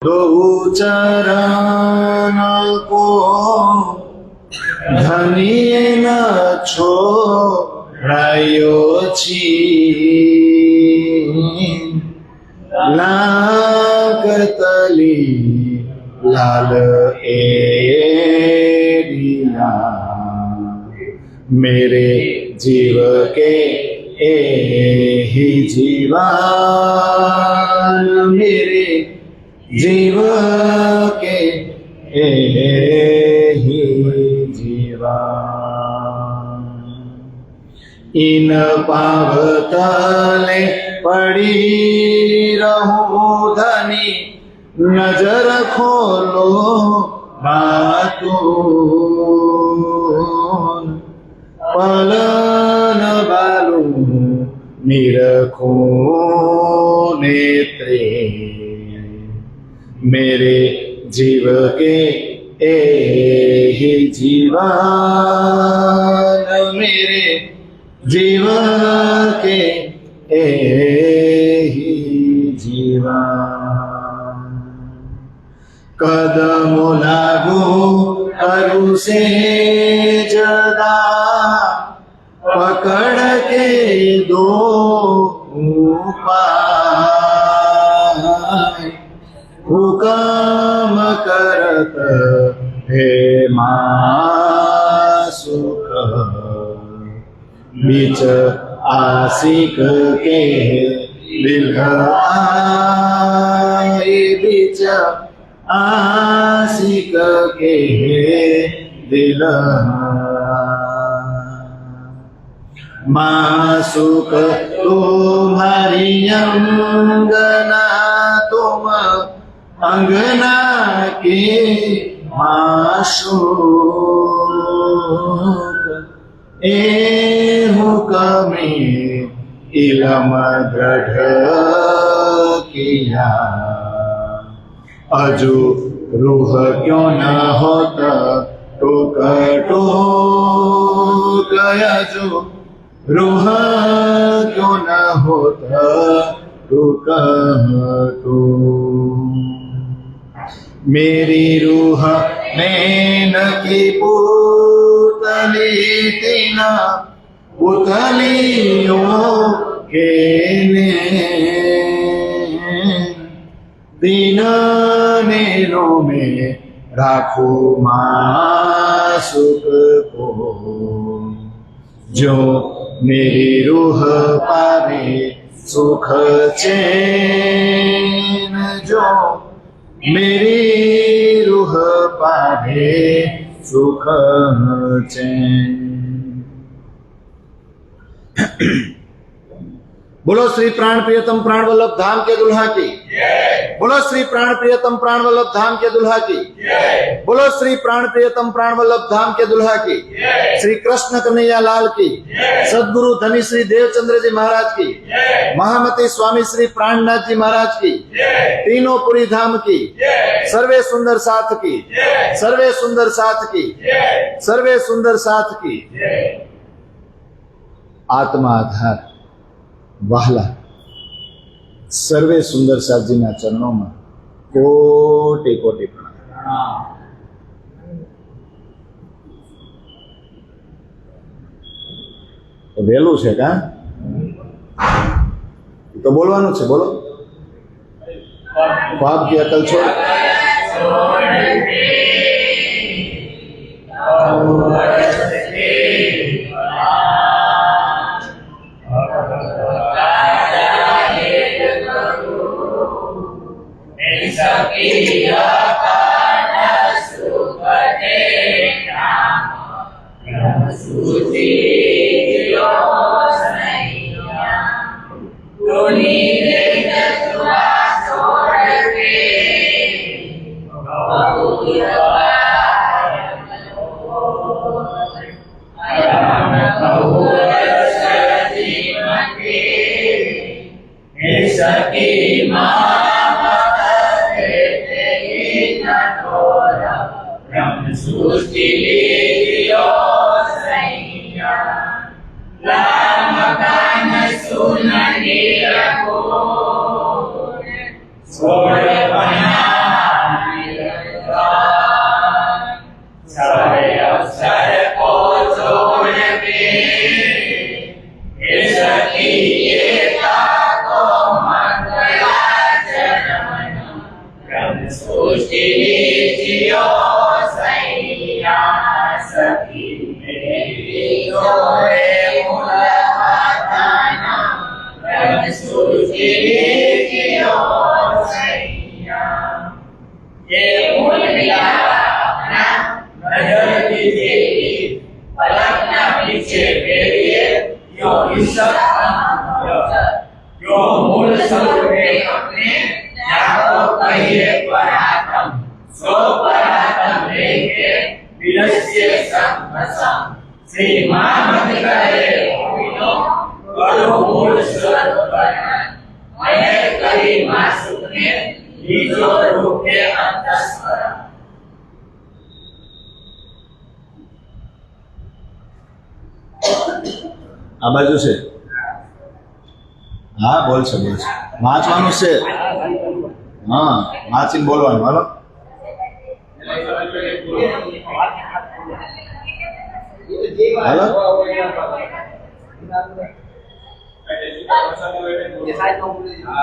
दो चरण को धनिए न छोड़ायो छी लाकतली लाल एरिया मेरे जीव के ही जीवन मेरे जीव के ही जीवन इन पावतले पड़ी रहूं धनी नजर खोलो बातून पलन बालू निरखो नेत्रे मेरे जीव के ही जीवन मेरे जीव के ही जीवन कदमों लागू करु से जदा पकड़ के दो उपाय हुकम करत हे मासुख बीच आशिक के दिल आए बीच आशिक के दिल मासुक तुम्हारी अंगना तुम अंगना के माशूक ए हुक्मे इलम दृढ़ किया अजू रूह क्यों न होता टोक टोक अजू रूह क्यों न होता टोक टोक मेरी रूह नैन की पुतली तीना पुतलियों के तीन नैनों में राखो मासुक को जो मेरी रूह पावे सुख चैन जो मेरी रूह पावे सुख चैन। बोलो श्री प्राण प्रियतम प्राण वल्लभ धाम के दुल्हा की, बोलो श्री प्राण प्रियतम प्राण वल्लभ धाम के दुल्हा की, बोलो श्री प्राण प्रियतम प्राण वल्लभ धाम के दुल्हा की, श्री कृष्ण कन्हैया लाल की, सदगुरु धनी श्री देवचंद्र जी महाराज की, महामती स्वामी श्री प्राणनाथ जी महाराज की, तीनों पुरी धाम की, सर्वे सुंदर साथ की, सर्वे सुंदर साथ की, सर्वे सुंदर साथ की। आत्मा आधार वहला सर्वे सुंदर साथ जी ना चरणों में कोटि कोटि प्रणाम। वेलू है का तो बोलवानु छे, बोलो पाप की अकल छोड़ Sorry, આ બાજુ છે. હા બોલશે બોલશે. વાંચવાનું છે. હા વાંચીને બોલવાનું. હાલો હાલો.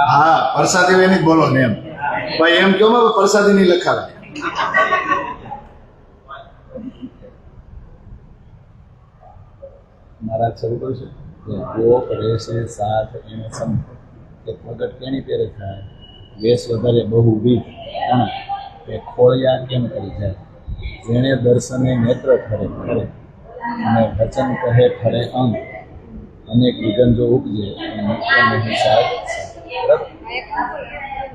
હા પ્રસાદી વેની જ બોલો ને એમ. ભાઈ એમ કહો ને પ્રસાદી નહીં લખાવે. મારા શરૂ કરું છું ગોપ રહેશે સાથ એને સમ કે પ્રગટ કેણી પેરે થાય વેશ વધારે બહુવિધ પણ એ ખોળિયા કેમ કરી જાય જેણે દર્શને નેત્ર ઠરે ઠરે અને વચન કહે ઠરે અંગ અનેક વિઘન જો ઉપજે અને મુખ્ય નહીં સાહેબ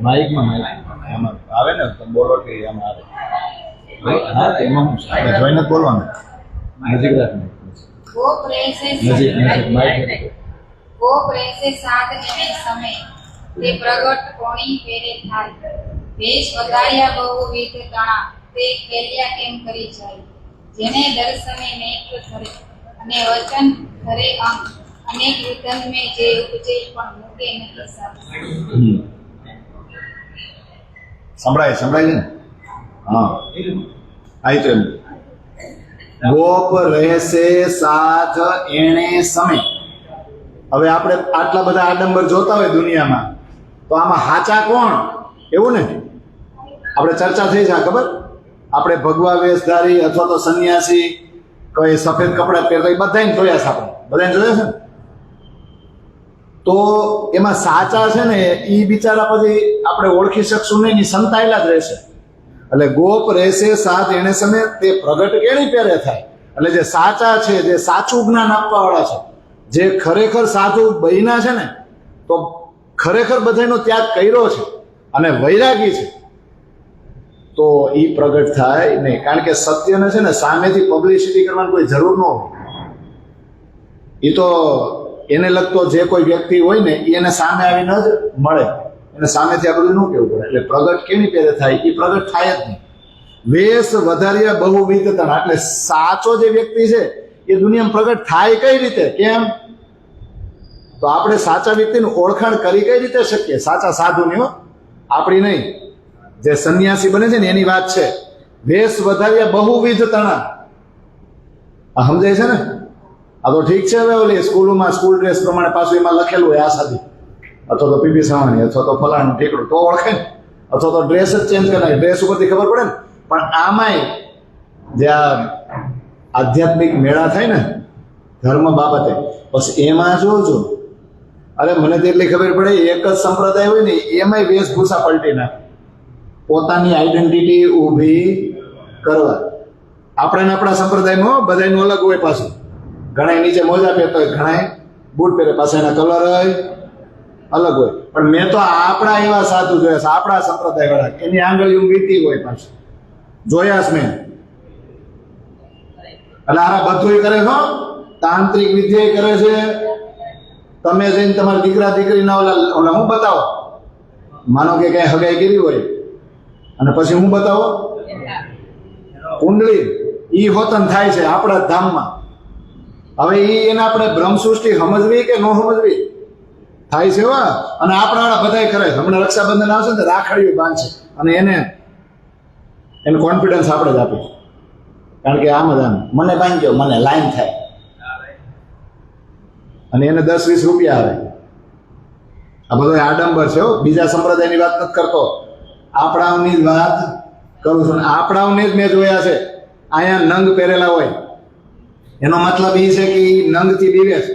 માઇકમાં આમાં આવે ને તમે બોલો કે આમાં આવે. હા એમાં હું જોઈને જ બોલવાનું. નજીક રાખને. ગોપ રહેશે નજીક માઇક. ગોપ રહેશે સાધ એને સમય તે પ્રગટ કોણી પેરે થાય વેશ વધાર્યા બહુવિધ તણા તે ખેલ્યા કેમ કરી જાય જેને દર્શને નેત્ર ધરે અને વચન ધરે અંગ અનેક વિધન મેં જે ઉપજે પણ મૂકે નહીં સાથ. સંભળાય સંભળાય છે ને. હા આઈ તો એમ ગોપ રહેશે સાથ એણે સમય. હવે આપણે આટલા બધા આડંબર જોતા હોય દુનિયામાં તો આમાં હાચા કોણ એવું ને આપણે ચર્ચા થઈ છે. ખબર આપણે ભગવા વેશધારી અથવા તો સંન્યાસી કોઈ સફેદ કપડા પહેરતા એ બધાને જોયા છે. આપણે બધાને જોયા છે ને. તો એમાં સાચા છે ને એ બિચારા પછી આપણે ઓળખી શકશું નહીં, સંતાયેલા જ રહેશે. એટલે ગોપ રહેશે સાથ એને સમય તે પ્રગટ કેણી પેરે થાય. એટલે જે સાચા છે, જે સાચું જ્ઞાન આપવા વાળા છે, જે ખરેખર સાધુ બન્યા છે ને તો ખરેખર બધાનો ત્યાગ કર્યો છે અને વૈરાગી છે તો એ પ્રગટ થાય નહીં. કારણ કે સત્યને છે ને સામેથી પબ્લિસિટી કરવાની કોઈ જરૂર ન હોય. એ તો એને લગતો જે કોઈ વ્યક્તિ હોય ને એને સામે આવીને જ મળે. એને સામેથી આ બધું ન કહેવું પડે. એટલે પ્રગટ કેવી પેરે થાય એ પ્રગટ થાય જ નહીં. વેશ વધાર્યા બહુવિધ તણ. એટલે સાચો જે વ્યક્તિ છે એ દુનિયામાં પ્રગટ થાય કઈ રીતે? કેમ? તો આપણે સાચા વ્યક્તિનું ઓળખાણ કરી કઈ રીતે શકીએ? સાચા સાધુની, આપણી નહીં. જે સંન્યાસી બને છે ને એની વાત છે. વેશ વધાર્યા બહુવિધ તણા. આ સમજાય છે ને? આ તો ઠીક છે. હવે ઓલી સ્કૂલોમાં સ્કૂલ ડ્રેસ પ્રમાણે પાછું એમાં લખેલું હોય આસાદી અથવા તો પીપી સાવાની અથવા તો ફલાણું ઠીકડું તો ઓળખે ને. અથવા તો ડ્રેસ જ ચેન્જ કરાય, ડ્રેસ ઉપરથી ખબર પડે ને. પણ આમાંય જે આધ્યાત્મિક મેળા થાય ને ધર્મ બાબતે બસ એમાં જોજો. અરે મને તો એટલી ખબર પડે એક જ સંપ્રદાય હોય ને એમાંય વેશભૂષા પલટી નાખે પોતાની આઈડેન્ટિટી ઊભી કરવા. આપણે આપણા સંપ્રદાયમાં બધાનું અલગ હોય. પાછું ઘણા નીચે મોજા પહેરતા હોય, ઘણા બૂટ પહેરે, પાછા એના કલર અલગ હોય. પણ મેં તો આપણા એવા સાધુ જોયા છે, આપણા સંપ્રદાય વાળા, એની આંગળીઓ વીતી હોય પાછું જોયા છે મેં. એટલે આ બધું કરે છે, તાંત્રિક વિદ્યા કરે છે. તમે જઈને તમારા દીકરા દીકરીના ઓલા હું બતાવો, માનો કે કઈ હગાઈ કરી હોય અને પછી હું બતાવો કુંડળી, ઈ હોતન થાય છે આપણા ધામમાં. હવે એને આપણે બ્રહ્મસૃષ્ટિ સમજવી કે ન સમજવી થાય છે. અને આપણા વાળા બધા કરે છે. હમણાં રક્ષાબંધન આવશે ને રાખડીઓ બાંધશે અને એને કોન્ફિડન્સ આપણે જ આપીશું. કારણ કે આમ જ આમ મને બાંધ્યો, મને લાઈન થાય અને એને 10-20 રૂપિયા આવે. આ બધો આડંબર છે. બીજા સંપ્રદાયની વાત નથી કરતો. આપણાઓની જ વાત કરું છું. આપણાઓને જ મેં જોયા છે અહીંયા નંગ પહેરેલા હોય, એનો મતલબ એ છે કે ઈ નંગથી બીવે છે,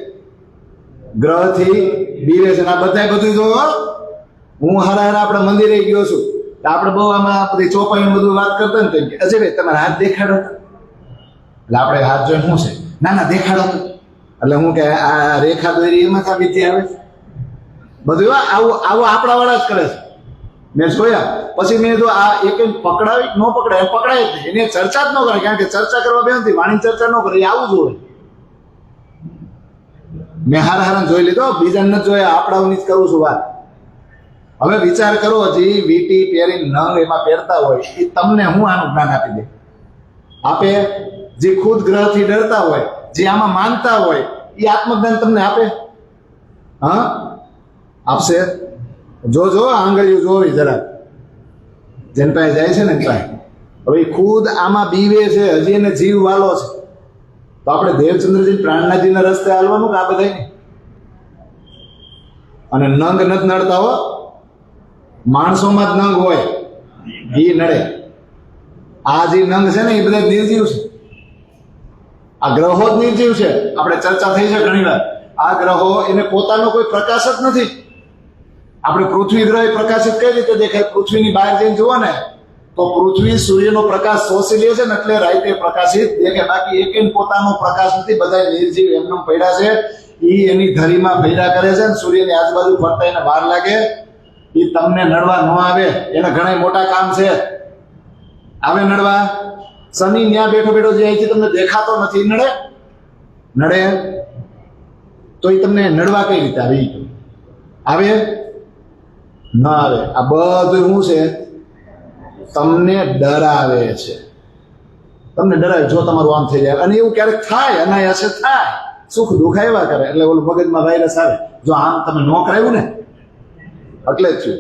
ગ્રહથી બીવે છે. આ બધા બધું જો હું હારા આપણે મંદિરે ગયો છું, આપણે બહુ આમાં બધી ચોપાઈ બધું વાત કરતા ને તેમ કે અજયભાઈ તમારા હાથ દેખાડો. એટલે આપણે હાથ જોઈને શું છે, ના ના દેખાડો. એટલે હું કે આ રેખા દોરી એમાં કા વિદ્યા આવે બધું આવું આવું આપણા વાળા જ કરે છે. મેં જોયા પછી મેં જો આ એક પકડાવી ન પકડાય પકડાય જ નહીં, એની ચર્ચા જ ન કરે, કારણ કે ચર્ચા કરવા બે નથી, વાણી ચર્ચા ન કરે, એ આવું જ હોય. મેં હારા હારા જોઈ લીધો, બીજા નથી જોયા, આપણાઓની જ કરું છું વાત. હવે વિચાર કરો, હજી વીટી પહેરી નંગ એમાં પહેરતા હોય એ તમને હું આનું જ્ઞાન આપી દે આપે? જે ખુદ ગ્રહથી ડરતા હોય, જે આમાં માનતા હોય, એ આત્મજ્ઞાન તમને આપે? હા આપશે? જો આંગળીઓ જોવી જરા, જેન પાસે જાય છે ને પાસે. હવે ખુદ આમાં બીવે છે, હજી એને જીવ વાલો છે, તો આપણે દેવચંદ્રજી પ્રાણનાથજીના રસ્તે હાલવાનું કે આ બધા? અને નંગ નથી નડતા હો, માણસોમાં જ નંગ હોય, એ નડે. આ જે નંગ છે ને એ બધા નિર્જીવ છે, આ ગ્રહો જ નિર્જીવ છે. આપણે ચર્ચા થઈ છે ઘણી વાર, આ ગ્રહો એને પોતાનો કોઈ પ્રકાશ જ નથી. આપણે પૃથ્વી ગ્રહ પ્રકાશિત કઈ રીતે દેખાય? પૃથ્વીની બહાર જઈને જુઓ ને તો પૃથ્વી સૂર્યનો પ્રકાશ શોષી લે છે ને એટલે રાતે પ્રકાશિત દેખાય, બાકી એક પોતાનો પ્રકાશ નથી. બધા નિર્જીવ એમને પડ્યા છે, એ એની ધરીમાં ફેરા કરે છે ને સૂર્યની આજુબાજુ ફરતા એને વાર લાગે. એ તમને નડવા ન આવે, એને ઘણા મોટા કામ છે, આવે નડવા. શનિ ન્યા બેઠો બેઠો જે અહીંથી તમને દેખાતો નથી, નડે તો એ તમને નડવા કઈ રીતે આવે? આવે ન આવે. આ બધું શું છે? તમને ડરાવે છે, તમને ડરાવે. જો તમારું આમ થઈ જાય, અને એવું ક્યારેક થાય, અનાયાસે થાય, સુખ દુઃખ આવ્યા કરે, એટલે ઓલું મગજમાં વાયરસ આવે. જો આમ તમે ન કરાવ્યું ને એટલે જ થયું.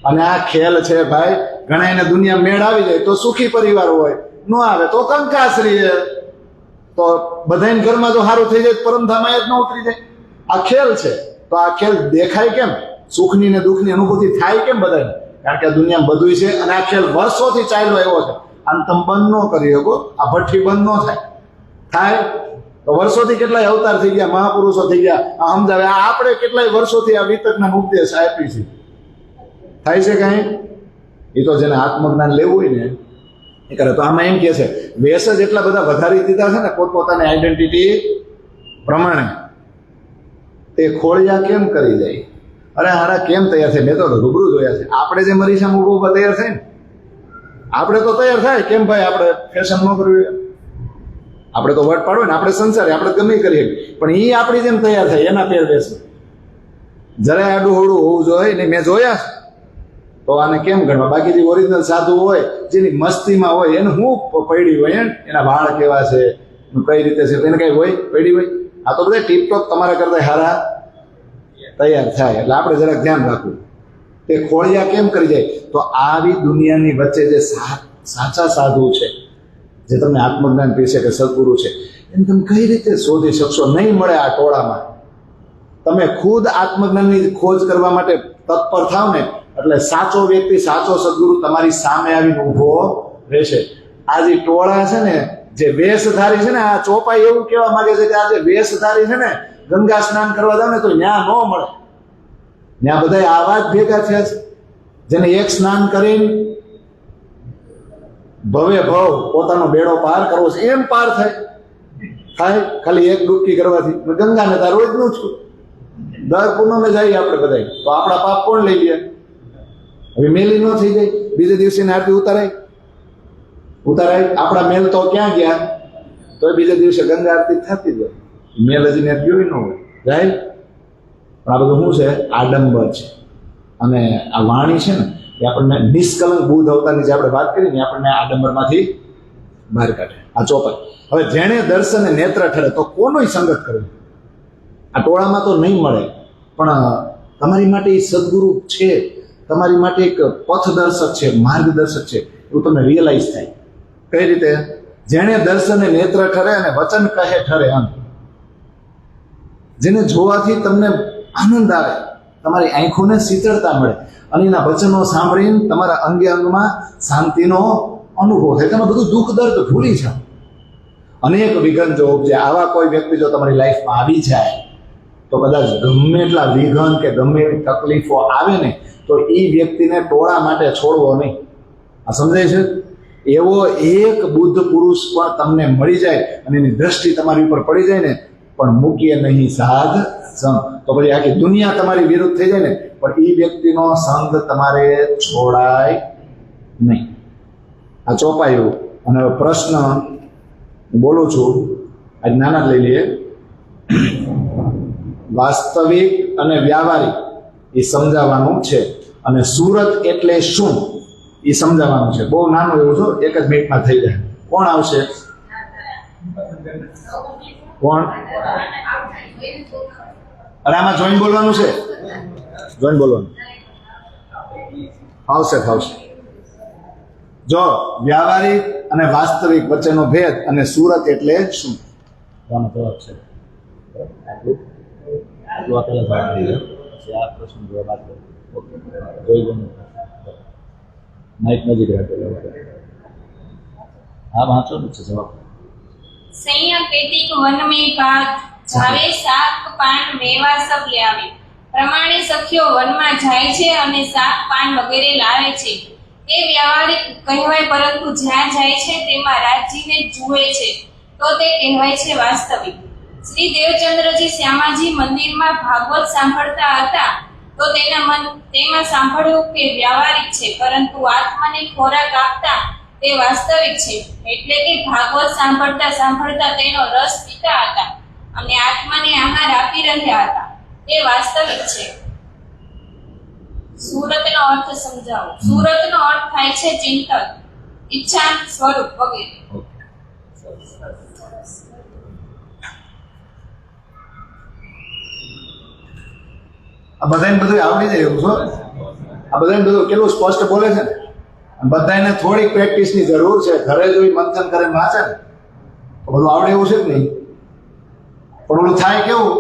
અને આ ખેલ છે ભાઈ, ઘણા એને દુનિયા મેળ આવી જાય તો સુખી પરિવાર હોય, ન આવે તો કંકાસરી, તો બધાને ઘરમાં જો સારું થઈ જાય પરમધામાં જ ન ઉતરી જાય. આ ખેલ છે. તો આ ખેલ દેખાય કેમ? સુખની ને દુઃખની અનુભૂતિ થાય કેમ બધાને? કારણ કે આ દુનિયા બધું છે, અને આ ખેલ વર્ષોથી ચાલ્યો આવ્યો છે. આમ તમે બંધ ન કરી શકો, આ ભઠ્ઠી બંધ ન થાય તો વર્ષોથી કેટલાય અવતાર થઈ ગયા, મહાપુરુષો થઈ ગયા, આ સમજાવે. આપણે કેટલાય વર્ષોથી આ વિતકના ઉપદેશ આપી છે. થાય છે કઈ? એ તો જેને આત્મજ્ઞાન લેવું હોય ને એ કરે. તો આમાં એમ કે છે, વેશ જ એટલા બધા વધારી દીધા છે ને પોતપોતાની આઈડેન્ટિટી પ્રમાણે, તે ખોળિયા કેમ કરી જાય? અરે હારા કેમ તૈયાર થાય? મેં તો રૂબરૂ જોયા છે. આપણે જે મરીસામાં ઉભો ઉભા તૈયાર થાય ને, આપણે તો તૈયાર થાય. કેમ ભાઈ? આપણે ફેશન ન કરવી, આપણે તો વટ પાડો ને, આપણે સંસારી, આપણે ગમે કરીએ, પણ એ આપણી જેમ તૈયાર થાય એના પેર બેસે. જરાય આડું હોડું હોવું જોઈએ ને. મેં જોયા તો આને કેમ ગણવા? બાકી જે ઓરિજિનલ સાધુ હોય, જેની મસ્તીમાં હોય, એને હું પડી હોય, એના વાળ કેવા છે, કઈ રીતે છે, એને કઈ હોય પડી હોય. આ તો બધા ટીપટોપ તમારા કરતા હારા તૈયાર થાય. એટલે આપણે જરાક ધ્યાન રાખવું. તે ખોળિયા કેમ કરી જાય? તો આવી દુનિયાની વચ્ચે જે સાચા સાધુ છે, જે તમને આત્મજ્ઞાન પીશે કે સદગુરુ છે, એને તમે કઈ રીતે શોધી શકશો? નહીં મળે આ ટોળામાં. તમે ખુદ આત્મજ્ઞાનની ખોજ કરવા માટે તત્પર થાવ ને એટલે સાચો વ્યક્તિ, સાચો સદગુરુ તમારી સામે આવીને ઊભો રહેશે. આ જે ટોળા છે ને, જે વેશધારી છે ને, આ ચોપાઈ એવું કહેવા માંગે છે કે આ જે વેશધારી છે ને, ગંગા સ્નાન કરવા જાવ ને તો ન્યા ન મળે. ત્યાં બધા આવા જ ભેગા થયા છે, જેને એક સ્નાન કરીને ભવે ભવ પોતાનો બેડો પાર કરવો છે, એમ પાર થાય ખાલી એક ડૂબકી કરવાથી. ગંગાને તાર રોજનું છું, દર પૂનમે જઈએ આપણે બધા, તો આપણા પાપ કોણ લઈ ગયા? હવે મેલી ન થઈ જાય? બીજે દિવસે આરતી ઉતારાય. આપણા મેલ તો ક્યાં ગયા? તો બીજે દિવસે ગંગા આરતી થતી જ હોય. મેલ હજી ને ગયો ન હોય, જાય. પણ આ બધું શું છે? આડંબર છે. અને આ વાણી છે ને, એ આપણને નિષ્કલંક બુદ્ધ અવતારની જે આપણે વાત કરી ને, આપણને આડંબરમાંથી બહાર કાઢે. આ ચોપાઈ. હવે જેણે દર્શને નેત્ર ઠરે તો કોનોય સંગત કરવી? આ ટોળામાં તો નહીં મળે, પણ તમારી માટે એ સદગુરુ છે, તમારી માટે એક પથદર્શક છે, માર્ગદર્શક છે, એવું તમને રિયલાઇઝ થાય. કઈ રીતે? જેણે દર્શને નેત્ર ઠરે અને વચન કહે ઠરે. જેને જોવાથી તમને આનંદ આવે, તમારી આંખોને શીતળતા મળે. અને એના વચનો સાંભળીને તમારા અંગે અંગમાં શાંતિનો અનુભવ થાય, તમે બધું દુઃખ દર્દ ભૂલી જાઓ. અનેક વિઘન જો ઉપજે, આવા કોઈ વ્યક્તિ જો તમારી લાઈફમાં આવી જાય તો કદાચ ગમે એટલા વિઘન કે ગમે એવી તકલીફો આવે ને તો એ વ્યક્તિને ટોળા માટે છોડવો નહીં. આ સમજાય છે? એવો એક બુદ્ધ પુરુષ પણ તમને મળી જાય અને એની દ્રષ્ટિ તમારી ઉપર પડી જાય ને, પણ મૂકીએ નહીં સાધ સંગ. તો પછી આખી દુનિયા તમારી વિરુદ્ધ થઈ જાય ને, પણ એ વ્યક્તિનો સંગ તમારે છોડાય નહીં. આ ચોપાયું. અને હવે પ્રશ્ન હું બોલું છું, આજ નાના જ લઈ લઈએ. વાસ્તવિક અને વ્યાવહારિક એ સમજાવવાનું છે, અને સુરત એટલે શું એ સમજાવવાનું છે. બહુ નાનું એવું છો, એક જ મિનિટમાં થઈ જાય. કોણ આવશે? કોણ? અરે આમાં જોઈન બોલવાનું છે, જોઈન બોલવાનું. ફાવશે. જો વ્યાવહારિક અને વાસ્તવિક વચ્ચેનો ભેદ અને સુરત એટલે શું? આનો જવાબ છે આટલું આપેલા જવાબ આપી પછી આ પ્રશ્ન જવાબ આપો. ઓકે, જોઈ લો. માઇક નજીક રાખેલો. હા, વાંચો ને છે જવાબ. संयम पेटिक वन में भाग जावे શાક પાન મેવા સબ લાવે. પ્રમાણે સખીઓ વનમાં જાય છે અને શાક પાન વગેરે લાવે છે. તે વ્યવહારિક કહેવાય, પરંતુ જ્યાં જાય છે તેમાં રાજજીને જુએ છે તો તે કહેવાય છે વાસ્તવિક. શ્રી દેવચંદ્રજી શ્યામાજી મંદિરમાં ભાગવત સાંભળતા હતા તો તેમાં સાંભળ્યું કે વ્યવહારિક છે, પરંતુ આત્માને ખોરાક આપતા તે વાસ્તવિક છે. એટલે કે ભાગવત સાંભળતા તેનો રસ પીતા હતા અને આત્માને આહાર આપી રહ્યા હતા, તે વાસ્તવિક છે. સુરતનો અર્થ સમજાવો. સુરતનો અર્થ થાય છે ચિંતન, ઈચ્છા, સ્વરૂપ વગેરે. આ બધાને બધું આવડી જાય એવું છો? આ બધાને બધું કેટલું સ્પષ્ટ બોલે છે ને? બધાને થોડીક પ્રેક્ટિસની જરૂર છે. ઘરે જો મંથન કરે વાંચે ને તો બધું આવડે એવું છે કે નહીં? પણ ઓલું થાય કેવું,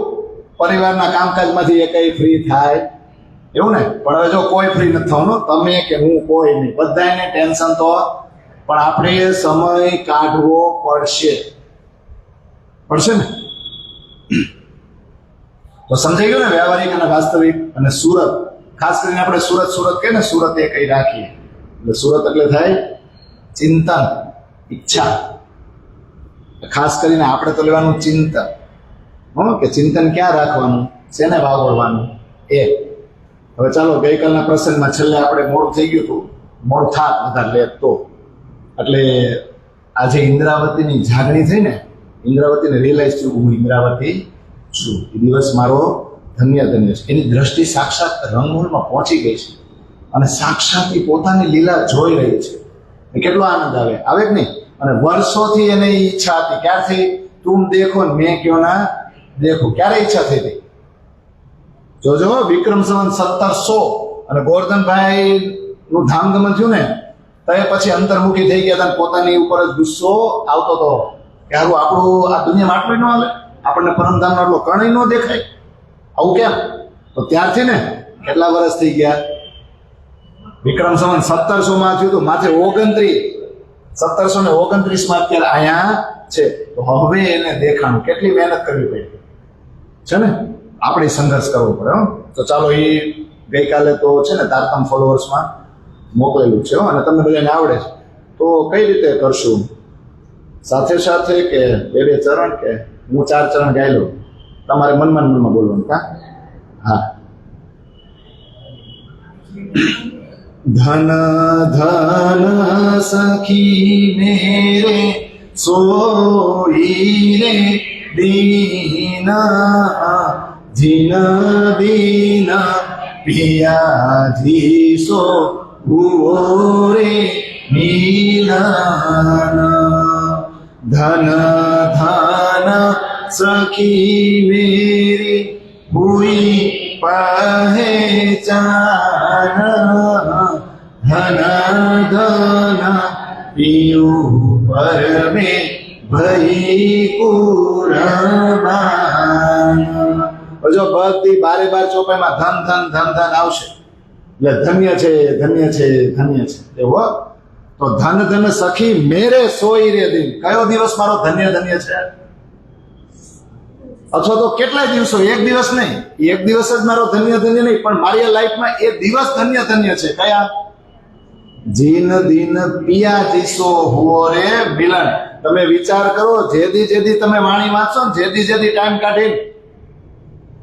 પરિવારના કામકાજમાંથી એ કઈ ફ્રી થાય એવું ને. પણ હવે જો કોઈ ફ્રી નથી થવાનું, તમે કે હું, કોઈ નહીં, બધાને ટેન્શન તો, પણ આપણે સમય કાઢવો પડશે ને. તો સમજાઈ ગયું ને વ્યવહારિક અને વાસ્તવિક અને સુરત. ખાસ કરીને આપણે સુરત કહે ને, સુરત એ કઈ રાખીએ એટલે સુરત એટલે થાય ચિંતન, ઈચ્છા. ખાસ કરીને આપણે તો લેવાનું ચિંતન, કે ચિંતન ક્યાં રાખવાનું, શેને વાવડવાનું એ. હવે ચાલો, ગઈકાલના પ્રસંગમાં છેલ્લે આપણે મોડું થઈ ગયું હતું, મોડું થાત વધારે લે તો, એટલે આજે ઇન્દ્રાવતીની જાગણી થઈ ને, ઇન્દ્રાવતીને રિયલાઇઝ થયું હું ઇન્દ્રાવતી છું. એ દિવસ મારો ધન્ય છે. એની દ્રષ્ટિ સાક્ષાત રંગમૂળમાં પહોંચી ગઈ છે અને સાક્ષાત એ પોતાની લીલા જોઈ રહી છે. કેટલો આનંદ આવે કે નહીં? અને વર્ષોથી એને ઈચ્છા હતી. ક્યારથી? તુમ દેખો ને મેં ક્યો ના દેખો. ક્યારે ઈચ્છા થઈ હતી? જોજો, વિક્રમ સંવત 1700 અને ગોરધનભાઈ નું ધામગમન થયું ને તો એ પછી અંતર્મુખી થઈ ગયા હતા. પોતાની ઉપર જ ગુસ્સો આવતો હતો કે હારું આપણું આ દુનિયામાં આટલું ન હાલે, આપણને પરમધામનો આટલો કણય ન દેખાય, આવું કેમ? તો ત્યારથી ને કેટલા વર્ષ થઈ ગયા? વિક્રમ સંવત 1700 માં થયું હતું, માથે 1729 માં અત્યારે અહીંયા છે. તો હવે એને દેખાણું, કેટલી મહેનત કરવી પડી છે ને, આપણે સંઘર્ષ કરવો પડે. તો ચાલો, એ ગઈકાલે તો છે ને તારતમ ફોલોઅર્સમાં મોકલેલું છે અને તમને બધાને આવડે છે. તો કઈ રીતે કરશું? સાથે સાથે કે બે ચરણ, કે હું 4 ચરણ ગાઈ લઉં, તમારે મનમાં બોલવાનું. હા. ધન ધન સખી મેરે સોઈ રે દીના જીન દીના પિયાધીસો ભુવો રે નીલાના. ધન ધન સખી મેરી હુઈ પહેચાન. ધન ધન પિયું પર મેં ભઈ કુરબાન. જો બધી બારે બાર ચોપાઈમાં ધન ધન ધન ધન આવશે. એટલે ધન્ય છે ધન્ય છે ધન્ય છે એવો. તો ધન ધન સખી મેરે સોઈ રે દિન, કયો દિવસ મારો ધન્ય ધન્ય છે? અથવા તો કેટલા દિવસો, એક દિવસ નહીં, એક દિવસ જ મારો ધન્ય ધન્ય નહીં, પણ મારી લાઈફમાં એ દિવસ ધન્ય ધન્ય છે. કયા? જીન દિન પિયા જીસો હુઓ રે મિલન. તમે વિચાર કરો, જેદી તમે વાણી વાંચો ને, જેદી ટાઈમ કાઢી,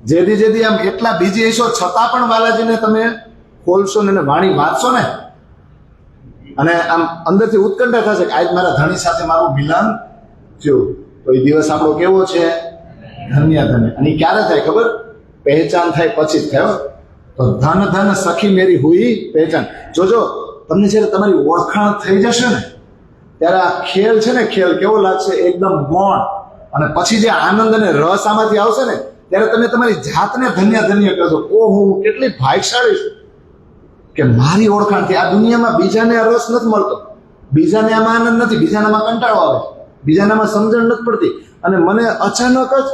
જેદી આમ એટલા બીજી હશો છતાં પણ બાલાજીને તમે ખોલશો ને વાણી વાંચશો ને, અને આમ અંદરથી ઉત્કંઠા થશે કે આજ મારા ધણી સાથે મારું મિલન થયું, તો એ દિવસ આપણો કેવો છે? ધન્ય ધન્ય. અને એ ક્યારે થાય ખબર? પહેચાન થાય પછી જ થાય. તો ધન ધન સખી મેરી હુઈ પહેચાન. જોજો, તમને જ્યારે તમારી ઓળખાણ થઈ જશે ને, ત્યારે આ ખેલ છે ને, ખેલ કેવો લાગશે? એકદમ ગૌણ. અને પછી જે આનંદ અને રસ આમાંથી આવશે ને, ત્યારે તમે તમારી જાતને ધન્ય ધન્ય કહેશો. ઓહો, હું કેટલી ભાગ્યશાળી છું કે મારી ઓળખાણથી આ દુનિયામાં બીજાને આ રસ નથી મળતો, બીજાને આમાં આનંદ નથી, બીજાનામાં કંટાળો આવે છે, બીજાનામાં સમજણ નથી પડતી, અને મને અચાનક જ,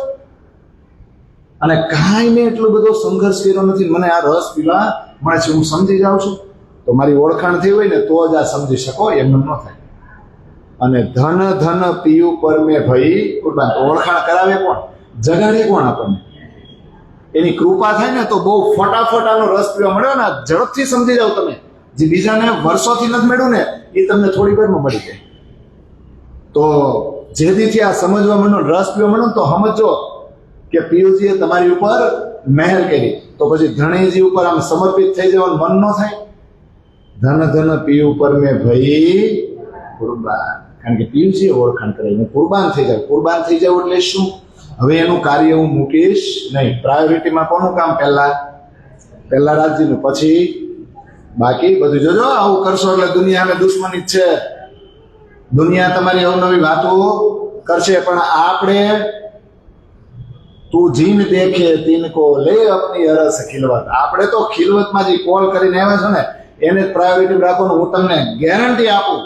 અને કાંઈ મેં એટલો બધો સંઘર્ષ કર્યો નથી, મને આ રસ પીવા મળે છે, હું સમજી જાઉં છું. તો મારી ઓળખાણ થઈ હોય ને તો જ આ સમજી શકો, એમ ન થાય. અને ધન ધન પીયું પર મેં ભઈ કુરબાન. ઓળખાણ કરાવે કોણ? જગાડે કોણ આપણને? એની કૃપા થાય ને તો બહુ ફટાફટ આનો રસ પીવા મળ્યો ને, ઝડપથી સમજી જાવ તમે. જે બીજાને વર્ષોથી નથી મળ્યું ને, એ તમને થોડી વારમાં મળી જાય. તો જેદીથી આ સમજવા માંડો, રસ પીવા માંડો, તો સમજો કે પિયુજીએ તમારી ઉપર મહેર કરી. તો પછી ધણીજી ઉપર આમ સમર્પિત થઈ જવાનું મન ન થાય? ધન ધન પીયુ પર મેં ભઈ કુરબાન. કારણ કે પિયુજીએ ઓળખાણ કરાવી, હું કુરબાન થઈ જાઉં. કુરબાન થઈ જાવ એટલે શું? હવે એનું કાર્ય હું મૂકીશ નહીં. પ્રાયોરિટીમાં કોનું કામ? પહેલા રાજ્યનું, પછી બાકી બધું. જોજો, આવું કરશો એટલે દુનિયાને દુશ્મની જ છે. દુનિયા તમારી અવનવી વાતો કરશે, પણ આપણે તું જીન દેખે તિનકો લે અપની અરસ ખિલવત. આપણે તો ખિલવતમાં જે કોલ કરીને આવ્યા છો ને, એને જ પ્રાયોરિટી રાખવાનું. હું તમને ગેરંટી આપું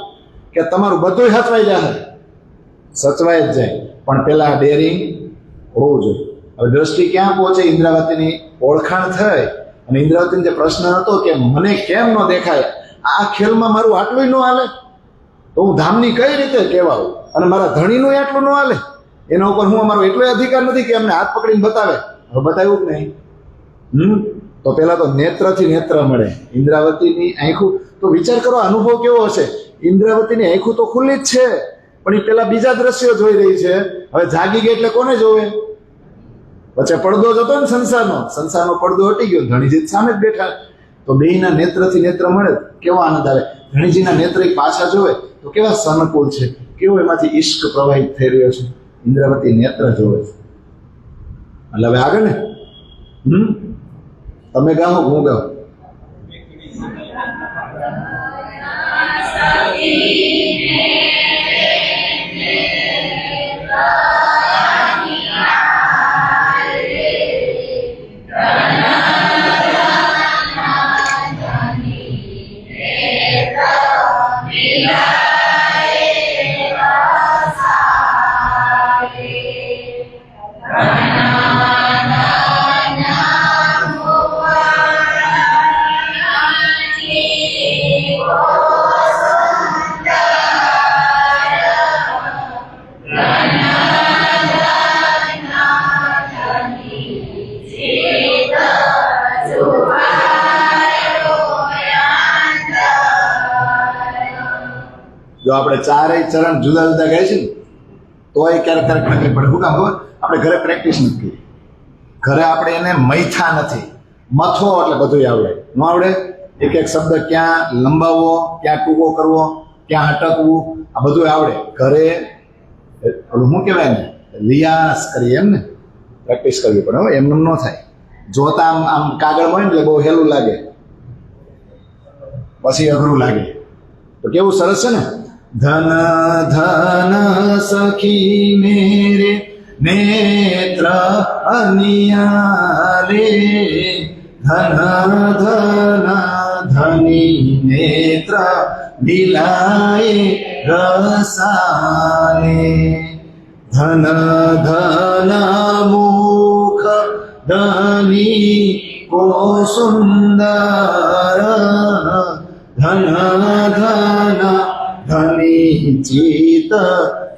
કે તમારું બધું સચવાઈ જશે, સચવાઈ જ જાય. પણ પેલા ડેરિંગ હોવું જોઈએ. હવે દ્રષ્ટિ ક્યાં પહોંચે? ઇન્દ્રાવતીની ઓળખાણ થઈ, અને ઇન્દ્રાવતીનો જે પ્રશ્ન હતો કે મને કેમ ન દેખાય, આ ખેલમાં મારું આટલું ન હાલે, તો હું ધામની કઈ રીતે કહેવાઉં, અને મારા ધણીનું આટલું ન હાલે, એના ઉપર હું અમારો એટલો અધિકાર નથી કે અમને હાથ પકડીને બતાવે. હવે બતાવ્યું જ નહીં. તો પેલા તો નેત્રથી નેત્ર મળે. ઇન્દ્રાવતીની આંખું, તો વિચાર કરો અનુભવ કેવો હશે. ઇન્દ્રાવતીની આંખું તો ખુલ્લી જ છે, પણ એ પેલા બીજા દ્રશ્યો જોઈ રહી છે. હવે જાગી ગઈ એટલે કોને જોવે? વચ્ચે પડદો જ હતો ને સંસારનો પડદો હટી ગયો, ધણીજી સામે જ બેઠા. તો બેયના નેત્રથી નેત્ર મળે, કેવો આનંદ આવે. ધણીજીના નેત્ર પાછા જોવે તો કેવા સનકુલ છે, કેવો એમાંથી ઈશ્ક પ્રવાહિત થઈ રહ્યો છે. ઇન્દ્રાવતી નેત્ર જોવે છે. એટલે હવે આગળ ને તમે ગાઓ, હું ગાઉં. જો આપણે ચારેય ચરણ જુદા જુદા ગાય છે ને, તો એ ક્યારેક તકલીફ પડે. શું કામ ખબર? આપણે ઘરે પ્રેક્ટિસ નથી કરી. ઘરે આપણે એને મૈથા નથી. મથો એટલે બધું આવડે. ન આવડે? એક એક શબ્દ ક્યાં લંબાવવો, ક્યાં ટૂંકો કરવો, ક્યાં અટકવું, આ બધું આવડે. ઘરે ઓલું શું કહેવાય ને, રિયાઝ કરીએ એમ ને, પ્રેક્ટિસ કરવી પડે. હવે એમને ન થાય. જોતા આમ કાગળ હોય ને એટલે બહુ હેલું લાગે, પછી અઘરું લાગે. તો કેવું સરસ છે ને, ધન ધન સખી મેરે નેત્ર અનિયાલે, ધન ધન ધની નેત્ર બિલાય રસાલે, ધન ધન મુખ ધની જીકો સુંદર ધન ધન ધની ચિત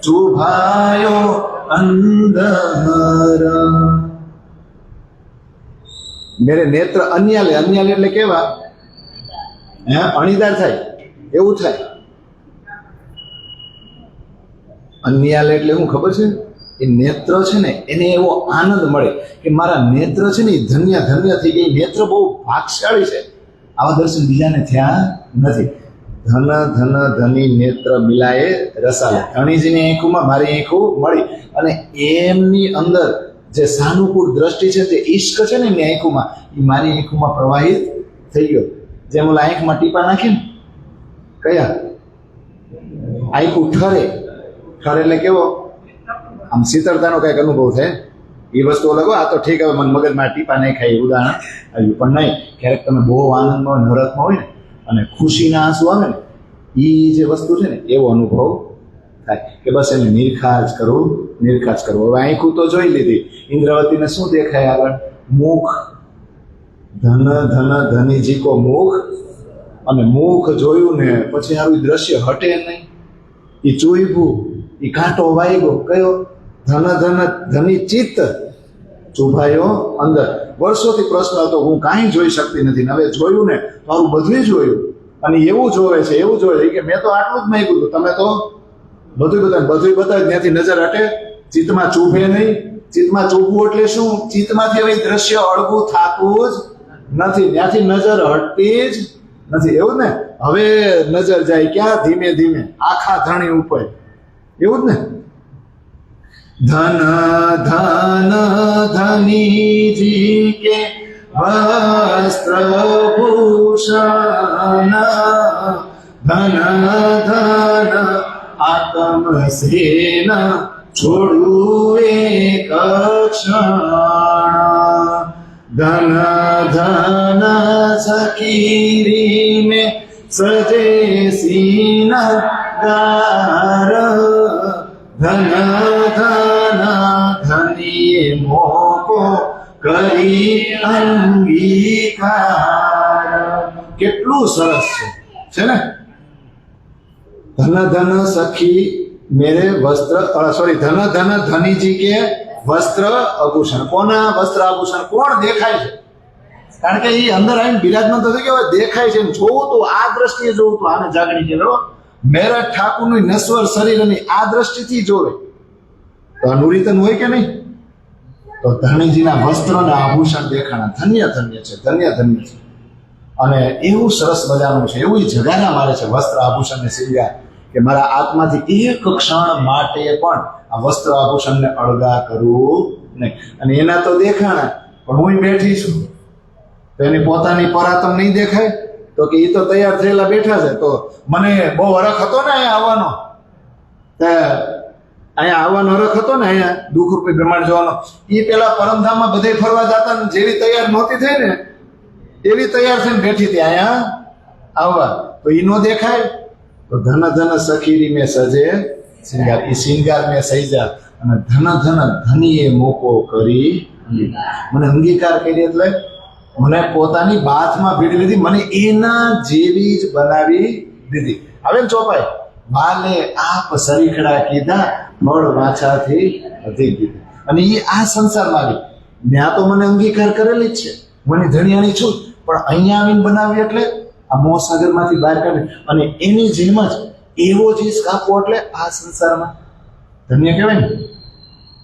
ચુભાયો અંધર. મેરે નેત્ર અન્યાલે, અન્યાલે એટલે કેવા? અણીદાર થાય એવું થાય. અન્યાલે એટલે શું ખબર છે? એ નેત્ર છે ને એને એવો આનંદ મળે કે મારા નેત્ર છે ને એ ધન્ય ધન્ય થઈ ગઈ. નેત્ર બહુ ભાગશાળી છે, આવા દર્શન બીજાને થયા નથી. ધન ધન ધની નેત્ર મિલાએ રસાલે. ધણીજીની આંખોમાં મારી આંખો મળી અને એમની અંદર જે સાનુકૂળ દ્રષ્ટિ છે, જે ઈશ્ક છે ને એમની આંખોમાં, એ મારી આંખોમાં પ્રવાહિત થઈ ગયો. જેમ ઓલા આંખમાં ટીપા નાખે ને, કયા આંખું ઠરે, ઠરે એટલે કેવો આમ શીતળતાનો કઈક અનુભવ થાય. એ વસ્તુ લગો આ તો ઠીક, હવે મને મગજમાં ટીપા નહીં ખાય ઉદાહરણ આવ્યું, પણ નહીં, ક્યારેક તમે બહુ આનંદમાં હોય, નરકમાં હોય ને અને ખુશીના આંસુ આવે ને, એ જે વસ્તુ છે ને એવો અનુભવ થાય કે બસ એને નિરખાજ કરવું, નિરખાજ કરવું. હવે આંખું તો જોઈ લીધી, ઇન્દ્રવતીને શું દેખાય આગળ? મુખ. ધન ધન ધનીજી કો મુખ. અને મુખ જોયું ને પછી આવી દ્રશ્ય હટે નહીં. એ ચોઈભું, એ કાંટો વાગ્યો કયો? ધન ધન ધની ચિત્ત ચુભાયો અંદર. વર્ષોથી પ્રશ્ન હતો, હું કાંઈ જોઈ શકતી નથી, હવે જોયું ને તારું બધું જોયું. અને એવું જોવે છે, એવું જોવે કે મેં તો આટલું જ માંગ્યું હતું, તમે તો બધું બતાવી ત્યાંથી નજર હટે, ચિત્તમાં ચૂભે નહીં. ચિત્તમાં ચૂભવું એટલે શું? ચિત્તમાંથી હવે દ્રશ્ય અળગું થતું જ નથી, ત્યાંથી નજર હટતી જ નથી. એવું ને? હવે નજર જાય ક્યાં? ધીમે ધીમે આખા ધણી ઉપર. એવું જ ને? ધન ધન ધનીજી કે વસ્ત્ર ભૂષણ ધન ધન આત્મ સેન છોડું એક ક્ષણ ધન ધન સખીરી મેં સજે સીન ગાર ધન ધન ધનીએ મોકો કરી અંગીકાર. કેટલું સરસ છે ને? ધન ધન સખી મેરે વસ્ત્ર, સોરી, ધન ધન ધનીજી કે વસ્ત્ર આભૂષણ. કોના વસ્ત્ર આભૂષણ? કોણ દેખાય છે? કારણ કે એ અંદર આવીને બિરાજમાન તો થઈ ગયો, દેખાય છે. જોવું તો આ દ્રષ્ટિએ જોવું તો આને જાગણી કહેવાય. મેરા ઠાકુરનું નશ્વર શરીર અને આ દ્રષ્ટિથી જોવે તો અનુરીતન હોય કે નહીં? તો ધણીજીના વસ્ત્રના આભૂષણ દેખાણા. ધન્ય ધન્ય છે, ધન્ય ધન્ય છે. અને એવું સરસ મજાનું છે, એવું જગાના મારે છે વસ્ત્ર આભૂષણ ને શૃંગાર, કે મારા આત્માથી એક ક્ષણ માટે પણ આ વસ્ત્ર આભૂષણને અળગા કરવું નહીં. અને એના તો દેખાણા, પણ હું બેઠી છું તો એની પોતાની પરાતમ નહીં દેખાય? તો કે એ તો તૈયાર થયેલા બેઠા છે. તો મને બહુ હરખ હતો ને અહીંયા આવવાનો, અહીંયા આવવાનો હરખ હતો ને, અહીંયા દુઃખરૂપી બ્રહ્માંડ જોવાનો. એ પેલા પરમધામમાં બધે ફરવા જતા ને, જેવી તૈયાર નહોતી થઈ ને એવી તૈયાર થઈને બેઠી હતી અહીંયા આવવા, તો એ નો દેખાય? તો ધન ધન સખીરી મેં સજે શિંગાર, એ શિંગાર મેં સૈજા અને ધન ધન ધનીએ મોકો કરી. મને અંગીકાર કરી એટલે મને પોતાની બાથમાં ભીડી લીધી, મને એના જેવી જ બનાવી દીધી. હવે ચોપાઈ બાલે આપ સરીખડા કીધા, મળ વાછાથી અધિક દીધી. અને એ આ સંસારમાં આવી, ત્યાં તો મને અંગીકાર કરેલી જ છે, મને ધણિયાની છું, પણ અહીંયા આવીને બનાવી એટલે આ મોહ સાગરમાંથી બહાર કાઢી. અને એની જેમ જ એવો જ કાપવો એટલે આ સંસારમાં ધન્ય કહેવાય ને.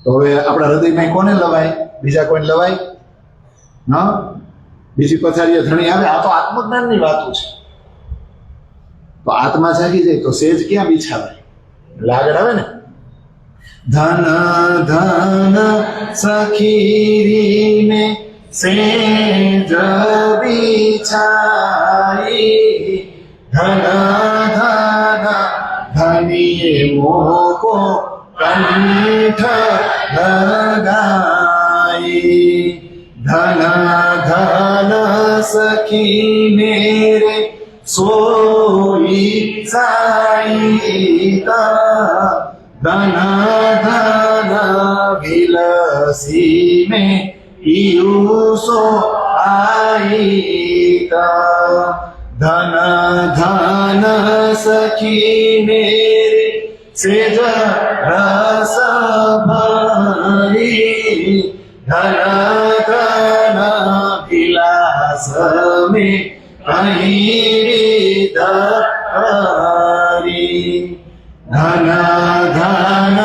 તો હવે આપણા હૃદયમાં કોને લવાય? બીજા કોઈને લવાય? હા, બીજી પથારીએ ધણી આવે. આ તો આત્મજ્ઞાનની વાતો છે. તો આત્મા જાગી જાય તો સેજ ક્યાં બિછાવાય? આગળ આવે ને, ધન ધન સખીરી ને સેજ બિછાઈ ધન ધન ધનીએ મોકો કંઠ લગાઈ ધન ધન સખી મેરે સોઈ સાઈતા ધન ધન વિલસી में ઈયુસો ધન ધન સખી મેરે સેજ રસ ભરી ધન ધન વિલાસ મે અહીં ધરી ધન ધન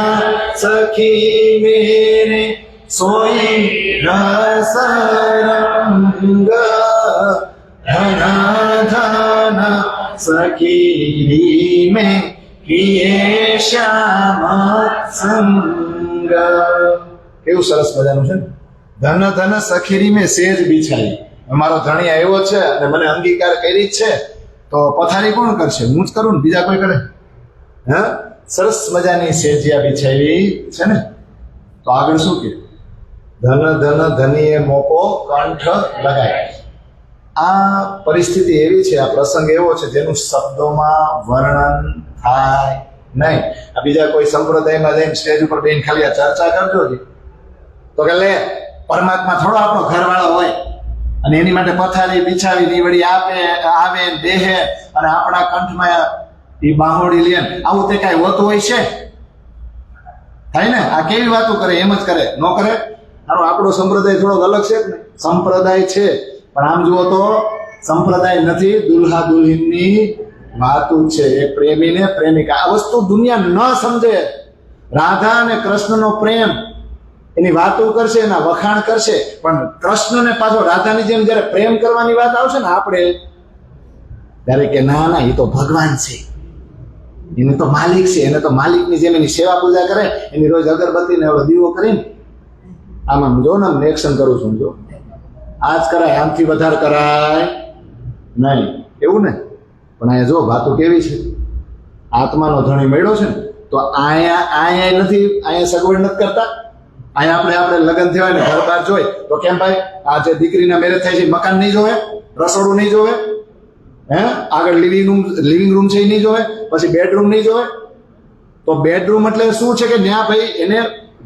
સખી મેરે સોઈ રસ રંગ ધન ધન સખી में किए श्याम संग કેવું સરસ મજાનું છે ને? ધન ધન સખીરી મેં સેજ બિછાઈ. અમારો ધણી આવ્યો છે અને મને અંગીકાર કરી જ છે, તો પથારી કોણ કરશે? હું જ કરું ને, બીજા કોઈ કરે? હા, સરસ મજાની સેજિયા બિછાવી છે ને. તો આગળ શું કે? ધન ધન ધનીએ મોકો કંઠ લગાય. આ પરિસ્થિતિ એવી છે, આ પ્રસંગ એવો છે જેનું શબ્દોમાં વર્ણન થાય નહીં. આ બીજા કોઈ સંપ્રદાયમાં જઈને સ્ટેજ ઉપર બેન ખાલી આ ચર્ચા કરજો જી, તો કે લે પરમાત્મા થોડો આપણો ઘરવાળો હોય અને એની માટે પથારી બિછાવી નીવડી આવે દેહે અને આપણા કંઠમાં એ બાહોડી લે, આવું તે કાંઈ હોતું હોય છે? થાય ને? આ કેવી વાતો કરે? એમ જ કરે, ન કરે? આપણો સંપ્રદાય થોડોક અલગ છે ને. સંપ્રદાય છે પણ આમ જુઓ તો સંપ્રદાય નથી, દુલ્હા દુલ્હીનની વાતું છે. એ પ્રેમી ને પ્રેમિકા, આ વસ્તુ દુનિયા ન સમજે. રાધા અને કૃષ્ણનો પ્રેમ, એની વાતો કરશે, એના વખાણ કરશે, પણ કૃષ્ણને પાછો રાધાની જેમ જયારે પ્રેમ કરવાની વાત આવશે ને આપણે, ત્યારે કે ના ના, એ તો ભગવાન છે, એને તો માલિક છે, એને તો માલિકની જેમ એની સેવા પૂજા કરે, એની રોજ અગરબત્તી ને દીવો કરીને આમાં જો ને રિએક્શન કરું છું, જો આજ કરાય, આમથી વધારે કરાય નહીં, એવું ને? પણ અહીંયા જો વાતો કેવી છે, આત્માનો ધણી મળ્યો છે ને, તો અહીંયા નથી, અહીંયા સગવડ નથી કરતા. અહીંયા આપણે લગ્ન થયા ને ઘર બાર જોઈ તો કેમ ભાઈ, આ જે દીકરીના મેરેજ થાય છે મકાન નહીં જોવે, રસોડું નહીં જોવે, હે આગળ લિવિંગ રૂમ છે એ નહીં જોવે, પછી બેડરૂમ નહીં જોવે. તો બેડરૂમ એટલે શું છે કે ત્યાં ભાઈ એને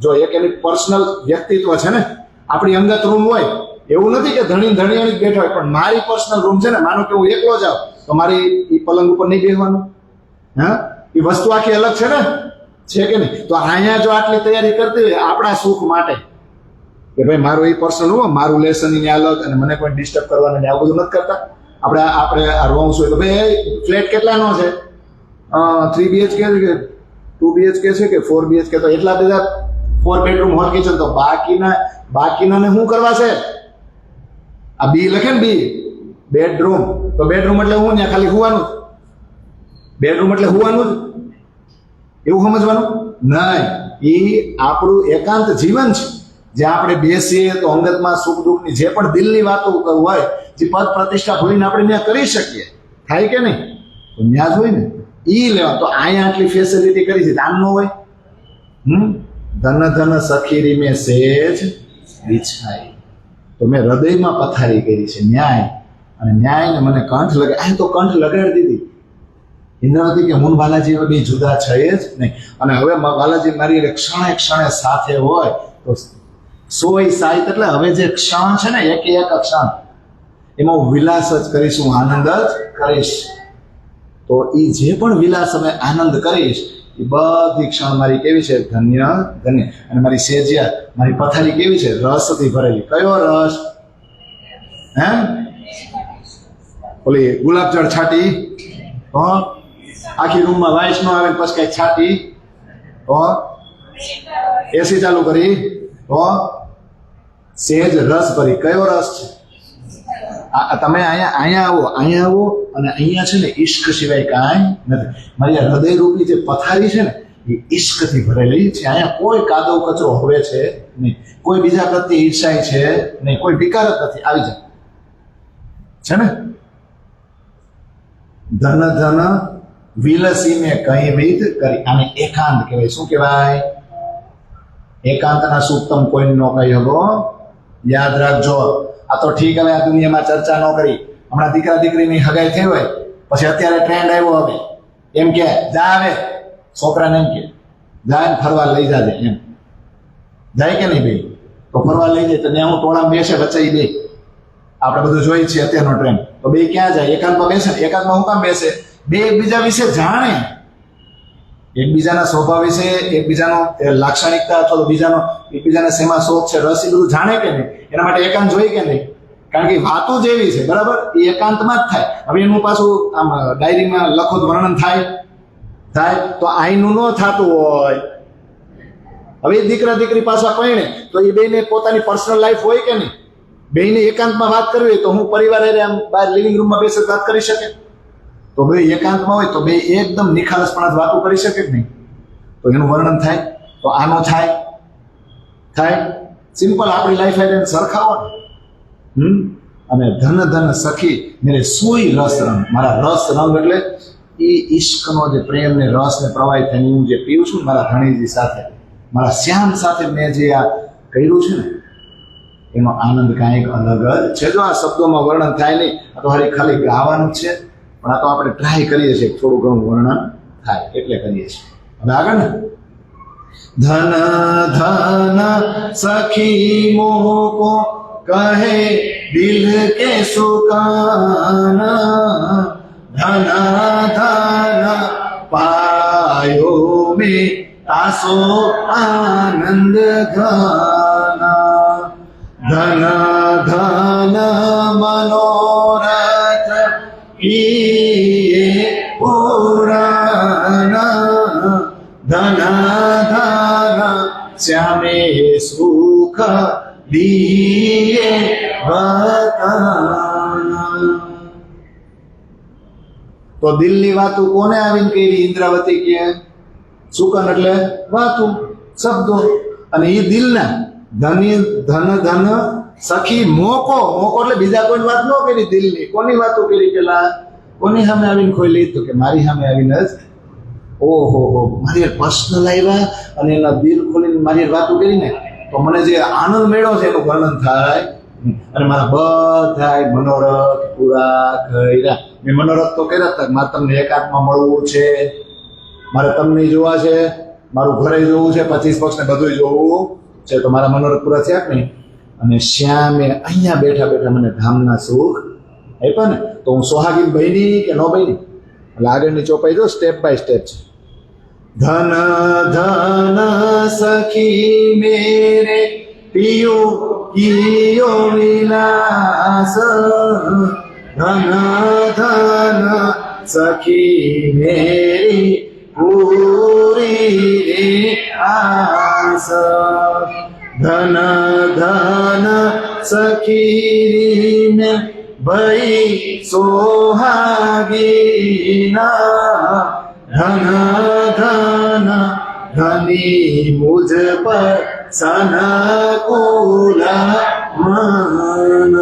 જો એક એની પર્સનલ વ્યક્તિત્વ છે ને, આપણી અંગત રૂમ હોય. એવું નથી કે ધણીયાણી બેઠા હોય, પણ મારી પર્સનલ રૂમ છે ને, માનો કે હું એકલો જાઉં તો મારી એ પલંગ ઉપર નહીં બેસવાનું, હા, એ વસ્તુ આખી અલગ છે ને, છે કે નહીં? તો અહીંયા જો આટલી તૈયારી કરતી હોય આપણા સુખ માટે કે ભાઈ મારું એ પર્સનલ રૂમ, મારું લેસન એને અલગ, અને મને કોઈ ડિસ્ટર્બ કરવાનું નહીં, આવું બધું નથી કરતા. આપણે આ રૂમ્સ હોય તો ભાઈ ફ્લેટ કેટલાનો છે, 3 BHK કે 2 BHK છે કે 4 BHK, તો એટલા બધા 4 બેડરૂમ હોલ કિચન, તો બાકીનાને શું કરવા છે? આ બી લખે ને, બી બેડરૂમ, તો બેડરૂમ એટલે હું ત્યાં ખાલી હુવાનું જ, બેડરૂમ એટલે હુવાનું જ, એવું સમજવાનું નહીં. એ આપણું એકાંત જીવન છે, જ્યાં આપણે બેસીએ તો અંગતમાં સુખ દુઃખની જે પણ દિલની વાતો હોય, જે પદ પ્રતિષ્ઠા ભૂલીને આપણે ત્યાં કરી શકીએ, થાય કે નહીં? તો ત્યાં જ હોય ને, એ લેવા. તો અહીંયા આટલી ફેસિલિટી કરી છે, આમ ન હોય. ધન ધન સખીરી મેં સેજ બિછાઈ. તો મેં હૃદયમાં પથારી કરી છે, ન્યાય, અને ન્યાયને મને કંઠ લગાડ, આ તો કંઠ લગાડી દીધી. ઇન્દ્રવતી કે હું બાલાજી હવે બે જુદા છે જ નહીં, અને હવે બાલાજી મારી ક્ષણે ક્ષણે સાથે હોય. તો સોય સાહિત એટલે હવે જે ક્ષણ છે ને, એક ક્ષણ, એમાં હું વિલાસ જ કરીશ, હું આનંદ જ કરીશ. તો એ જે પણ વિલાસ અમે આનંદ કરીશ, એ બધી ક્ષણ મારી કેવી છે? ધન્ય ધન્ય. અને મારી સેજિયા, મારી પથારી કેવી છે? રસથી ભરેલી. કયો રસ? હે ઓલી ગુલાબજળ છાટી, આખી રૂમમાં વાઇસ નો આવે, પછી કઈ છાટી, એસી ચાલુ કરી, સેજ રસ ભરી. કયો રસ છે? તમે અહીંયા આવો અને અહીંયા છે ને ઈશ્ક સિવાય કાંઈ નથી. મારી હૃદય રૂપી જે પથારી છે ને, એ ઈશ્કથી ભરેલી છે. અહીંયા કોઈ કાદવ કચરો હવે છે નહીં, કોઈ બીજા પ્રત્યે ઈર્ષાય છે નહીં, કોઈ વિકાર જ નથી. આવી જાય છે ને. ધન ધન વિલસી મેં કઈ વિધ કરી. આને એકાંત કહેવાય. શું કહેવાય? એકાંતના સુખ તમ કોઈ ન કહી શકો, યાદ રાખજો. આ તો ઠીક, હવે આ દુનિયામાં ચર્ચા ન કરી. હમણાં દીકરા દીકરીની હગાઈ થઈ હોય, પછી અત્યારે ટ્રેન્ડ આવ્યો, હવે એમ કે જા, હવે છોકરાને એમ કે જાય ને ફરવા લઈ જાજે, એમ જાય કે નહીં ભાઈ? તો ફરવા લઈ જાય તો ત્યાં હું ટોળામાં બેસે વચાઈ દે. આપણે બધું જોઈએ છીએ અત્યારનો ટ્રેન્ડ. તો બે ક્યાં જાય? એકાંતમાં બેસે ને. એકાંતમાં હું કામ બેસે? બે એકબીજા વિશે જાણે, એકબીજાના સ્વભાવ વિશે, એકબીજાનો લાક્ષણિકતા અથવા તો બીજાનો એકબીજાને શેમાં શોખ છે, રસ, એ બધું જાણે કે નહીં? એના માટે એકાંત જોઈએ કે નહીં? કારણ કે વાતો જ એવી છે, બરાબર, એ એકાંતમાં જ થાય. હવે એનું પાછું આમ ડાયરીમાં લખો તો વર્ણન થાય તો આઈનું ન થતું હોય. હવે દીકરા દીકરી પાછા પરણે તો એ બેને પોતાની પર્સનલ લાઈફ હોય કે નહીં? બેને એકાંતમાં વાત કરવી હોય તો હું પરિવાર આમ બહાર લિવિંગ રૂમમાં બેસી વાત કરી શકે? તો બે એકાંતમાં હોય તો બે એકદમ નિખાલસપણે વાતો કરી શકે જ નહીં. તો એનું વર્ણન થાય. તો આનો થાય સિમ્પલ આપણી લાઈફ આઈને સરખાવો ને. અને ધન ધન સખી મેરે સોઈ રસ રંગ. મારા રસ રંગ એટલે એ ઈશ્કનો જે પ્રેમ ને રસ ને પ્રવાહિત થઈને હું જે પીવું છું ને મારા ધણીજી સાથે, મારા શ્યામ સાથે મેં જે આ કર્યું છે ને એનો આનંદ કાંઈક અલગ જ છે. જો આ શબ્દોમાં વર્ણન થાય નહીં, આ તો ખાલી ગાવાનું જ છે, પણ આ તો આપણે ટ્રાય કરીએ છીએ થોડું ઘણું વર્ણન થાય એટલે કરીએ છીએ. હવે આગળ ને, ધન ધન સખી મોકો કહે દિલ કે સુકાન, ધન ધન પાયો में तासो आनंद घन, धन धन मनोरथ किए पुराण, धन धन श्यामे सुख दिए वतन. તો દિલની વાતો કોને આવીને કરી? ઇન્દ્રાવતી કે સુકન એટલે વાતું, શબ્દો. અને એ દિલના ધન ધન સખી મોકો એટલે બીજા કોઈ વાત ન કરી. દિલની કોની વાતો કરી? પેલા કોની સામે આવીને ખોઈ લીધું કે મારી સામે આવીને જ ઓહો મારી પર્સનલ આવ્યા અને એના દિલ ખોલીને મારી વાતો કરીને તો મને જે આનંદ મેળ્યો છે એનું વર્ણન થાય. અને મારા બધા મનોરથ પૂરા કર્યા. મેં મનોરથ તો કર્યા હતા, મારે તમને એકાંતમાં મળવું છે, મારે તમને જોવા છે, મારું ઘરે જોવું છે, 25 પક્ષ ને બધું જોવું છે. તો મારા મનોરથ પૂરા થયા કે નહીં? અને શ્યામે અહીંયા બેઠા બેઠા મને ધામના સુખ આપ્યા ને. તો હું સોહાગી બની કે ન બની? એટલે આગળની ચોપાઈ જો સ્ટેપ બાય સ્ટેપ છે. ધન ધન સખી મેરે પિયો કિયો વિલાસ, ધન ધન સખી મેરી પૂરી આસ, ધન ધન સખી ને ભઈ સોહાગીના, ધન ધન ધની મુझ પર સનકુલ મન.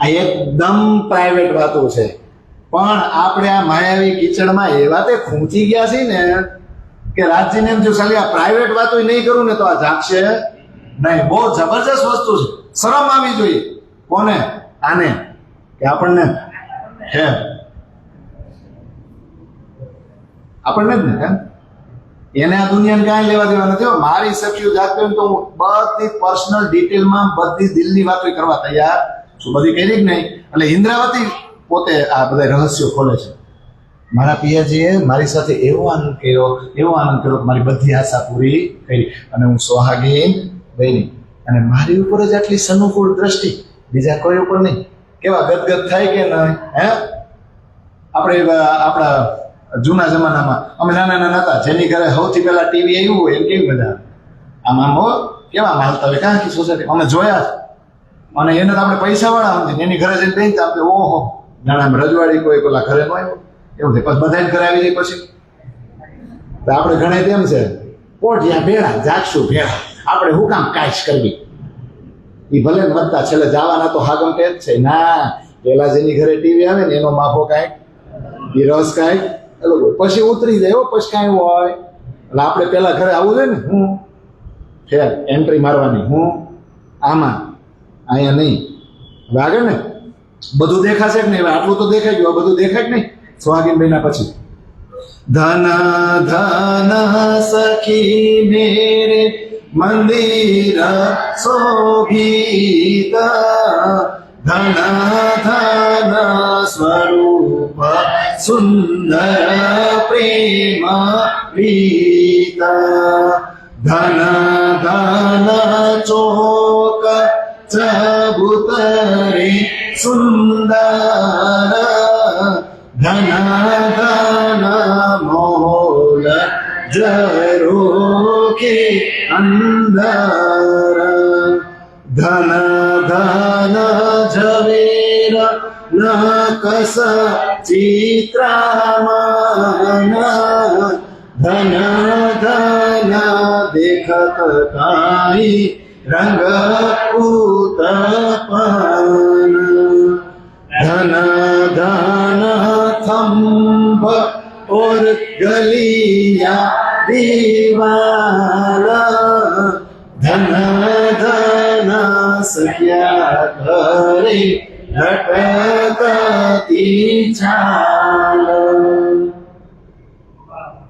આ એકદમ પ્રાઇવેટ વાતો છે, પણ આપણે આ માયાવી કીચડમાં એવા તે ખૂંચી ગયા છે ને કે રાજજીને એમ થયું સાલી આ પ્રાઇવેટ વાતો નહીં કરું ને તો આ જાગશે નહીં. બહુ જબરજસ્ત વસ્તુ છે. શરમ આવી જોઈએ. કોને? આને કે આપણને હે આપણને જ ને એને આ દુનિયાને કાંઈ લેવા દેવા નથી. મારી સખીઓ જાગતી હોય તો હું બધી પર્સનલ ડિટેલમાં બધી દિલની વાતો કરવા તૈયાર છું. બધી કરી જ નહીં. એટલે ઇન્દ્રાવતી પોતે આ બધા રહસ્યો ખોલે છે. મારા પિયાજીએ મારી સાથે એવો આનંદ કર્યો કે મારી બધી આશા પૂરી કરી અને હું સોહાગીન બની. અને મારી ઉપર જ આટલી સનુકૂળ દ્રષ્ટિ, બીજા કોઈ ઉપર નહીં. કેવા ગદગદ થાય કે નહીં? હે આપણે આપણા જૂના જમાનામાં અમે નાના હતા, જેની ઘરે સૌથી પહેલા ટીવી આવ્યું હોય એમ કેવી મજા આમ કેવા હાલતા હોય કાંકી સોસાયટી અમે જોયા. અને એને તો આપણે પૈસા વાળા સમજીને એની ઘરે જઈને બેન આપણે ઓહો નાના રજવાડી કોઈ પેલા ઘરે ન આવ્યો એવું થાય. પછી બધાને ઘરે આવી જાય પછી આપણે ઘણે તેમ છે પોઢિયા ભેળા જાગશું ભેળા, આપણે શું કામ કાશ કરવી? એ ભલે ને વધતા છેલ્લે જવાના તો હાગમ કે જ છે. ના, પેલા જેની ઘરે ટીવી આવે ને એનો માફો કાંઈક એ રસ કાંઈક પછી ઉતરી જાય. પછી કાંઈ હોય એટલે આપણે પેલા ઘરે આવવું જોઈએ ને. હું છે એન્ટ્રી મારવાની, હું આમાં અહીંયા નહીં. હવે આગળ ને બધું દેખાશે કે નહીં? હવે આટલું તો દેખાઈ ગયું, બધું દેખાય કે નહીં? સોહાગીન બન્યા પછી ધન ધન સખી મેરે મંદિર શોભિત ધન ધન સ્વરૂપ સુંદર પ્રેમ પ્રીત ધન ધન ચોક ચબુતરે સુંદર ધન ધન મોલ જરોકે અંદર ધન ધન ઝવેર ન કસ ચિત્રામન ધન ધન દેખત કાઈ રંગ ઉતપન ધન ધન થંભ और गलियां दीवार धन धन सख्या घरे लटकती छाल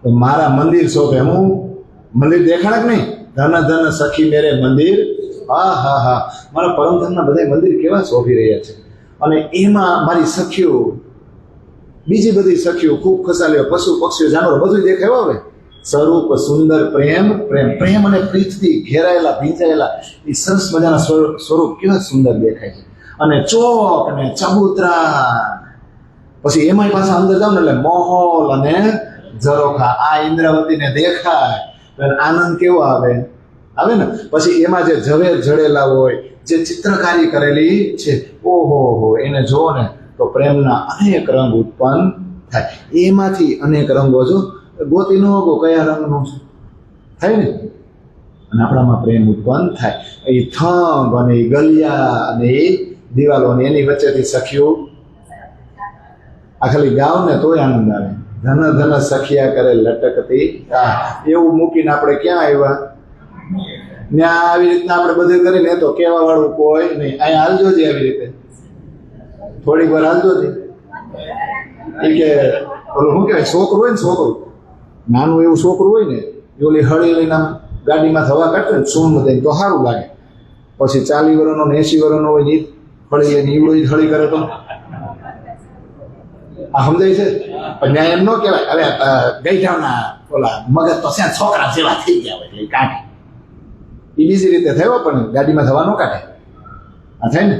तो मारा मंदिर शोभे हूँ मंदिर देखाड़ा कि नहीं धन धन सखी मेरे मंदिर हा हा हा मारा परमधन ना बधाय मंदिर केवा शोभी रह्या छे अने एमां मारी सखीओ बीजी बधी सखीओ खूब खसाल्यो पशु पक्षीओ जानवरो बधुं देखायो हवे स्वरूप सुंदर प्रेम प्रेम प्रेम अने प्रीतथी घेरायेला भींजायेला ए सरस मजाना स्वरूप केवा सुंदर देखाय छे अने चोक ने चबूतरा पछी एमांय पाछा अंदर जाओ ने એટલે महल अने झरोखा आ इंद्रावतीने देखाय એટલે आनंद केवो आवे आवे ने पछी एमां जे झवेर जड़ेला होय जे चित्रकारी करेली छे ओहो हो एने जोवो ने तो प्रेमना अनेक रंग उत्पन्न थाय एमांथी अनेक रंगो जो गोती नो गो कया रंगनो छे थाय ने अने आपणामां प्रेम उत्पन्न थाय ए थंभ अने ए गलिया अने ए दीवालो ने एनी वच्चेथी सखीओ आ खाली गाव ने तोय आनंद आवे धन धन सखिया करे लटकती एवुं मूकीने आपणे क्यां आव्या ने આવી રીતના આપણે બધું કરીને તો કેવા વાળું કોઈ નહીં અહીંયા હાલજો જ આવી રીતે થોડીક વાર હાલજો જ એ કે ઓલું શું કહેવાય છોકરું હોય ને છોકરું નાનું એવું છોકરું હોય ને એ ઓલી હળી લઈને આમ ગાડીમાં હવા કાઢે ને સૂમ દઈને તો સારું લાગે પછી 40 વર્ષનો ને 80 વર્ષનો હોય ને હળી લઈને ઈવડો જ હળી કરે તો આ સમજાય છે પણ ન્યાય એમ ન કહેવાય હવે ગઈઠાના ઓલા મગજ તો છે છોકરા જેવા થઈ ગયા હોય એટલે કાઢે એ બીજી રીતે થયો પણ ગાડીમાં થવા ન કાઢે આ થાય ને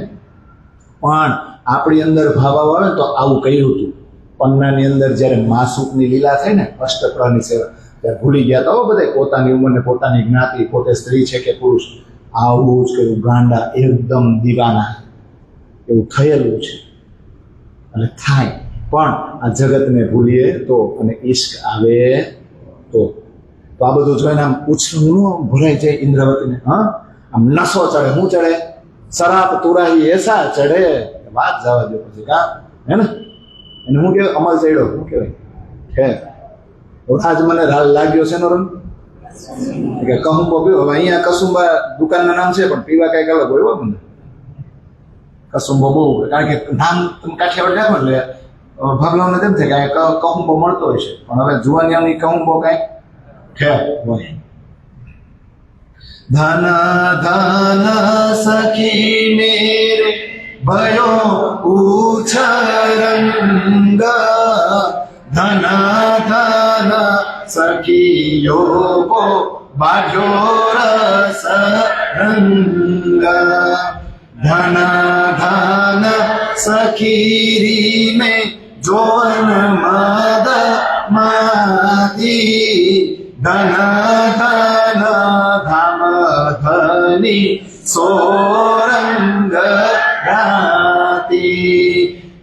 પણ આપણી અંદર ભાવ આવે ને તો આવું કહ્યું હતું પન્નાની અંદર જ્યારે માસુકની લીલા થઈ ને અષ્ટપ્રહરની સેવા ત્યારે ભૂલી ગયા તો બધા પોતાની ઉંમરને પોતાની જ્ઞાતિ પોતે સ્ત્રી છે કે પુરુષ આવું જ કહ્યું ગાંડા એકદમ દીવાના એવું થયેલું છે અને થાય પણ આ જગતને ભૂલીએ તો અને ઈશ્ક આવે તો આ બધું જોઈને આમ ઉછળું ભરાઈ જાય ઇન્દ્રાવતીને હા આમ નશો ચડે શું ચડે શરાબ તુરાહી એસા ચડે વાત જવા દો પછી કા હે ને એને શું કહેવાય અમલ ચડ્યો શું કહેવાય છે આજ મને લાગ્યો છે નો રંગ કે કહુંબો પીવો હવે અહીંયા કસુંબા દુકાનના નામ છે પણ પીવા કઈક અલગ હોય મને કસુંબો બહુ કારણ કે નામ તમે કાઠિયાવાડ નાખો એટલે ભાગલાઓને તેમ થાય કે કહુંબો મળતો હોય છે પણ હવે જુવાનિયાની કહુંબો કાંઈ છે હોય ધન ધન સખી મેરે भयो उछरंग धन धन सखियो को बाजो रस रंग धन धन सखीरी में जोन मद माती धन धन धाम धनी सोरंग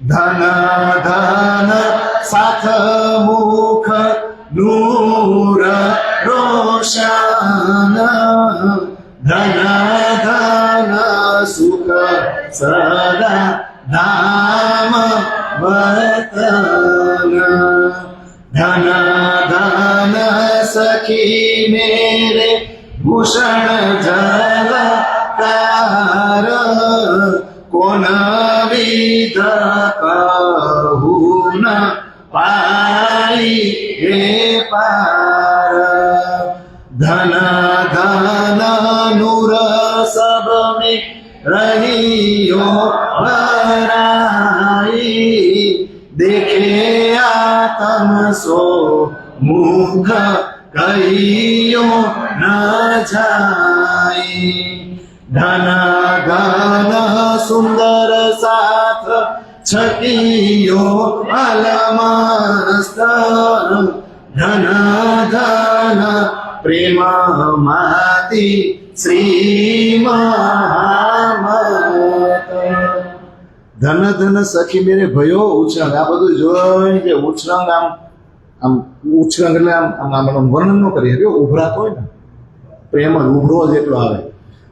धन धन साथ मुख नूर रोशन धन धन सुख सदा धाम वतन धन धन सखी मेरे भूषण जल तार कोन विध कहूँ न पाई हे पार धन धन તમ સો મુખ કહીયો ન જાય ધન ઘન સુંદર સાથ છકીયો અલમસ્ત ધન ધન પ્રેમ માતી શ્રી મહામત ધન ધન સખી મેરે ભયો ઉછરંગ આ બધું જોઈને કે ઉછરંગ આમ ઉછરંગ એટલે આમ વર્ણન ન કરી શકે ઉભરાતો હોય ને પ્રેમ જ ઉભરો જ એટલો આવે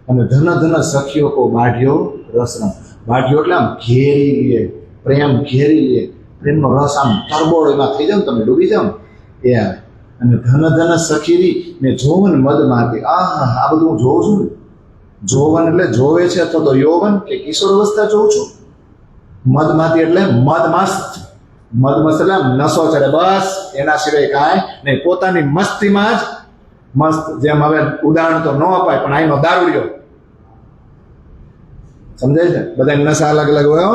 અને ધન ધન સખીઓ કો બાઢ્યો રસરંગ બાઢ્યો એટલે આમ ઘેરી લે પ્રેમ ઘેરી લે પ્રેમનો રસ આમ તરબોળ એમાં થઈ જાવ ને તમે ડૂબી જાવ ને એ આવે અને ધન ધન સખીરી ને જોવન મદ મારતી આ બધું હું જોઉં છું ને જોવન એટલે જોવે છે અથવા તો યૌવન કે કિશોર અવસ્થા જોઉં છું મદમાતી એટલે મદમસ્ત એટલે આમ નશો ચડે બસ એના સિવાય કાંઈ નહીં પોતાની મસ્તીમાં જ મસ્ત જેમ હવે ઉદાહરણ તો ન અપાય પણ આઈનો દારૂડિયો સમજાય છે બધા નશા અલગ અલગ હોય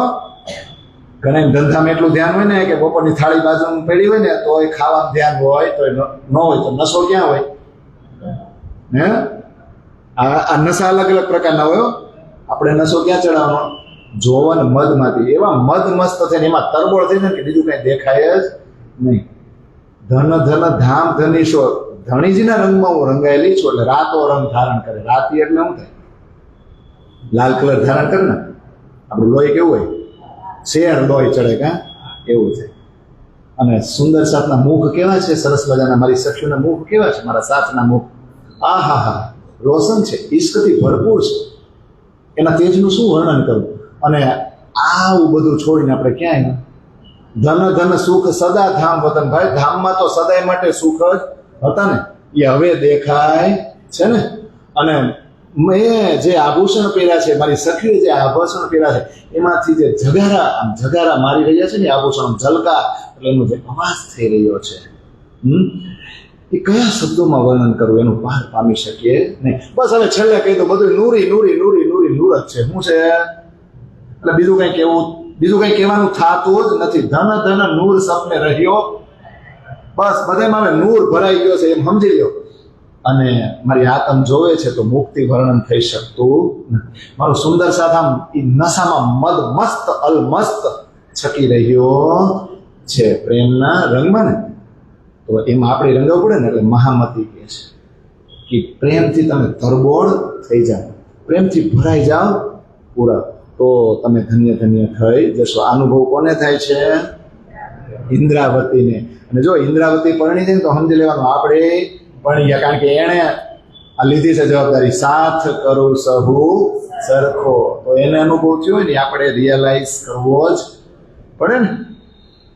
ઘણા ધંધામાં એટલું ધ્યાન હોય ને કે બપોરની થાળી બાજુ પડી હોય ને તો એ ખાવાનું ધ્યાન હોય તો ન હોય તો નશો ક્યાં હોય હે આ નશા અલગ અલગ પ્રકારના હોય આપણે નશો ક્યાં ચડાવવાનો જોવન મદમાંથી એવા મદ મસ્ત થઈને એમાં તરબોળ થઈને કે બીજું કઈ દેખાય જ નહીં ધન ધન ધામ ધનીશો ધણીજીના રંગમાં હું રંગાયેલી છું એટલે રાતો રંગ ધારણ કરે રાતી એટલે શું થાય લાલ કલર ધારણ કરે ને આપણું લોહી કેવું હોય શેર લોહી ચડે કા એવું છે અને સુંદર સાથના મુખ કેવા છે સરસ મજાના મારી સખીઓના મુખ કેવા છે મારા સાથના મુખ આહા રોશન છે ઈશ્કથી ભરપૂર છે એના તેજનું શું વર્ણન કરું અને આવું બધું છોડીને આપણે ક્યાંય ધન ધન સુખ સદા ધામ વતન ભાઈ ધામમાં તો સદાય માટે સુખ જ હતા ને એ હવે દેખાય છે ને અને મેં જે આભૂષણ પહેર્યા છે મારી સખીએ જે આભૂષણ પહેર્યા છે એમાંથી જે જગારા મારી રહ્યા છે ને આભૂષણ ઝલકા એટલે એનો જે અવાજ થઈ રહ્યો છે એ કયા શબ્દોમાં વર્ણન કરવું એનું પાર પામી શકીએ નહીં બસ હવે છેલ્લે કહી દો બધું નૂરી નૂર જ છે શું છે એટલે બીજું કઈ કહેવાનું થતું જ નથી ધન ધન નૂર સપને રહ્યો બસ બધામાં હવે નૂર ભરાઈ ગયો છે એમ સમજી લ્યો અને મારી આત્મ જોવે છે તો મુક્તિ વર્ણન થઈ શકતું નથી મારું સુંદર સાથ આમ એ નશામાં મદ મસ્ત અલમસ્ત છકી રહ્યો છે પ્રેમના રંગમાં ને તો એમાં આપણે રંગવું પડે ને એટલે મહામતી કહે છે કે પ્રેમથી તમે તરબોળ થઈ જાઓ પ્રેમથી ભરાઈ જાઓ પૂરા તો તમે ધન્ય થઈ જશો અનુભવ કોને થાય છે ઇન્દ્રાવતીને અને જો ઇન્દ્રાવતી પરણી જાય તો સમજી લેવાનું આપણે પરણી ગયા કારણ કે એણે આ લીધી છે જવાબદારી સાથ કરું સહુ સરખો તો એને અનુભવ થયો હોય ને આપણે રિયલાઇઝ કરવો જ પડે ને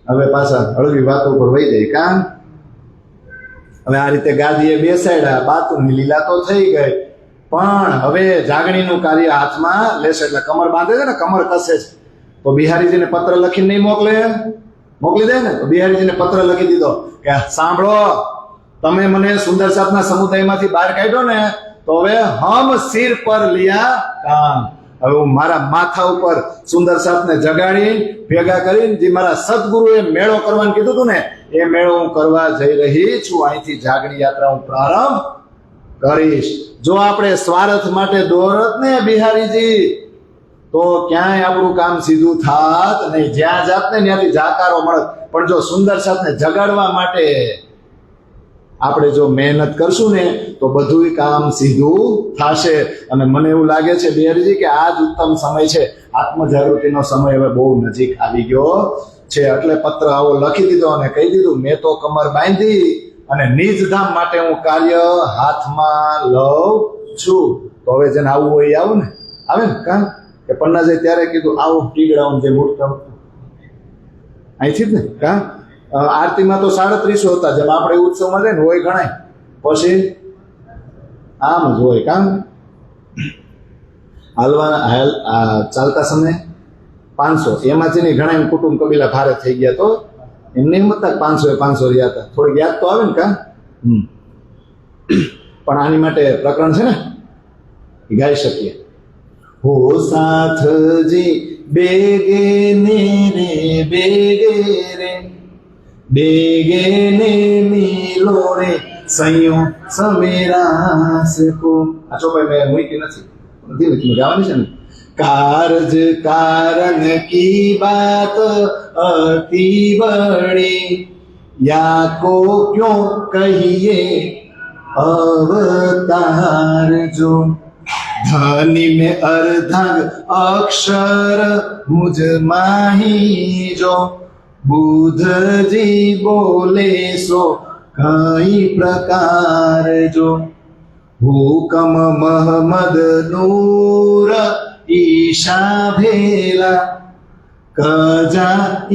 હવે પાછા હળવી વાતો પર વહી જાય કામ હવે આ રીતે ગાદીએ બેસાડ્યા બાતુની લીલા તો થઈ ગઈ પણ હવે જાગણીનું કાર્ય હાથમાં લેશે એટલે કમર બાંધે છે ને કમર કસે છે તો બિહારીજીને પત્ર લખીને નહીં મોકલી દે ને તો બિહારીજીને પત્ર લખી દીધો કે સાંભળો તમે મને સુંદર સાથના સમુદાયમાંથી બહાર કાઢ્યો ને તો હવે હમ સિર પર લિયા કામ હવે હું મારા માથા ઉપર સુંદર સાથને જગાડી ભેગા કરીને જે મારા સદગુરુએ મેળો કરવાનું કીધું હતું ને એ મેળો હું કરવા જઈ રહી છું અહીંથી જાગણી યાત્રા હું પ્રારંભ કરીશ જો આપણે સ્વાર્થ માટે દોરત ને બિહારીજી તો ક્યાંય આપણું કામ સીધું થાત નહીં જ્યાં જાત ને ત્યાંથી જાકારો મળત પણ જો સુંદર સાથને જગાડવા માટે આપણે જો મહેનત કરશું ને તો બધું કામ સીધું થશે અને મને એવું લાગે છે બિહારીજી કે આ જ ઉત્તમ સમય છે આત્મજાગૃતિનો સમય હવે બહુ નજીક આવી ગયો છે એટલે પત્ર આવો લખી દીધો અને કહી દીધું મેં તો કમર બાંધી અને નિજ ધામ માટે હું કાર્ય હાથમાં લઉં છું તો હવે જેને આવવું હોય આવું ને આવે ને કાં કે પન્ના જાય ત્યારે કીધું આવો ટીગડાવું જે મૂર્ત અહીંથી જ ને કાં આરતીમાં તો 37 હતા જેમ આપણે ઉત્સવમાં જાય ને હોય ગણાય પછી આમ જ હોય કામ ચાલતા સમયે 500 એમાંથી નહીં ઘણા કુટુંબ કબીલા ભારે થઈ ગયા તો એમને એમ હતા 500 રહ્યા હતા થોડીક યાદ તો આવે ને કાં પણ આની માટે પ્રકરણ છે ને એ ગાઈ શકીએ હો સાથજી બેગે ને રે બેગે રે બેગે ને મિલો રે સૈયો સમેરાસ કો. આ ચોપાઈ મેં મૂકી નથી, ધીમે ધીમે ગાવાની છે ને. कारज कारण की बात अति बड़ी, या को क्यों कहिए अवतार जो. धनी में अर्धंग अक्षर मुझ माही जो, बुधजी बोले सो कई प्रकार जो. हुकम महमद नूर ईशा भेला, कजा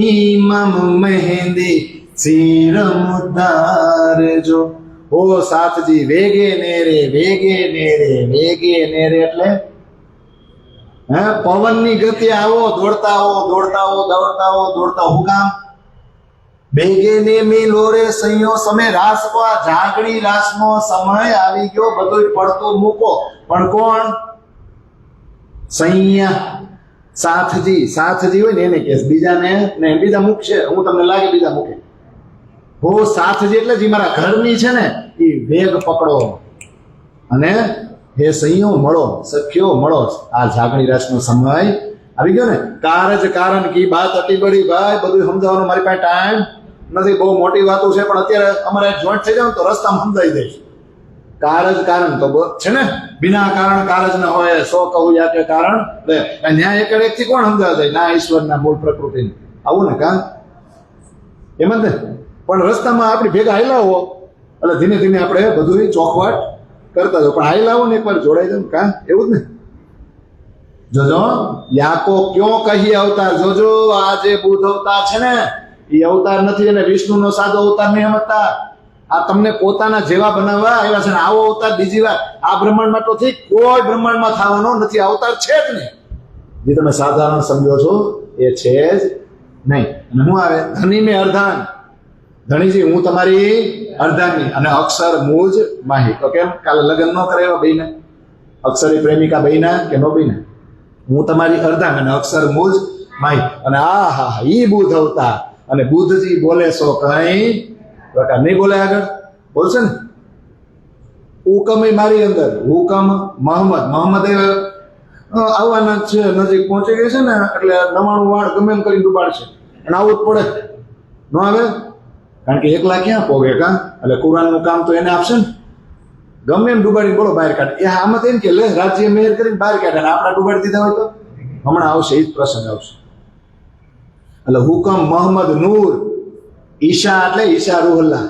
इमाम मेहंदी सिर मुद्दार जो. ઓ સાથજી વેગે ને રે વેગે ને રે વેગે ને રે એટલે હે પવનની ગતિ આવો, દોડતા આવો, દોડતા આવો, દોડતા આવો, દોડતા. હું કામ? બેગે ને મિલો રે સૈયો સમય રાસ કો. આ જાગણી રાસનો સમય આવી ગયો, બધું પડતું મૂકો. પણ કોણ? સૈયા સાથજી. સાથજી હોય ને એને કે બીજાને ને બીજા મૂકશે. હું તમને લાગે બીજા મૂકે. હો સાથજી એટલે જે મારા ઘરની છે ને એ વેગ પકડો અને હે સૈયો મળો, સખ્યો મળો. આ જાગણી રાસનો સમય આવી ગયો ને. કારજ કારણ કી બાત અતિ બડી. ભાઈ બધું સમજાવવાનો મારી પાસે ટાઈમ નથી, બહુ મોટી વાતો છે, પણ અત્યારે અમારે જોઈન્ટ થઈ જાય તો રસ્તામાં સમજાઈ દઈશ. કારજ કારણ તો છે ને, બિના કારણ કારજ ન હોય. સો કહું યા કે કારણ ન્યાય એક એક થી કોણ સમજાવે જાય? ના ઈશ્વરના મૂળ પ્રકૃતિ. આવું ને કા એમ જ ને. પણ રસ્તામાં આપણી ભેગા હાઈલાવો એટલે ધીમે ધીમે આપણે બધું ચોખવાટ કરતા જાવ. પણ હાઈલાવો ને એકવાર જોડાઈ જાવ કા, એવું જ ને. જોજો યાકો ક્યો કહી અવતાર. જોજો આ જે બુદ્ધ અવતાર છે ને એ અવતાર નથી, અને વિષ્ણુનો સાદો અવતાર નહીં સમજતા. આ તમને પોતાના જેવા બનાવવા આવ્યા છે ને. આવો અવતાર બીજી વાર આ બ્રહ્માંડમાં તો થી કોઈ બ્રહ્માંડમાં થવાનો નથી. અવતાર છે જ નહીં. જે તમે સાધારણ સમજો છો એ છે જ નહીં. અને હું આવે ધની મેં અર્ધાન. ધણીજી હું તમારી અર્ધાંગની અને અક્ષર મુજ માહી. તો કેમ કાલે લગ્ન ન કરે એવા બહીને? અક્ષરી પ્રેમિકા બહીના કે નો બહીના? હું તમારી અર્ધાંગ અને અક્ષર મુજ માહી. અને આ હા ઈ બુદ્ધ અવતાર. અને બુદ્ધજી બોલે સો કઈ પ્રકાર નહીં બોલે. આગળ બોલશે ને. હુકમ મારી અંદર. હુકમ મોહમ્મદ. મોહમ્મદ આવવાના છે, નજીક પહોંચી ગઈ છે ને, એટલે 99 વાળ ગમે એમ કરી ડૂબાડશે. અને આવું જ પડે ન આવે, કારણ કે એકલા ક્યાં પોગે કા. એટલે કુરાનનું કામ તો એને આપશે ને. ગમે એમ ડૂબાડીને બોલો બહાર કાઢે. એ આમાં તો એમ કે લે રાજ્ય મેયર કરીને બહાર કાઢે, અને આપણા ડૂબાડી દીધા હોય તો હમણાં આવશે એ જ પ્રસંગ આવશે. એટલે હુકમ મોહમ્મદ નૂર ઈશા એટલે ઈશા રૂહલ્લા.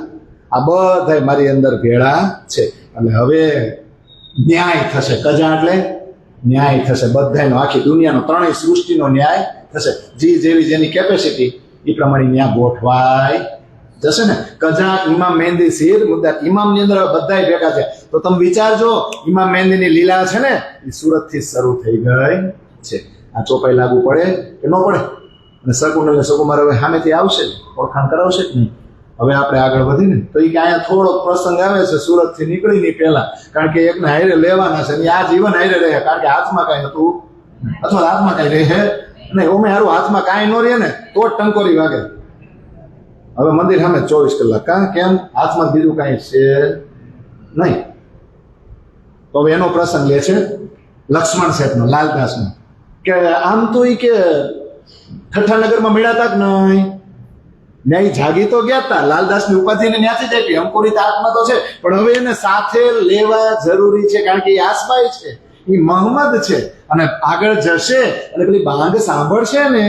આ બધા મારી અંદર ભેળા છે. એટલે હવે ન્યાય થશે. કજા એટલે ન્યાય થશે બધાનો, આખી દુનિયાનો, ત્રણેય સૃષ્ટિનો ન્યાય થશે. જેવી જેની કેપેસિટી એ પ્રમાણે ન્યાય ગોઠવાય જશે ને. કજા ઇમામ મહેંદી સિર મુદ્દા. ઇમામની અંદર બધા ભેગા છે. તો તમે વિચારજો ઇમામ મહેંદીની લીલા છે ને એ સુરતથી શરૂ થઈ ગઈ છે. આ ચોપાઈ લાગુ પડે કે ન પડે? અને સકુંડલ સકુમાર હવે સામેથી આવશે, ઓળખાણ કરાવશે જ નહીં. હવે આપણે આગળ વધીને તો એ કે અહીંયા થોડોક પ્રસંગ આવે છે સુરતથી નીકળીને પહેલા, કારણ કે એકને હારે લેવાના છે. આ જીવન હારે રહે, કારણ કે હાથમાં કાંઈ હતું અથવા હાથમાં કાંઈ રહે નહીં. ઓમે હારું હાથમાં કાંઈ ન રહે ને તો જ ટંકોરી વાગે. હવે મંદિર સામે 24 કલાક કા કેમ? હાથમાં બીજું કાંઈ છે નહીં. તો હવે એનો પ્રસંગ લે છે લક્ષ્મણ શેઠનો, લાલદાસનો. કે આમ તો એ કે ઠઠ્ઠાનગરમાં મળ્યા કે નહીં, ન્યાય જાગી તો ગયા હતા. લાલદાસની ઉપાધિને ન્યાથી જ આપી. અંકુરિત આત્મા તો છે, પણ હવે એને સાથે લેવા જરૂરી છે, કારણ કે એ આસબાઈ છે, એ મોહમ્મદ છે. અને આગળ જશે અને પેલી બાંગ સાંભળશે ને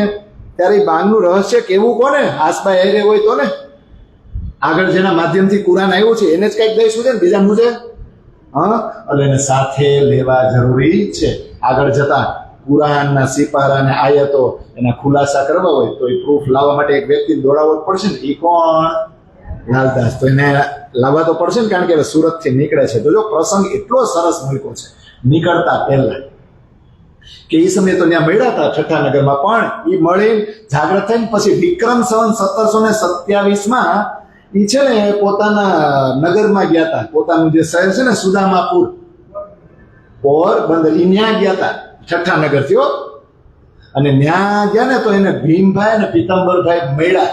ત્યારે એ બાંગનું રહસ્ય કેવું કોને? આસબાઈ હારે હોય તો ને. આગળ જેના માધ્યમથી કુરાન આવ્યું છે એને જ કંઈક દઈશું છે ને, બીજાનું છે. હા, એટલે એને સાથે લેવા જરૂરી છે. આગળ જતા કુરાનના સિપારા અને આયતો એના ખુલાસા કરવા હોય તો એ પ્રૂફ લાવવા માટે એક વ્યક્તિને દોડાવવો જ પડશે ને. એ કોણ? લાલદાસ. તો એને લાવવા તો પડશે ને, કારણ કે હવે સુરતથી નીકળે છે. તો જો પ્રસંગ એટલો સરસ મૂક્યો છે નીકળતા પહેલા, કે એ સમયે તો ત્યાં મળ્યા હતા ઠઠ્ઠાનગરમાં, પણ એ મળી જાગ્રત થઈને પછી વિક્રમ સંવત 1727માં એ છે ને પોતાના નગરમાં ગયા હતા. પોતાનું જે શહેર છે ને સુદામાપુર પોરબંદર, એ ત્યાં ગયા હતા ઠઠ્ઠાનગર થયો. અને ત્યાં ગયા ને તો એને ભીમભાઈ અને પીતાંબરભાઈ મળ્યા.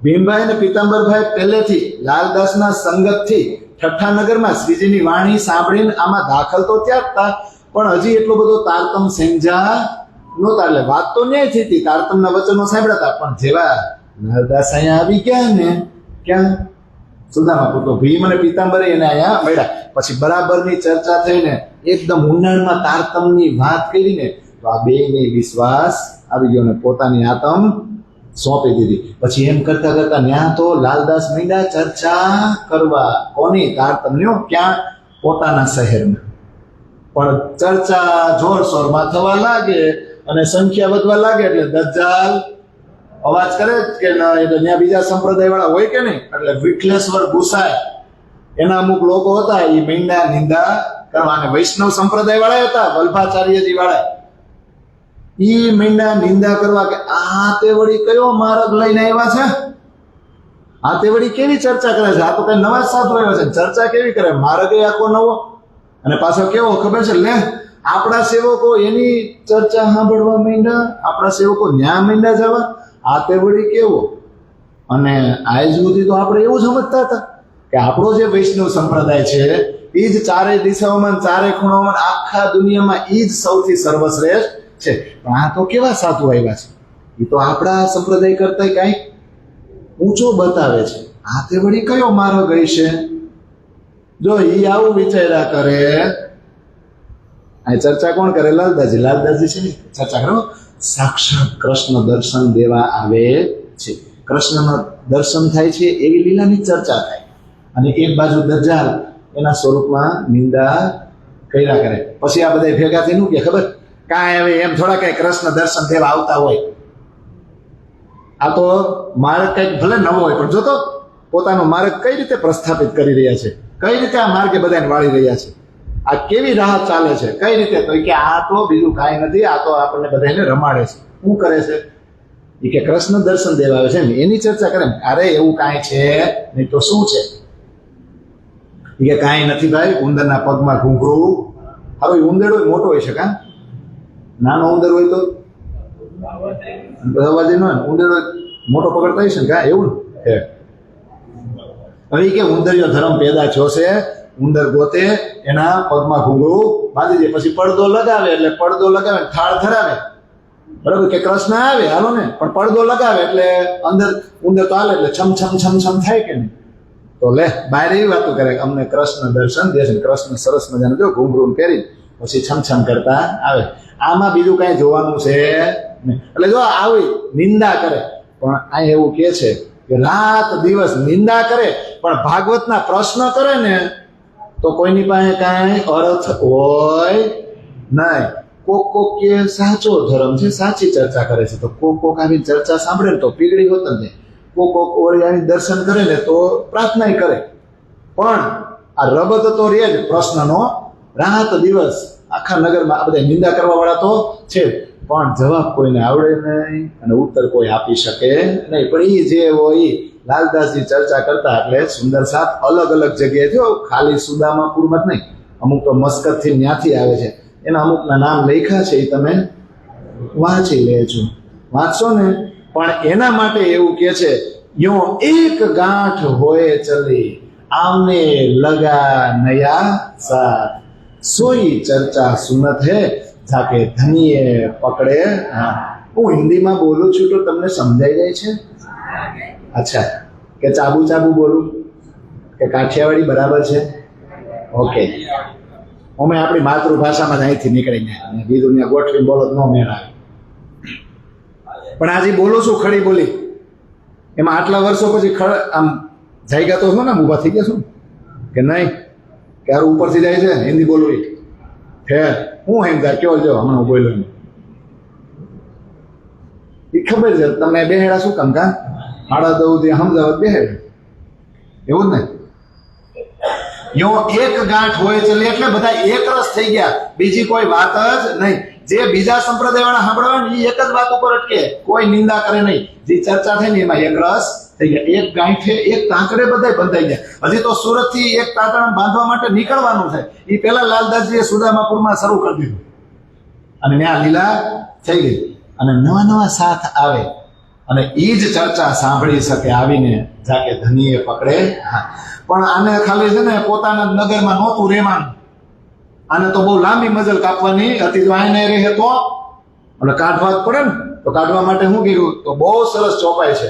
ભીમભાઈ અને પીતાંબરભાઈ પહેલેથી લાલદાસના સંગતથી ઠઠ્ઠાનગરમાં શ્રીજીની વાણી સાંભળીને આમાં દાખલ તો ત્યાં જ હતા, પણ હજી એટલો બધો તારતમ સમજા નહોતા. એટલે વાત તો ન્યાય થઈ હતી, તારતમના વચનો સાંભળ્યા હતા, પણ જેવા લાલદાસ અહીંયા આવી ગયા ને, ક્યાં સુદામા પૂરતો ભીમ અને પીતાંબરે એને અહીંયા મળ્યા. પછી બરાબરની ચર્ચા થઈને એકદમ ઊંડાણમાં તારતમની વાત કરીને તો આ બેયને વિશ્વાસ આવી ગયો ને પોતાની આતમ સોંપી દીધી. પછી એમ કરતા કરતા ન્યા તો લાલદાસ માંડ્યા ચર્ચા કરવા. કોની? તારતમ્યો. ક્યાં? પોતાના શહેરમાં. પણ ચર્ચા જોરશોરમાં થવા લાગે અને સંખ્યા વધવા લાગે એટલે દજ્જાલ અવાજ કરે કે ના, એટલે ત્યાં બીજા સંપ્રદાય વાળા હોય કે નહીં, એટલે વિઠલેશ્વર ગુસાય એના અમુક લોકો હતા, એ મીંડા નિંદા કરવા. અને વૈષ્ણવ સંપ્રદાય વાળા હતા, વલ્ભાચાર્યજી વાળા, ઈ મીંડા નિંદા કરવા કે આ તે વળી કયો માર્ગ લઈને આવ્યા છે, આ તે વળી કેવી ચર્ચા કરે છે, આ તો કઈ નવા સાધુ આવ્યા છે, ચર્ચા કેવી કરે, માર્ગ એ આખો નવો. અને પાછો કેવો ખબર છે, લે આપણા સેવકો એની ચર્ચા સાંભળવા માંડ્યા, આપણા સેવકો ન્યા માંડ્યા જવા, આ તે વળી કેવો. અને આજ સુધી તો આપણે એવું સમજતા હતા કે આપણો જે વૈષ્ણવ સંપ્રદાય છે એ જ ચારે દિશાઓમાં ચારે ખૂણાઓમાં આખા દુનિયામાં એ જ સૌથી સર્વશ્રેષ્ઠ છે. પણ આ તો કેવા સાધુ આવ્યા છે, એ તો આપણા સંપ્રદાય કરતા કઈક ઊંચો બતાવે છે, આ તે વળી કયો માર્ગ હશે. જો ઈ આવું વિચાર્યા કરે, આ ચર્ચા કોણ કરે? લાલદાસજી. લાલદાસજી છે ને ચર્ચા કરો, સાક્ષાત કૃષ્ણ દર્શન દેવા આવે છે, કૃષ્ણના દર્શન થાય છે એવી લીલાની ચર્ચા થાય. અને એક બાજુ દજ્જાલ એના સ્વરૂપમાં નિંદા કર્યા કરે. પછી આ બધા ભેગા થઈને કે ખબર કાંઈ હવે એમ થોડા કઈ કૃષ્ણ દર્શન દેવા આવતા હોય, આ તો માર્ગ કઈક ભલે નવો હોય પણ જોતો પોતાનો માર્ગ કઈ રીતે પ્રસ્થાપિત કરી રહ્યા છે, કઈ રીતે આ માર્ગે બધાને વાળી રહ્યા છે, આ કેવી રાહ ચાલે છે, કઈ રીતે. તો કે આ તો બીજું કાંઈ નથી, આ તો આપણને બધાને રમાડે છે. શું કરે છે? એ કે કૃષ્ણ દર્શન દેવા આવે છે ને એની ચર્ચા કરે. અરે એવું કાંઈ છે નહીં તો શું છે? એ કે કાંઈ નથી ભાઈ, ઉંદરના પગમાં ઘૂંઘરું. હવે ઉંદેડો મોટો હોય છે, કા નાનો ઉંદર હોય તો અવાજ ન હોય, ઉંદેડો મોટો પકડતા હોય છે કા, એવું ને. હવે કે ઉંદરિયો ધર્મ પેદા થયો છે, ઉંદર ગોતે એના પગમાં ઘૂંઘરું બાંધી દે, પછી પડદો લગાવે, એટલે પડદો લગાવે થાળ ધરાવે, બરાબર કે કૃષ્ણ આવે હાલો ને, પણ પડદો લગાવે એટલે અંદર ઉંદર તો હાલે એટલે છમ છમ છમ છમ થાય કે નહીં. તો લે બહાર એવી વાતો કરે કે અમને કૃષ્ણ દર્શન દે છે, કૃષ્ણ સરસ મજાનું જો ઘૂંઘરું પહેરી પછી છમ છમ કરતા આવે. આમાં બીજું કઈ જોવાનું છે નહીં. એટલે જો આવી નિંદા કરે, પણ આ એવું કે છે કે રાત દિવસ નિંદા કરે પણ ભાગવતના પ્રશ્ન કરે ને તો કોઈની પાસે કાંઈ અર્થ હોય નહીં. કોક કે સાચો ધર્મ છે, સાચી ચર્ચા કરે છે, તો કોક આવી ચર્ચા સાંભળે ને તો પીગળી હોત ને. કોક વળી આવી દર્શન કરે ને તો પ્રાર્થના કરે, પણ આ રબત તો રહે જ પ્રશ્નનો. રાત દિવસ આખા નગરમાં આ બધા નિંદા કરવા વાળા તો છે, પણ જવાબ કોઈને આવડે નહીં અને ઉત્તર કોઈ આપી શકે નહીં. પણ એ જે હોય લાલદાસજી ચર્ચા કરતા એટલે સુંદર સાથ અલગ અલગ જગ્યાએ થયો, ખાલી સુદામાપુરમાં જ નહીં, અમુક તો મસ્કતથી ત્યાંથી આવે છે. એના અમુકના નામ લખ્યા છે, એ તમે વાંચી લેજો, વાંચશો ને. પણ એના માટે એવું કે છે, યો એક ગાંઠ હોય ચલી આમને લગા નયા સાથ, સોઈ ચર્ચા સુનત હે જાકે ધનીએ પકડે. હા, હું હિન્દીમાં બોલું છું તો તમને સમજાઈ જાય છે? અચ્છા, કે ચાબુ ચાબુ બોલું કે કાઠિયાવાડી બરાબર છે? ઓકે, અમે આપણી માતૃભાષામાં જ અહીંથી નીકળી ગયા, બીજું ત્યાં ગોઠવી બોલો ન મેળ આવે. પણ આજે બોલું છું ખડી બોલી, એમાં આટલા વર્ષો પછી આમ જાયગા તો છો ને, ઊભા થઈ ગયા છું કે નહીં? ક્યારે ઉપરથી જાય છે હિન્દી બોલવી ફેર. હું એમ થાય કેવો જો હમણાં હું બોલ્યો એ ખબર છે તમને. બેહેડા શું કામ કા હાડા દઉં સમજાવત બેહેડ, એવું જ ને. યો એક ગાંઠ હોય છે એટલે બધા એક રસ થઈ ગયા, બીજી કોઈ વાત જ નહીં. જે બીજા સંપ્રદાય વાળા સાંભળવા ને એ એક જ વાત ઉપર અટકે, કોઈ નિંદા કરે નહીં. જે ચર્ચા થઈ ને એમાં એક રસ થઈ ગયા. એક ગાંઠે એક તાંતડે બધા બંધાઈ ગયા. હજી તો સુરત થી એક તાંતણ બાંધવા માટે નીકળવાનું છે, એ પેલા લાલદાસજીએ સુદામાપુરમાં શરૂ કરી દીધું અને ત્યાં લીલા થઈ ગઈ. અને નવા નવા સાથ આવે અને એ જ ચર્ચા સાંભળી શકે આવીને જાકે ધનીએ પકડે હાથ. પણ આને ખાલી છે ને પોતાના નગરમાં નહોતું રહેવાનું, આને તો બહુ લાંબી મજલ કાપવાની હતી. તો આને રહે તો એટલે કાઢવા જ પડે ને. તો કાઢવા માટે શું કર્યું? તો બહુ સરસ ચોપાઈ છે.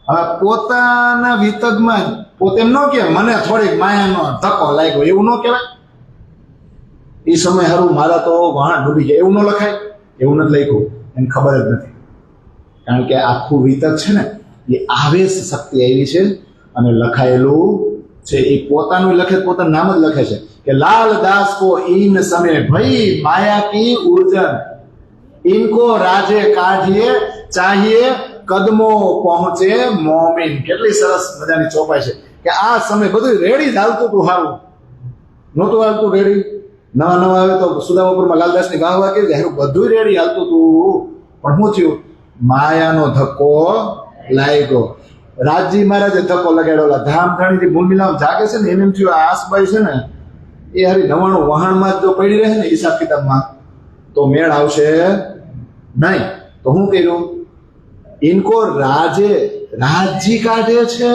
હવે પોતાના વિતગમાં જ પોતે એમ ન કહેવાય મને થોડીક માયાનો ધક્કો લાગ્યો, એવું ન કહેવાય. એ સમય હારું મારા તો વહાણ ડૂબી ગયા, એવું ન લખાય. એવું નથી લખ્યું, એને ખબર જ નથી. કારણ કે આખું વિતક છે ને એ આવેશ શક્તિ આવી છે અને લખાયેલું છે એ પોતાનું લખે, પોતાનું નામ જ લખે છે કે લાલ દાસ કો ઈન समय भई माया की उर्जन इनको राजे काढ़िए चाहिए कदमो पहुंचे मोमिन. કેટલી સરસ મજાની ચોપાઈ છે કે આ સમય બધું રેડી જ હાલતું હતું. હારું નહોતું હાલતું રેડી, નવા નવા આવે તો સુદામાપુરમાં લાલદાસની ગાવા કરી હારું બધું રેડી હાલતું હતું. પણ શું થયું? માયાનો ધક્કો લાગ્યો. રાજજી મહારાજે ધક્કો લગાડ્યો. ધામધણીથી ભૂમિલામ જાગે છે ને એને એમ થયું આ આસબાઈ છે ને એ હારી 99 વહાણમાં જ જો પડી રહે ને હિસાબ કિતાબમાં તો મેળ આવશે નહીં. તો શું કર્યું? ઇનકો રાજજી કાઢે છે.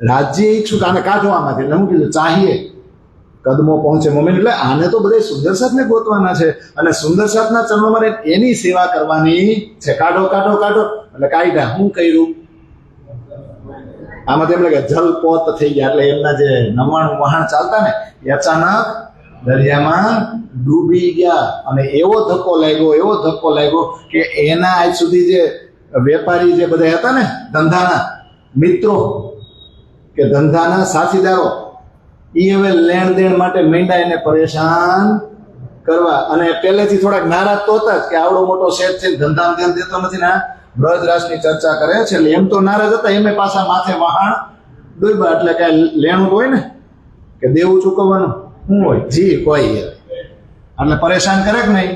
રાજ્ય ઈચ્છુક આને કાઢવામાંથી. એટલે શું કીધું? ચાહીએ કદમો પહોંચે મોમેન. એટલે આને તો બધા સુંદર સાથને ગોતવાના છે અને સુંદર સાથના ચરણોમાં એની સેવા કરવાની છે. કાઢો કાઢો કાઢો એટલે કાઢ્યા. શું કર્યું? આમાં એમ લાગે જલપોત થઈ ગયા. એટલે એમના જે 99 વહાણ ચાલતા ને એ અચાનક દરિયામાં ડૂબી ગયા. અને એવો ધક્કો લાગ્યો કે એના આજ સુધી જે વેપારી જે બધા હતા ને ધંધાના મિત્રો કે ધંધાના સાથીદારો એ હવે લેણ દેણ માટે માંડ્યા એને પરેશાન કરવા. અને પહેલેથી થોડાક નારાજ તો હતા જ કે આવડો મોટો શેઠ છે ધંધામાં ધ્યાન દેતો નથી ને બ્રજરાજની ચર્ચા કરે છે. એટલે એમ તો નારાજ હતા, એમે પાછા માથે વહાણ ડૂબ્યા. એટલે કઈ લેણું હોય ને કે દેવું ચૂકવવાનું શું હોય? જી કોઈ એટલે પરેશાન કરે કે નહીં.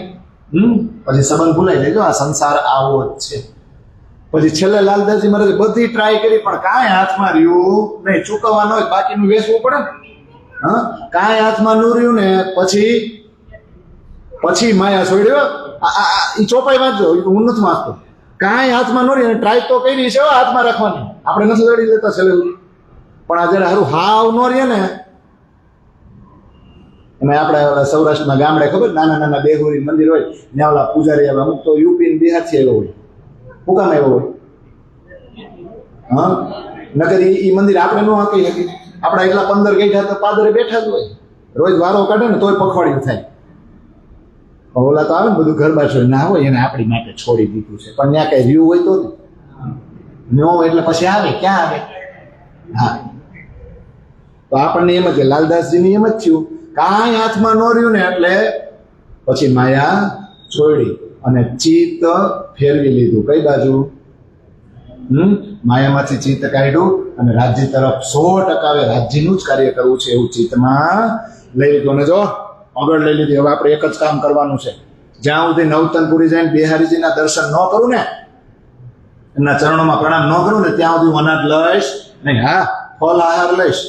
પછી સંબંધ ભૂલાઈ લેજો. આ સંસાર આવો જ છે. પછી છેલ્લે લાલદાસજી મહારાજે બધી ટ્રાય કરી પણ કાંઈ હાથમાં રહ્યું નહીં. ચૂકવવાનું હોય બાકીનું વેચવું પડે ને. કાંઈ હાથમાં ન રહ્યું ને પછી માયા છોડ્યો. એ ચોપાઈ વાંચજો, હું નથી વાંચતો. કાંઈ હાથમાં ન રહ્યું, ટ્રાય તો કરી છે હાથમાં રાખવાની. આપણે નથી લડી લેતા છેલ્લે સુધી. પણ આ જયારે હારું હાવ ન રહે ને એમાં આપણે સૌરાષ્ટ્રમાં ગામડે ખબર નાના નાના બેગોરી મંદિર હોય ત્યાં ઓલા પૂજારી આવે. અમુક તો યુપી ને બિહાર થી આવ્યો હોય. શું કામ આવ્યો હોય? નકર એ મંદિર આપણે ન હાંકી શકીએ. આપણા એટલા 15 ગઈઢા તો પાદરે બેઠા જ હોય. રોજ વારો કાઢે ને તોય પખવાડિયું થાય. ઓલા તો આવે ને બધું ઘર બાર ના હોય એને આપણી માટે છોડી દીધું છે. પણ ત્યાં કઈ વ્યૂ હોય તો ન હોય એટલે પછી આવે ક્યાં આવે? હા, તો આપણને એમ જ લાલદાસજીની એમ જ થયું. કાંઈ હાથમાં ન રહ્યું ને એટલે પછી માયા છોડી અને ચિત્ત ફેરવી લીધું. કઈ બાજુ? માયામાંથી ચિત્ત કાઢ્યું અને રાજ્ય તરફ 100% રાજ્યનું જ કાર્ય કરવું છે એવું ચિત્તમાં લઈ લીધું. અને જો આગળ લઈ લીધી. હવે આપણે એક જ કામ કરવાનું છે. જ્યાં સુધી નવતનપુરી જઈને બિહારીજીના દર્શન ન કરું ને, એમના ચરણોમાં પ્રણામ ન કરું ને ત્યાં સુધી હું અનાજ લઈશ નહીં. હા, ફળ આહાર લઈશ,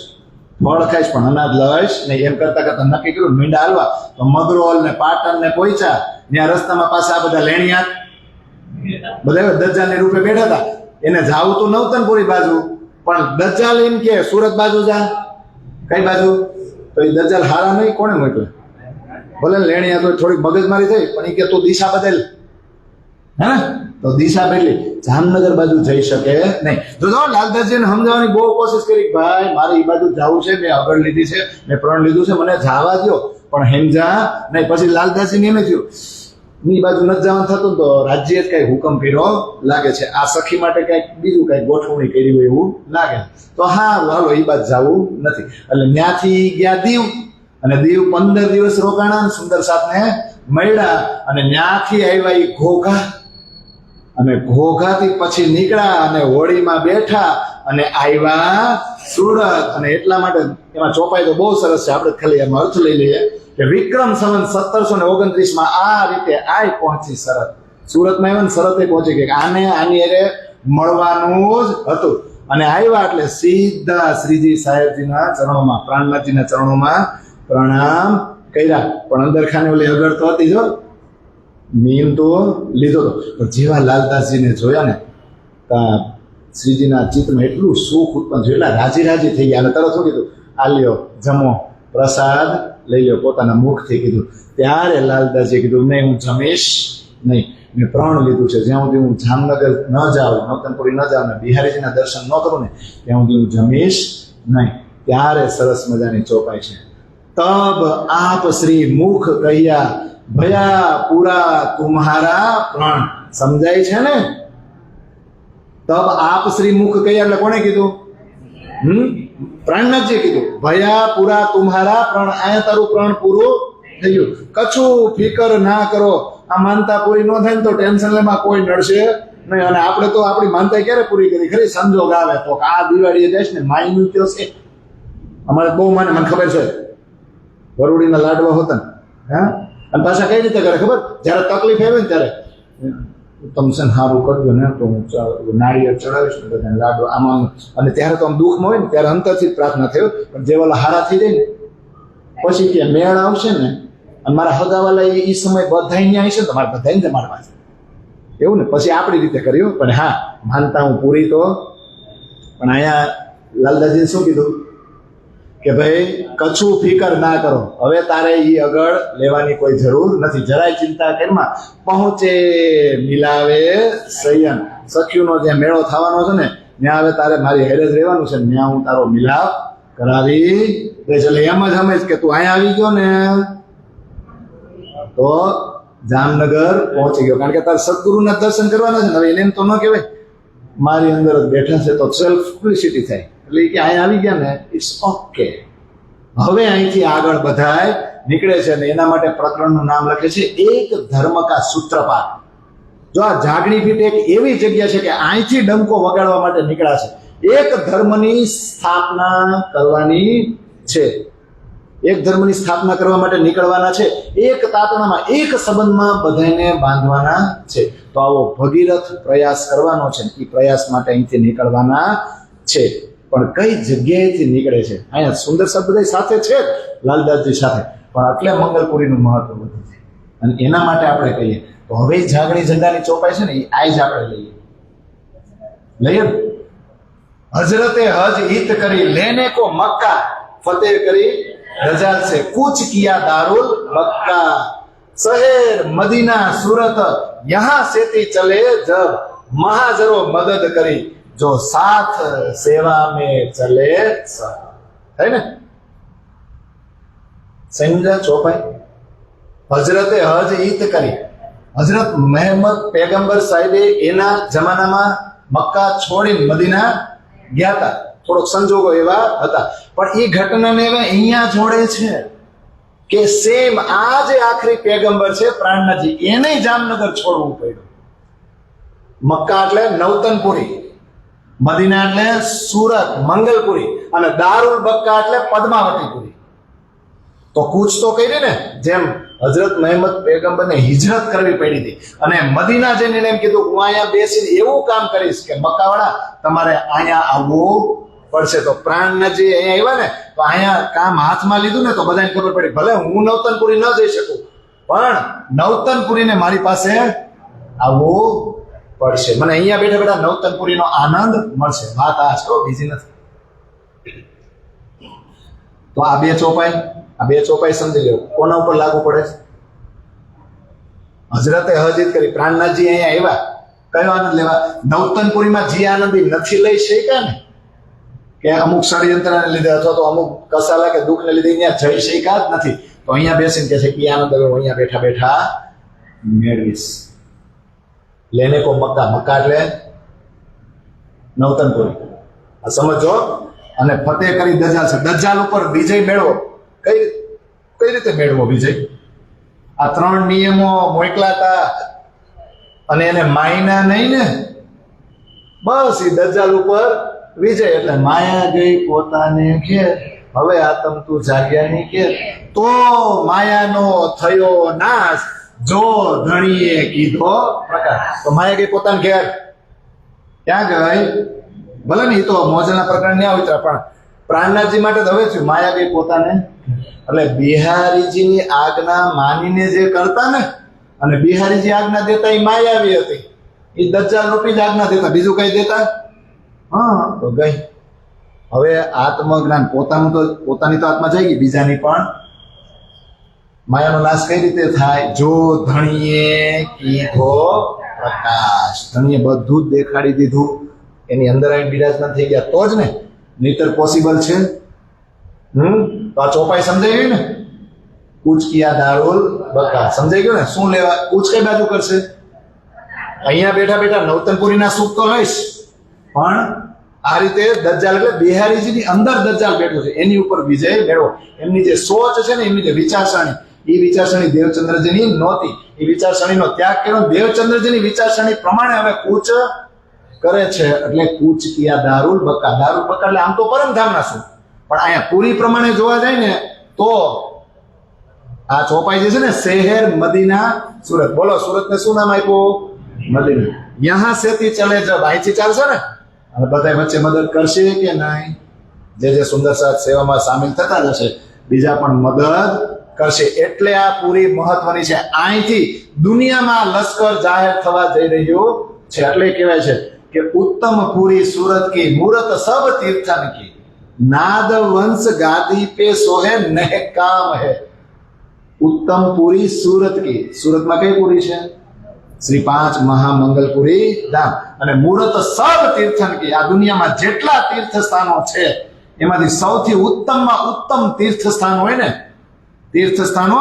ફળ ખાઈશ, પણ અનાજ લઈશ નહીં. એમ કરતા કરતા નક્કી કર્યું મીંડા હાલવા. તો મગરોલ ને પાટણ ને પહોંચ્યા. ત્યાં રસ્તામાં પાછા બધા લેણિયા બધા દજ્જાલની રૂપે બેઠા હતા. એને જાવું તો નવતનપુરી બાજુ, પણ દજ્જાલ એમ કે સુરત બાજુ જા. કઈ બાજુ? તો એ દજ્જાલ હારા નહીં. કોણે મોકલે? ભલે લેણિયા તો થોડીક મગજમારી થઈ પણ એ કે તું દિશા બદલ. હે તો દિશા બદલી જામનગર બાજુ જઈ શકે નહીં. જો લાલદાસજીને સમજાવવાની બહુ કોશિશ કરી ભાઈ મારે એ બાજુ જવું છે, મેં આગળ લીધી છે, મેં પ્રણ લીધું છે, મને જવા દો. પણ હેમજા નહીં. પછી લાલદાસજીને એમ થયું એ બાજુ નથી જવાનું થતું તો રાજ્ય જ કઈ હુકમ કર્યો લાગે છે. આ સખી માટે કઈક બીજું કઈક ગોઠવણી કરી હોય એવું લાગે. તો હા હાલો એ બાજુ જવું નથી. એટલે ત્યાંથી ગયા દીવ. અને દીવ 15 દિવસ રોકાણા. સુંદર સાથને મળ્યા અને ત્યાંથી આવ્યા એ ઘોઘા. અને ઘોઘાથી પછી નીકળ્યા અને હોળીમાં બેઠા અને આવ્યા સુરત. અને એટલા માટે એમાં ચોપાઈ તો બહુ સરસ છે. આપણે ખાલી એમાં અર્થ લઈ લઈએ કે વિક્રમ સંવત 1729 આ રીતે પહોંચી સુરત. સુરતમાં આવ્યા ને સરતે પહોંચી ગઈ. આની અરે મળવાનું જ હતું. અને આવ્યા એટલે સીધા શ્રીજી સાહેબજીના ચરણોમાં, પ્રાણનાથજીના ચરણોમાં પ્રણામ કર્યા. પણ અંદર ખાને ઓલી અગર તો હતી જો નિયમ તો લીધો હતો, પણ જેવા લાલદાસજીને જોયા ને ત્યાં શ્રીજીના ચિત્તમાં એટલું સુખ ઉત્પન્ન થયું, એટલા રાજી રાજી થઈ ગયા. અને તરત શું કીધું, આ લ્યો જમો, પ્રસાદ લઈ લો, પોતાના મુખથી કીધું. ત્યારે લાલદાસજીએ કીધું, નહીં હું જમીશ નહીં, મેં પ્રણ લીધું છે, જ્યાં સુધી હું જામનગર ન જાઉં, નવતનપુરી ન જાઉં ને બિહારીજીના દર્શન ન કરું ને ત્યાં સુધી હું જમીશ નહીં. ત્યારે સરસ મજાની ચોપાઈ છે, તબ આપ શ્રી મુખ કહ્યા ભયા પૂરા તુમ્હારા પ્રાણ. સમજાય છે ને? તબ આપ શ્રી મુખ કહ્યા એટલે કોને કીધું? પ્રાણનાથજીએ કીધું, ભયા પૂરા તુમ્હારા પ્રાણ. આયા તારું પ્રાણ પૂરું થયું. કછું ફિકર ના કરો. આ માનતા પૂરી ન થાય ને તો ટેન્શન લેમાં કોઈ નડશે નહીં. અને આપણે તો આપણી માનતા ક્યારે પૂરી કરી? ખરી સંજોગ આવે તો આ દિવાળીએ જઈશ ને માયનું ત્યો છે. અમારે બહુ માને, મને ખબર છે, વરુડીના લાડવા હોતા ને, હા. અને પાછા કઈ રીતે કરે ખબર? જયારે તકલીફ આવે ને ત્યારે તમે છે ને સારું કરજો ને તો હું નાળિયેર ચડાવીશ ને બધાને લાડવા આમાં. અને ત્યારે તો આમ દુઃખમાં હોય ને ત્યારે અંતરથી જ પ્રાર્થના થયો. પણ જે વાલા હારા થઈ જાય ને પછી કે મેળ આવશે ને, અને મારા હગાવાલા એ સમય બધાય ત્યાં હશે ને તો મારે બધાને તમારા પાસે એવું ને પછી આપણી રીતે કર્યું. પણ હા, માનતા હું પૂરી તો. પણ અહીંયા લાલદાસજીએ શું કીધું કે ભાઈ કછું ફિકર ના કરો, હવે તારે ઈ આગળ લેવાની કોઈ જરૂર નથી, જરાય ચિંતા કરમાં. પહોંચે મિલાવે સયન. સખીઓનો જે મેળો થવાનો છે ને ત્યાં હવે તારે મારી હેરે જ રહેવાનું છે, ત્યાં હું તારો મિલાપ કરાવી દઈશ. એટલે એમ જ સમજ કે તું અહીંયા આવી ગયો ને તો જામનગર પહોંચી ગયો, કારણ કે તારે સદગુરુના દર્શન કરવાના છે ને. હવે એને એમ તો ન કહેવાય મારી અંદર જ બેઠા છે, તો સેલ્ફ પબ્લિસિટી થાય. એટલે કે અહીંયા આવી ગયા ને ઇટ્સ ઓકે. હવે અહીંથી આગળ બધાય નીકળે છે અને એના માટે પ્રકરણનું નામ લખે છે એક ધર્મ કા સૂત્રપાત. જો આ જાગણી પીઠ એક એવી જગ્યા છે કે અહીંથી ડંકો વગાડવા માટે નીકળ્યા છે. એક ધર્મની સ્થાપના કરવાની છે, એક ધર્મની સ્થાપના કરવા માટે નીકળવાના છે. એક તાતણામાં એક સંબંધમાં બધાને બાંધવાના છે. તો આવો ભગીરથ પ્રયાસ કરવાનો છે, એ પ્રયાસ માટે અહીંથી નીકળવાના છે. પણ કઈ જગ્યાએથી નીકળે છે? અહીંયા સુંદર શબ્દ બધા સાથે છે લાલદાસજી સાથે, પણ એટલે મંગલપુરીનું મહત્વ વધુ છે. અને એના માટે આપણે કહીએ તો હવે જાગણી ઝંડાની ચોપાઈ છે ને એ આજ આપણે લઈએ. હજરતે હજ હિત કરી લેને કો મક્કા, ફતેહ કરી રજાલ से कुछ किया दारुल मक्का, शहर मदीना सूरत यहाँ से चले जब महाजरो मदद करी जो साथ सेवा में चले सब. है ने? समझा ચોપાઈ? હજરતે હજ હિત કરી. હજરત મહેમદ પેગમ્બર સાહેબે એના જમાનામાં મક્કા છોડીને મદીના ગયા હતા. થોડોક સંજોગો એવા હતા, પણ એ ઘટનાને અહીંયા જોડે છે કે સેમ આ જે આખરી પેગમ્બર છે પ્રાણનાથજી, એને જામનગર છોડવું પડ્યું. મક્કા એટલે નવતનપુરી, મદીના એટલે સુરત મંગલપુરી, અને દારુલ બક્કા એટલે પદ્માવતીપુરી. તો કૂચ તો કરી ને, જેમ હજરત મહેમદ પેગમ્બરને હિજરત કરવી પડી હતી, અને મદીના જઈને એમ કીધું હું અહીંયા બેસીને એવું કામ કરીશ કે મક્કાવાળા તમારે અહીંયા આવવું પડશે. તો પ્રાણનાથજી અહીંયા આવ્યા ને તો અહીંયા કામ હાથમાં લીધું ને તો બધાને ખબર પડી, ભલે હું નવતનપુરી ન જઈ શકું પણ નવતનપુરીને મારી પાસે આવવું પડશે. મને અહીંયા બેઠા બેઠા નવતનપુરીનો આનંદ મળશે. વાત આ છે, બીજી નથી. તો આ બે ચોપાઈ સમજી લો કોના ઉપર લાગુ પડે છે? હજરતે હજીત કરી, પ્રાણનાથજી અહીંયા આવ્યા, કયો આનંદ લેવા? નવતનપુરીમાં જે આનંદ નથી લઈ શક્યા ને, કે અમુક ષડયંત્રને લીધે અથવા તો અમુક કસાલા કે દુઃખને લીધે અહીંયા જઈ શક્યા જ નથી, તો અહીંયા બેસીને કે છે કે આનંદ હવે હું અહીંયા બેઠા બેઠા મેળવીશ. લેને કો મક્કા, મક્કા એટલે નવતનપુરી, આ સમજો. અને ફતેહ કરી દજાલ છે, દજાલ ઉપર વિજય મેળવો. કઈ રીતે મેળવો વિજય? આ 3 નિયમો મોકલાતા અને એને માયના નહીં ને, બસ એ દજાલ ઉપર વિજય. એટલે માયા ગઈ પોતાને ઘેર, હવે આતમ તું જાગ્યાની ઘેર, તો માયાનો થયો નાશ, જો ધણીએ કીધો પ્રકાશ. તો માયા ગઈ પોતાને ઘેર, ક્યાં ગઈ? ભલે ને એ તો મોજના પ્રકરણ ને ઉતરા, પણ પ્રાણનાથજી માટે હવે થયું માયા ગઈ પોતાને. એટલે બિહારીજીની આજ્ઞા માનીને જે કરતા ને અને બિહારીજી આજ્ઞા દેતા એ માયાવી હતી, એ દજ્જાલ રૂપી જ આજ્ઞા દેતા, બીજું કઈ દેતા? હા, તો ગઈ. હવે આત્મજ્ઞાન પોતાની તો આત્મા જાય ગઈ, બીજાની પણ. માયાનો નાશ કઈ રીતે થાય? જો ધણીએ કીધો પ્રકાશ, ધણીએ બધું જ દેખાડી દીધું, એની અંદર આવીને બિરાજમાન થઈ ગયા તો જ ને, નહીતર પોસિબલ છે? તો આ ચોપાઈ સમજાઈ ગઈ ને? કૂચ કિયા દારૂલ બકા, સમજાઈ ગયું ને? શું લેવા કૂચ કઈ બાજુ કરશે? અહીંયા બેઠા બેઠા નવતનપુરીના સુખ તો લઈશ, પણ આ રીતે દજ્જાલ એટલે બિહારીજીની અંદર દજ્જાલ બેઠો છે, એની ઉપર વિજય મેળવો. એમની જે સોચ છે ને, એમની જે વિચારસરણી, એ વિચારસરણી દેવચંદ્રજીની નહોતી. એ વિચારસરણીનો ત્યાગ કર્યો, દેવચંદ્રજીની વિચારસરણી પ્રમાણે હવે કૂચ કરે છે. એટલે કૂચ કિયા દારૂલ બકા. દારૂલ બકા એટલે આમ તો પરમધામના શું, પણ અહીંયા પૂરી પ્રમાણે જોવા જાય ને તો આ ચોપાઈ જે છે ને, શહેર મદીના સુરત. બોલો, સુરતને શું નામ આપ્યું? મદીના. યહાં સેથી ચલે જબ, અહીંથી ચાલશે ને. અને બધા વચ્ચે મદદ કરશે કે નહીં? જે સુંદર સાથ સેવામાં સામેલ થતા જશે, બીજા પણ મદદ કરશે. એટલે આ પૂરી મહત્વની છે. અહીંથી દુનિયામાં લશ્કર જાહેર થવા જઈ રહ્યું છે. એટલે કહેવાય છે કે ઉત્તમ પૂરી સુરત કી મૂરત સબ તીર્થન કી, નાદ વંશ ગાદી પે સોહે નહ કામ હે. ઉત્તમ પૂરી સુરત કી. સુરતમાં કઈ પૂરી છે? શ્રી 5 મહામંગલપુરી ધામ. અને મૂરત સબ તીર્થન કી, આ દુનિયામાં જેટલા તીર્થ સ્થાનો છે એમાંથી સૌથી ઉત્તમમાં ઉત્તમ તીર્થ સ્થાન હોય ને, તીર્થ સ્થાનો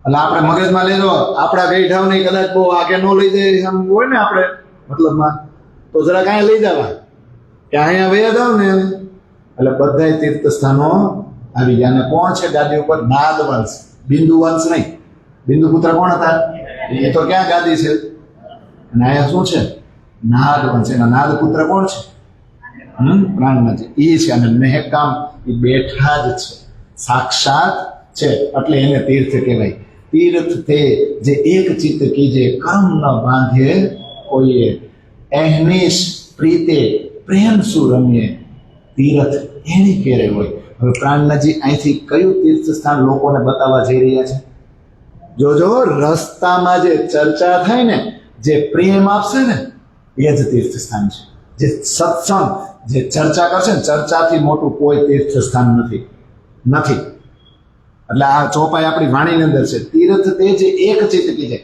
એટલે આપણે મગજમાં લેજો. આપણા ગઈઢાવ નહીં કદાચ બહુ આગે ન લઈ જાય એમ હોય ને, આપણે મતલબમાં તો જરાક અહીંયા લઈ જવા કે અહીંયા વયા જાવ ને, એટલે બધા તીર્થ સ્થાનો આવી ગયા. અને કોણ છે ગાદી ઉપર? નાદ વંશ, બિંદુ વંશ નહીં. બિંદુ પુત્ર કોણ હતા? એ તો ક્યાં ગાદી છે? અને અહીંયા શું છે? નાદ વંશ. એના નાદ પુત્ર કોણ છે? પ્રાણનાથ એ છે. અને મહેકામ એ બેઠા જ છે, સાક્ષાત છે. એટલે એને તીર્થ કહેવાય. તીર્થ તે જે એક ચિત્ત કીજે, કર્મ ન બાંધે કોઈએ, એહનીશ પ્રીતે પ્રેમ શું રમીએ, તીર્થ એની કેરે હોય. હવે પ્રાણનાથજી અહીંથી કયું તીર્થ સ્થાન લોકોને બતાવવા જઈ રહ્યા છે? જોજો, રસ્તામાં જે ચર્ચા થાય ને, જે પ્રેમ આપશે ને, એ જ તીર્થ સ્થાન છે. જે સત્સંગ, જે ચર્ચા કરશે ને, ચર્ચાથી મોટું કોઈ તીર્થ સ્થાન નથી. એટલે આ ચોપાઈ આપણી વાણીની અંદર છે. તીર્થ તે જે એક ચિત્ત કી છે.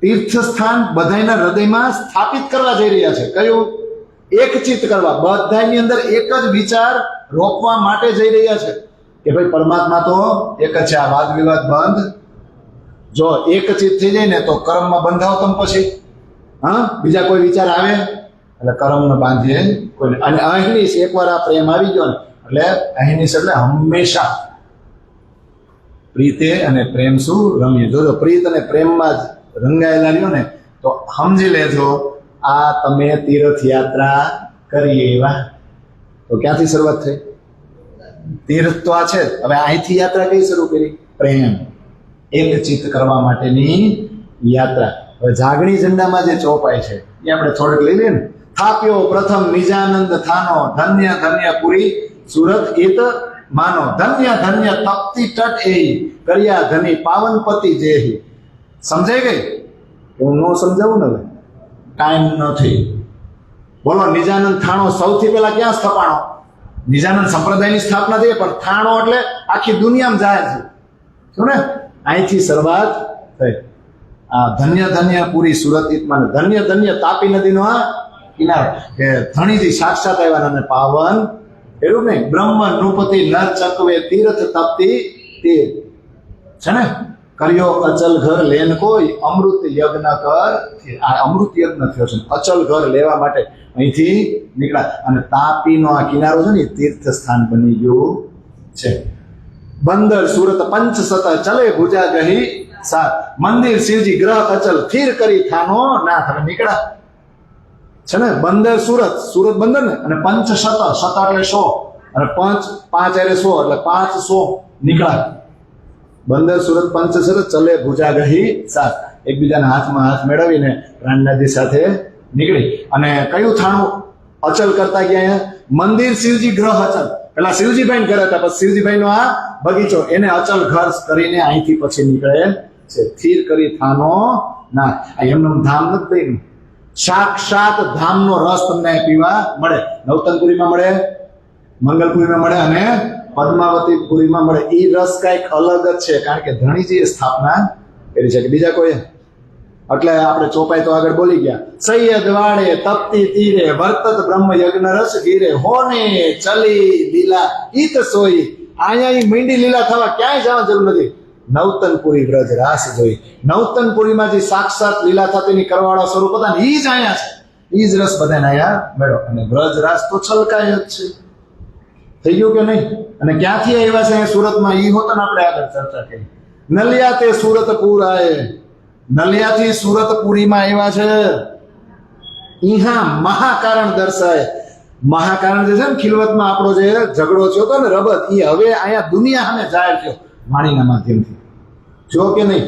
તીર્થ સ્થાન બધાના હૃદયમાં સ્થાપિત કરવા જઈ રહ્યા છે. કયું? એક ચિત્ત કરવા. બધાની અંદર એક જ વિચાર રોકવા માટે જઈ રહ્યા છે કે ભાઈ પરમાત્મા તો એક જ છે. આ વાદ વિવાદ બંધ. જો એક ચિત્ત થઈ જાય ને તો કર્મમાં બંધાવ તમે પછી, હા, બીજા કોઈ વિચાર આવે એટલે કર્મને બાંધીએ કોઈ. અને અહિંસ, એકવાર આ પ્રેમ આવી ગયો ને એટલે અહિંસ એટલે હંમેશા પ્રીતે અને પ્રેમ શું રમીએ. જોજો, પ્રીત અને પ્રેમમાં જ રંગાયેલા રહ્યો ને તો સમજી લેજો આ તમે તીર્થ યાત્રા કરી એવા. તો ક્યાંથી શરૂઆત થઈ? તીર્થ તો આ છે. હવે અહીંથી યાત્રા કઈ શરૂ કરી? પ્રેમ, એક ચિત્ત કરવા માટેની યાત્રા. હવે જાગણી ઝંડામાં જે ચોપાઈ છે એ આપણે થોડેક લઈ લઈએ ને. થાપ્યો પ્રથમ નિજાનંદ થાનો, ધન્ય ધન્ય પુરી સુરત એત માનો, ધન્ય ધન્ય તપતી તટ એ, કર્યા ધની પાવનપતિ જેહી. સમજાઈ ગઈ? હું ન સમજાવું ને, ટાઈમ નથી. બોલો, નિજાનંદ થાણો સૌથી પહેલા ક્યાં સ્થપાણો? નિજાનંદ સંપ્રદાયની સ્થાપના થઈ, પણ થાણો એટલે આખી દુનિયામાં જાહેર છે. શું ને? અહીંથી શરૂઆત થઈ. આ ધન્ય ધન્ય પૂરી સુરત ઈતમાં, ધન્ય ધન્ય તાપી નદીનો આ કિનારો, કે ધણીથી સાક્ષાત આવ્યા અને પાવન. એવું નહીં, બ્રહ્મ નૃપતિ નર ચકવે તીર્થ તપતી તે છે ને. કર્યો અચલ ઘર લેન કોઈ, અમૃત યજ્ઞ કર. આ અમૃત યજ્ઞ થયો છે. અચલ ઘર લેવા માટે અહીંથી નીકળ્યા. અને તાપીનો આ કિનારો છે ને, તીર્થ સ્થાન બની ગયું છે. બંદર સુરત પંચ સત ચલે ભુજા ગહી સાત, મંદિર શિવજી ગ્રહ અચલ સ્થિર કરી થાનો નાથ. હવે નીકળ્યા છે ને. બંદર સુરત, સુરત બંદર ને. અને પંચ સત, સત એટલે 100, અને પાંચ એટલે 100 એટલે 500 નીકળ્યા. બંદર સુરત પંચ સત ચલે ભુજા ગહી સાત. એકબીજાના હાથમાં હાથ મેળવીને પ્રાણનાથજી સાથે નીકળી. અને કયું થાણું અચલ કરતા ગયા? મંદિર શિવજી ગ્રહ અચલ. પેલા શિવજીભાઈ ઘર હતા, પછી શિવજીભાઈ નો આ બગીચો, એને અચલ ઘર કરીને અહીંથી પછી નીકળે છે. સ્થિર કરી થાનો ના. આ એમનું ધામ નથી બન્યું. સાક્ષાત ધામનો રસ તમને પીવા મળે. નવતનપુરીમાં મળે, મંગલપુરીમાં મળે અને પદ્માવતીપુરીમાં મળે. એ રસ કઈક અલગ જ છે, કારણ કે ધણીજીએ સ્થાપના કરી છે. કે બીજા કોઈ? એટલે આપણે ચોપાઈ તો આગળ બોલી ગયા. સૈયદ વાડે તપતી તીરે વર્તત બ્રહ્મ યજ્ઞ રસ ગીરે હોને ચલી લીલા ઈત સોઈ. અહીંયા ઈ મીંડી લીલા થવા ક્યાંય જવા જરૂર નથી. નવતનપુરી વ્રજ રાસ જોઈ. નવતનપુરીમાં જે સાક્ષાત લીલા થતીની કરવાળા સ્વરૂપ હતા ને ઈ જ અહીંયા છે. ઈ જ રસ બધાને અહીંયા મેળો. અને વ્રજ રાસ તો છલકાય જ છે. થઈ ગયું કે નહીં? અને ક્યાંથી આવ્યા છે અહીંયા સુરતમાં? ઈ હોત ને આપણે આગળ ચર્ચા કરી. નલિયા તે સુરતપુર આયે. નલિયાથી સુરતપુરીમાં આવ્યા છે. ઈહા મહાકારણ દર્શાય. મહાકારણ જે છે ને ખિલવતમાં આપણો જે ઝઘડો થયો હતો ને રબત, એ હવે અહીંયા દુનિયા સામે જાહેર થયો વાણીના માધ્યમથી. જો કે નહીં?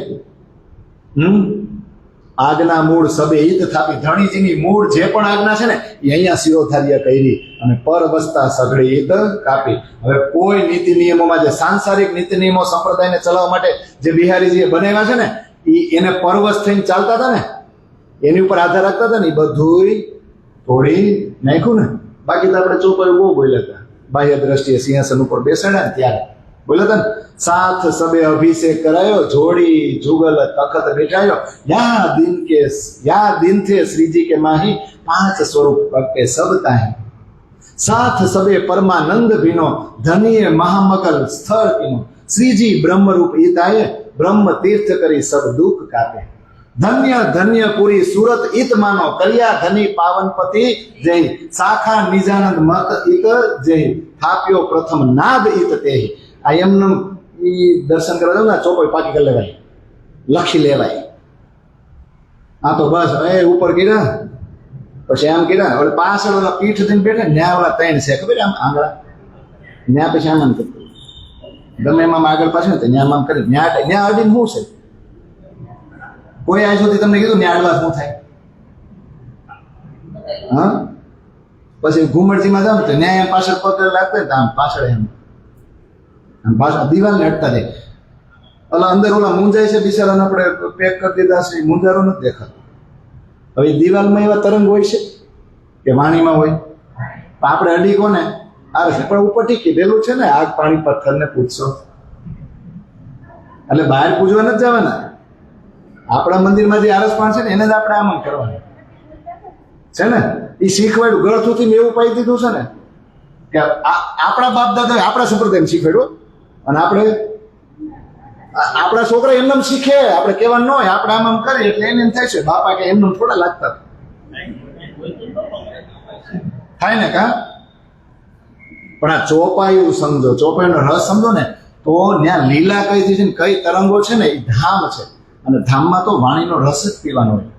આજ્ઞા મૂળ સબે હિત થાપી. ધણીજીની મૂળ જે પણ આજ્ઞા છે ને એ અહીંયા શિરોધાર્ય કરી અને પર વસતા સઘળી હિત કાપી. હવે કોઈ નીતિ નિયમોમાં જે સાંસારિક નીતિ નિયમો સંપ્રદાયને ચલાવવા માટે જે બિહારીજીએ બનાવ્યા છે ને, એને પરવશ થઈને ચાલતા હતા ને, એની ઉપર આધાર રાખતા હતા ને, એ બધું તોડી નાખ્યું ને. બાકી તો આપણે ચોપાઈ બહુ બોલ્યા હતા. બાહ્ય દ્રષ્ટિએ સિંહાસન ઉપર બેસાડ્યા ને ત્યારે બોલ્યા હતા ને, સાથ સબે અભિષેક કરાયો, જોડી જુગલ તખત બેઠાયો, યા દિન થે શ્રીજી કે માહી, પાંચ સ્વરૂપ પ્રગટે સબ તાહી. સાથ સબે પરમાનંદ ભીનો, ધનીય મહામકલ સ્થળ કીનો, શ્રીજી બ્રહ્મરૂપ ઈતાએ, બ્રહ્મ તીર્થ કરી સબ દુઃખ કાપે. ધન્ય ધન્ય પુરી સુરત ઈત માનો, કર્યા ધની પાવનપતિ જય. શાખા નિજાનંદ મત ઈત જય, થાપ્યો પ્રથમ નાદ ઈત તેહી. આ એમનું ઈ દર્શન કરવા જાવ ને ચોપાઈ પાકી કરી લેવાય, લખી લેવાય. આ તો બસ એ ઉપર કર્યા પછી આમ કર્યા. હવે પાછળ ઓલા પીઠ થઈને બેઠા ન્યા ઓલા ત્રણ છે ખબર આમ આંગળા, ન્યા પછી આમ આમ કરતું ગમે એમાં આગળ પાછળ ને ન્યા આમ કરી ન્યા અડીને શું છે? કોઈ આજ સુધી તમને કીધું ન્યા અડવા શું થાય? હા, પછી ઘુમડજીમાં જાવ તો ન્યા એમ પાછળ પગ લાગતા ને આમ પાછળ એમ પાછળ દિવાલ ને અટતા જાય. ઓલા અંદર ઓલા મૂંઝાય છે બિચારાને આપણે પેક કરી દીધા છે, મૂંઝારો નથી દેખાતો. હવે દિવાલમાં એવા તરંગ હોય છે કે વાણીમાં હોય, આપણે અડી કોને આવે છે પણ ઉપરથી કીધેલું છે ને આગ પાણી પથ્થરને પૂછશો. એટલે બહાર પૂજવા નથી જવાના. આપણા મંદિરમાં જે આરસ પાણ છે ને એને જ આપણે આમ કરવાનું છે ને. એ શીખવાડ્યું ગળથુથી એવું પાઈ દીધું છે ને કે આપણા બાપ દાદા આપણા સંપ્રદાય શીખવાડ્યું. અને આપણે આપણા છોકરા એમને શીખે, આપણે કહેવાનું ન હોય, આપણે આમ કરીએ એટલે એને થાય છે બાપા કે એમને થોડા લાગતા થાય ને કા. પણ આ ચોપાયું સમજો, ચોપાઈનો રસ સમજો ને તો ત્યાં લીલા કઈ છે ને કઈ તરંગો છે ને એ ધામ છે. અને ધામમાં તો વાણીનો રસ જ પીવાનો હોય.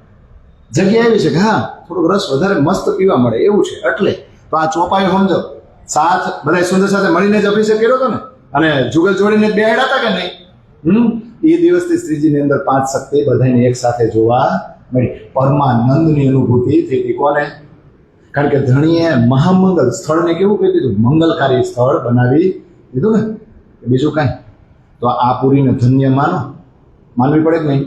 જગ્યા એવી છે કે હા થોડોક રસ વધારે મસ્ત પીવા મળે એવું છે. એટલે તો આ ચોપાયું સમજો. સાથ બધા સુંદર સાથે મળીને જ અભિષેક કર્યો હતો ને, અને જુગલ જોડીને બેહાડ્યા હતા કે નહીં? એ દિવસથી શ્રીજીની અંદર પાંચ શક્તિ બધાને એક સાથે જોવા મળી. પરમાનંદની અનુભૂતિ થઈ હતી. કોને? કારણ કે ધણીએ મહામંગલ સ્થળને કેવું કહી દીધું? મંગલકારી સ્થળ બનાવી દીધું ને. બીજું કાંઈ તો આ પુરીને ધન્ય માનવી પડે કે નહીં?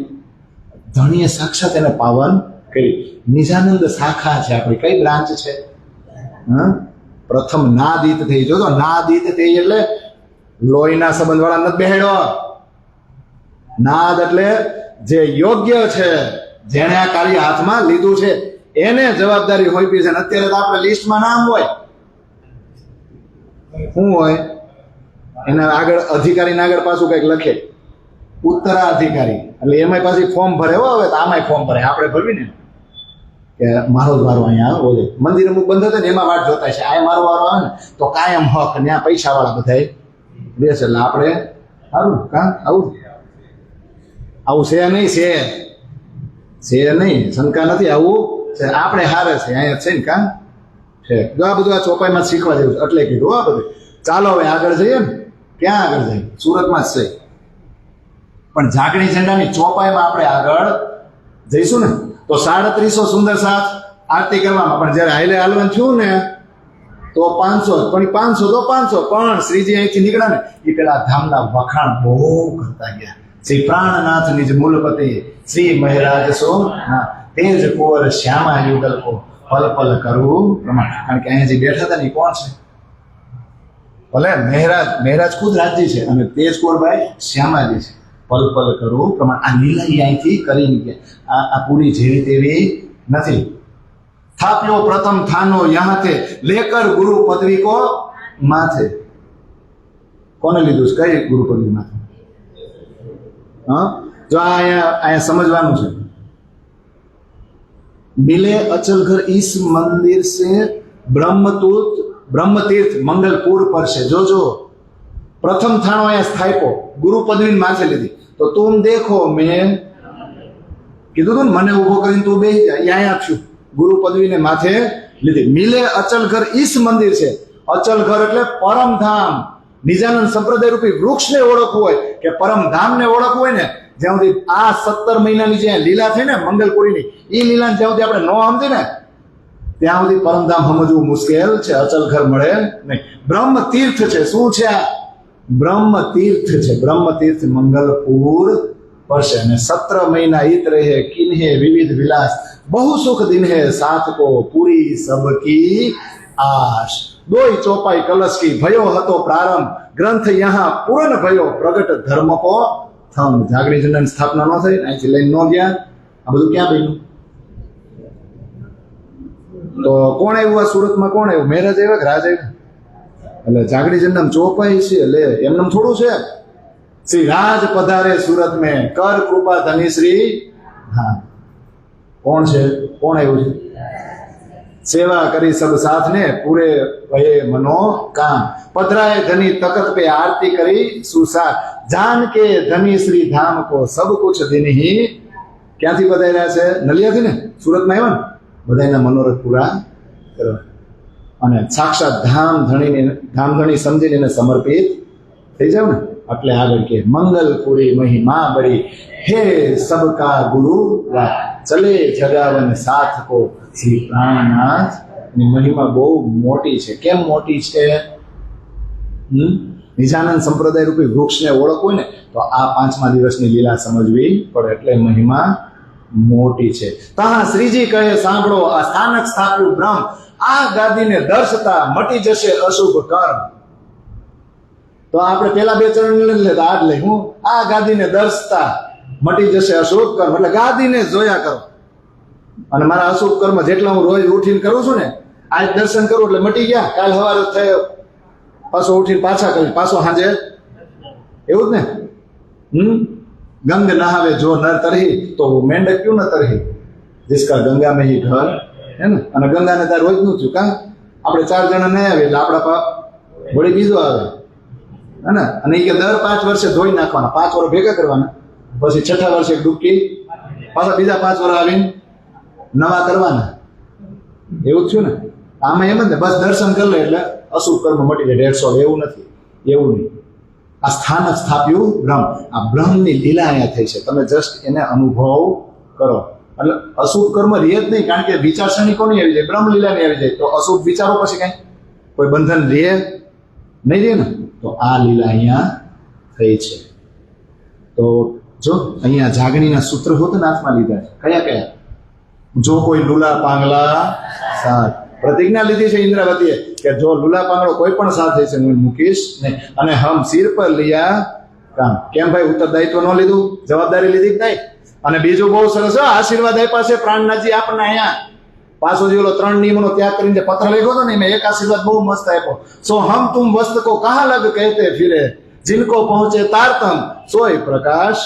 ધણીએ સાક્ષાત એને પાવન કરી. નિજાનંદ શાખા છે આપણી. કઈ બ્રાન્ચ છે? પ્રથમ નાદિત થઈ. જો તો નાદિત થઈ એટલે લોહીના સંબંધ વાળા નથી બેહેડો. નાદ એટલે જે યોગ્ય છે, જેને આ કાર્ય હાથમાં લીધું છે એને જવાબદારી હોય પી છે. અત્યારે તો આપણે લિસ્ટમાં નામ હોય, શું હોય એના આગળ અધિકારીના આગળ પાછું કઈક લખે ઉત્તરાધિકારી. એટલે એમાં પાછી ફોર્મ ભરે. હવે તો આમાંય ફોર્મ ભરે. આપણે ભરવી ને કે મારો જ વારો અહીંયા બોલે. મંદિર અમુક બંધ હતા ને એમાં વાટ જોતા છે. આ મારો વારો આવે ને તો કાયમ હક ત્યાં પૈસા વાળા બધા દેશ. એટલે આપણે સારું કા આવું છે નહીં, છે નહીં, શંકા નથી. આવું છે આપણે હારે છે અહીંયા છે ને કા છે. જો આ બધું આ ચોપાઈમાં શીખવા જેવું છે એટલે કીધું આ બધું. ચાલો હવે આગળ જઈએ ને. ક્યાં આગળ જઈએ? સુરતમાં જ છે. પણ ઝાકડી ઝંડાની ચોપાઈમાં આપણે આગળ જઈશું ને તો 3700 સુંદર સાથ આરતી કરવામાં. પણ જયારે હાઈલે હાલવાનું થયું ને તો 500 પણ 500 તો 500. પણ શ્રીજી અહીંથી નીકળ્યા ને એ પેલા ધામના વખાણ બહુ કરતા ગયા. શ્રી પ્રાણનાથ નિજ મૂલપતિ શ્રી મહેરાજ સો ના તેજ કુંવર શ્યામા યુગલ કો પલ પલ કરવું પ્રમાણ. કારણ કે અહીંયા જે બેઠા હતા ને એ કોણ છે? ભલે મહેરાજ ખુદ રાજજી છે અને તેજ કુંવરભાઈ શ્યામાજી છે. પલ પલ કરવું પ્રમાણ. આ લીલા અહીંથી કરીને ગયા. આ પૂરી જેવી તેવી નથી. થાપ્યો પ્રથમ થાનો યહાં થે લેકર ગુરુ પદવી કો માથે. કોને લીધું છે? કઈ ગુરુ પદવી માથે? હા, જો અહીંયા સમજવાનું છે. मिले अचल घर इस मंदिर से ब्रह्म तीर्थ मंगलपुर पर से जो प्रथम थानो અહીંયા સ્થાપ્યો ગુરુ પદવી માથે લીધી. તો તુમ દેખો મેં કીધું તું ને મને ઉભો કરીને તું બેસી જા. અહીંયા થયું ગુરુ પદવીને માથે લીધી. મિલે અચલ ઘર ઈસ મંદિર છે. અચલ ઘર એટલે પરમધામ. નિજાનંદ સંપ્રદાય રૂપી વૃક્ષને ઓળખવું હોય કે પરમધામને ઓળખવું હોય ને, જ્યાં સુધી આ 17 મહિનાની જે લીલા થઈ ને મંગલપુરીની, એ લીલા જ્યાં સુધી આપણે ન સમજી ને ત્યાં સુધી પરમધામ સમજવું મુશ્કેલ છે. અચલ ઘર મળે નહીં. બ્રહ્મ તીર્થ છે. શું છે આ? બ્રહ્મ તીર્થ છે. બ્રહ્મ તીર્થ મંગલપુર પર છે. અને 17 મહિના ઈત રહે કિન્હે વિવિધ વિલાસ બહુ સુખ દિન હે સાથ કો પૂરી સબકી આશ. દોઈ ચોપાઈ કલશ કી ભયો હતો પ્રારંભ ગ્રંથ યહાં પૂર્ણ ભયો પ્રગટ ધર્મ કો થમ. જાગણી જનન સ્થાપના ન થઈ, અહીંથી લઈને ન ગયા. આ બધું ક્યાં બન્યું? તો કોણ આવ્યું આ સુરતમાં? કોણ આવ્યું? મહેરાજ આવ્યા કે રાજ આવ્યા? એટલે જાગણી જનમ ચોપાઈ છે. એટલે એમનેમ થોડું છે. શ્રી રાજ પધારે સુરત મેં કર કૃપા ધની શ્રી. હા, કોણ છે? કોણ આવ્યું છે? સેવા કરી સબ સાથ ને પૂરે ભયે મનો કામ. પધરાए ધની તકત पे आरती કરી સુસાર જાન કે ધની શ્રી ધામ કો સબ કુછ દિન ही. ક્યાંથી પધાર્યા છે? નલિયાથી ને સુરતમાં આવ્યા ને બધાના મનોરથ પૂરા કરવા. અને સાક્ષાત ધામ ધણી સમજીને એને સમર્પિત થઈ જાવ ને એટલે આગળ કે મંગલપુરી મહિમા બડી હે સબકા ગુરુ ચલે જગાવન સાથ કો. શ્રી પ્રાણનાથ ની મહિમા બહુ મોટી છે. કેમ મોટી છે? નિજાનંદ સંપ્રદાય રૂપી વૃક્ષને ઓળખવું ને તો આ 5મા દિવસની લીલા સમજવી પડે. એટલે મહિમા મોટી છે. તહા શ્રીજી કહે સાંભળો આ સ્થાનક સ્થાપ્યું બ્રહ્મ. આ ગાદીને દર્શતા મટી જશે અશુભ કર્મ. તો આપણે પેલા 2 ચરણ લઈ લેતા આજ લઈ હું આ ગાદીને દર્શતા મટી જશે અશુભ કર્મ. એટલે ગાદીને જોયા કરો. અને મારા અશુભ કર્મ જેટલા હું રોજ ઉઠીને કરું છું ને, આજ દર્શન કરું એટલે મટી ગયા. કાલ સવારે થયો પાછો ઉઠીને પાછા કરી પાછો સાંજે એવું જ ને. ગંગ નહાવે જો નર તરહી તો મેંઢક ક્યું ન તરહી जिसका गंगा में ही घर હે ને. અને ગંગાને ત્યાં રોજ નું થયું કા આપણે 4 જણા નહીં આવે એટલે આપણા વળી બીજો આવે હે ને. અને એ કે દર 5 વર્ષે ધોઈ નાખવાના, 5 વર્ષ ભેગા કરવાના, પછી 6ઠા વર્ષે ડૂબકી, પાછા બીજા 5 વર્ષ આવીને નવા કરવાના. એવું જ થયું ને. આમાં એમ જ ને બસ દર્શન કરી લે એટલે અશુભ કર્મ મટી જાય 150. એવું નથી, એવું નહીં. આ સ્થાનક સ્થાપ્યું બ્રહ્મ. આ બ્રહ્મની લીલા અહીંયા થઈ છે. તમે જસ્ટ એને અનુભવ કરો એટલે અશુભ કર્મ રહે જ નહીં. કારણ કે વિચારસરણી કોની આવી જાય? બ્રહ્મ લીલાની આવી જાય. તો અશુભ વિચારો પછી કઈ કોઈ બંધન રહે નહીં રહે ને. તો આ લીલા અહીંયા થઈ છે. તો જો અહીંયા જાગણીના સૂત્ર હોત ને હાથમાં લીધા છે. કયા કયા? જો કોઈ લુલા પાંગલા સાથ. પ્રતિજ્ઞા લીધી છે ઇન્દ્રાવતીએ કે જો લુલા પાંગડો કોઈ પણ સાથ છે હું મૂકીશ નહીં. અને હમ સિર પર લિયા કામ. કેમ ભાઈ? ઉત્તરદાયિત્વ ન લીધું, જવાબદારી લીધી જ નહીં. અને બીજું બહુ સરસ આશીર્વાદ આપ્યા છે પ્રાણનાથજી આપણને અહીંયા. પાછો જે ઓલો 3 નિયમોનો ત્યાગ કરીને પત્ર લખ્યો હતો ને એમાં એક આશીર્વાદ બહુ મસ્ત આપ્યો. સો હમ તુમ વસ્ત કો કહા લગ કહેતે ફિરે જિनको પહોંચે તારતમ સોય પ્રકાશ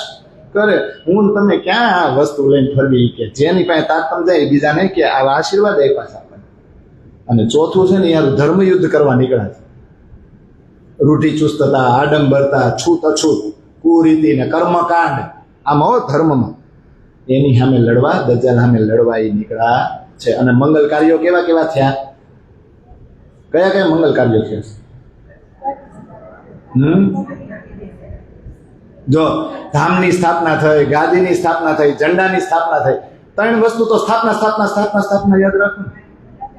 કરે. હું તમને ક્યાં આ વસ્તુ લઈને ફરવી કે જેની પાસે તારતમ જાય બીજાને કે આવા આશીર્વાદ આપ્યા છે આપણને. અને ચોથું છે ને યાર ધર્મ યુદ્ધ કરવા નીકળ્યા છે. રૂઢિ ચુસ્તતા, આડંબરતા, છૂત અછૂત, કુરીતિ ને કર્મકાંડ આમાં ધર્મમાં એની સામે લડવા, દજ્જાલ સામે લડવા એ નીકળ્યા છે. અને મંગલ કાર્યો કેવા કેવા થયા? કયા કયા મંગલ કાર્યો થયા? જો ધામની સ્થાપના થઈ, ગાદીની સ્થાપના થઈ, ઝંડાની સ્થાપના થઈ. 3 વસ્તુ તો સ્થાપના યાદ રાખો.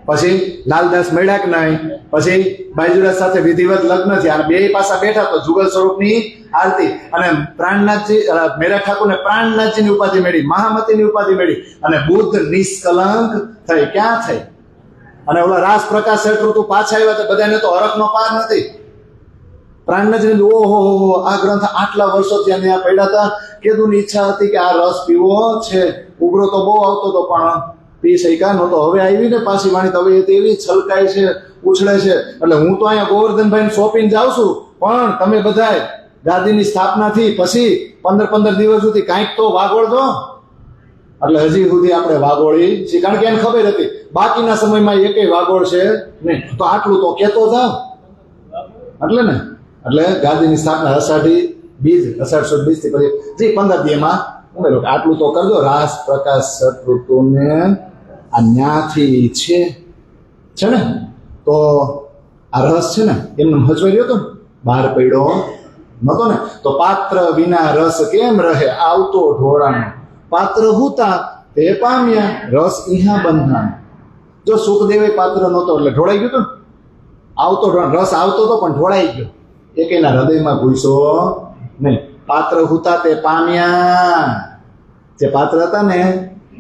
પછી લાલદાસ મળ્યા કે નહીં, પછી બાઈજુરાજ સાથે વિધિવત લગ્ન થયા અને બે પાસા બેઠા તો જુગલ સ્વરૂપની આરતી અને પ્રાણનાથજી મેરા ઠાકોરને પ્રાણનાથજીની ઉપાધિ મળી, મહામતીની ઉપાધિ મળી અને બુદ્ધ નિષ્કલંક થઈ. ક્યાં થઈ? અને ઓલા રાસ પ્રકાશ શેઠ પાછા આવ્યા તો બધાને તો હરખનો પાર નથી. પ્રાણનાથજી ઓહો આ ગ્રંથ આટલા વર્ષોથી અમે આ પડ્યા હતા, કેદુની ઈચ્છા હતી કે આ રસ પીવો છે. ઉભરો તો બહુ આવતો હતો પણ પી શક્યા નહોતો. હવે આવી ને પાછી વાણી તો હવે એવી છલકાય છે, ઉછળે છે. એટલે હું તો અહીંયા ગોવર્ધનભાઈને સોંપીને જાઉં છું, પણ તમે બધાય ગાદીની સ્થાપના થી પછી 15 દિવસ સુધી કાંઈક તો વાગોળજો. એટલે હજી સુધી આપણે વાગોળી છે, કારણ કે એને ખબર હતી બાકીના સમયમાં એકેય વાગોળ છે નહીં, તો આટલું તો કેતો જાવ. એટલે ગાદીની સ્થાપના અષાઢી બીજ, અષાઢ સુદ બીજ થી પછી જી 15 દીમાં ઉમેરો. આટલું તો કરજો. રાસ પ્રકાશ ઋતુને આ ન્યાથી છે ને, તો આ રસ છે ને એમને હચવાઈ રહ્યો હતો ને, બહાર પડ્યો નતો ને. તો પાત્ર વિના રસ કેમ રહે, આવતો ઢોળાનો. પાત્ર હુતા તે પામ્યા, રસ ઇહા બંધાણ. જો સુખદેવે પાત્ર નહોતો એટલે ઢોળાઈ ગયું હતું ને. આવતો રસ આવતો હતો પણ ઢોળાઈ ગયો, એક એના હૃદયમાં ઘૂસ્યો નહીં. પાત્ર હુતા તે પામ્યા, જે પાત્ર હતા ને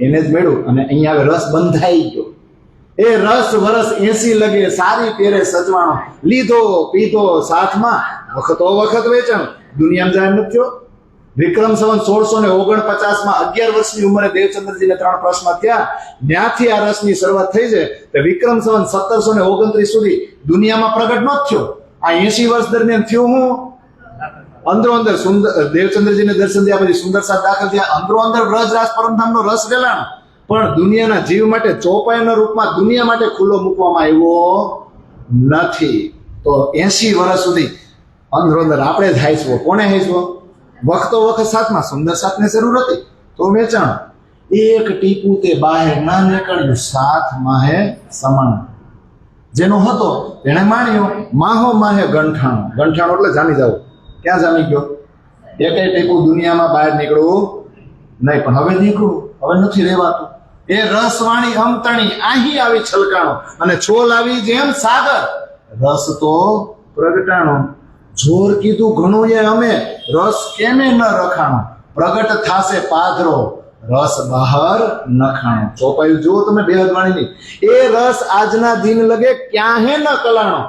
એને જ મેળ્યું અને અહીંયા હવે રસ બંધાઈ ગયો. એ રસ વરસ 80 લગે, સારી પેરે સજવાણો. લીધો પીધો સાથમાં, વખતો વખત વેચાણ. દુનિયામાં જાહેર નથી થયો. વિક્રમ સંવત 1649 11 વર્ષની ઉંમરે દેવચંદ્રજીને 3 પ્રશ્ન થયા. ત્યાંથી આ રસની શરૂઆત થઈ છે. તો વિક્રમ સંવત 1729 સુધી દુનિયામાં પ્રગટ ન થયો. આ 80 વર્ષ દરમિયાન થયું હું અંદરો અંદર સુંદર દેવચંદ્રજીને દર્શન થયા, પછી સુંદર સાથ દાખલ થયા. અંદરો અંદર વ્રજરાજ પરમધામનો રસ વેલાણો, પણ દુનિયાના જીવ માટે ચોપાઈના રૂપમાં દુનિયા માટે ખુલ્લો મૂકવામાં આવ્યો નથી. તો 80 વર્ષ સુધી અંદરો અંદર આપણે જ હાઈસવો. કોને હાઈસવો? વખતો વખત સાથમાં સુંદર સાથને જરૂર હતી તો વેચાણ. એક ટીપું તે બહાર ના નીકળ્યું, સાથ માહે સમાણ. જેનો હતો તેને માણ્યો, માહો માહે ગંઠાણો. ગંઠાણો એટલે જામી જવું. ક્યાં જામી ગયો? એકેય ટીપું દુનિયામાં બહાર નીકળવું નહીં, પણ હવે નીકળવું, હવે નથી રહેવાતું. એ રસવાણી અમતણી અહીં આવી છલકાણો અને છોલ આવી જેમ સાગર, રસ તો પ્રગટાણો. જોર કીધું ઘણું એ અમે, રસ કેમે ન રખાણો. પ્રગટ થાશે પાધરો, રસ બહાર નખાણો. ચોપાયું જુઓ તમે બેહદવાણીની. એ રસ આજના દિન લગે ક્યાંહે ન કલાણો.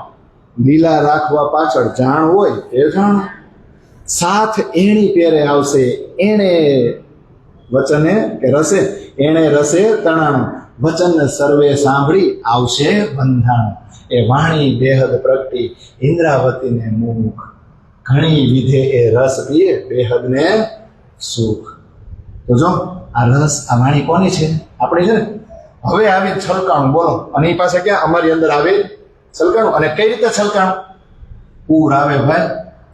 લીલા રાખવા પાછળ જાણ હોય એ જાણ. સાથ એણી પેરે આવશે, એણે વચને કે રસે, એણે રસે તણાણો. વચન સર્વે સાંભળી આવશે બંધાણો. એ વાણી બેહદ પ્રગટી, ઇન્દ્રાવતીને મુખ. ઘણી વિધે એ રસ પીએ, બેહદને સુખ. તો જો આ રસ, આ વાણી કોની છે? આપણી છે ને. હવે આવી છલકાણું બોલો. અને એ પાસે ક્યાં? અમારી અંદર આવે છલકાણું. અને કઈ રીતે છલકાણું? પૂર આવે ભાઈ,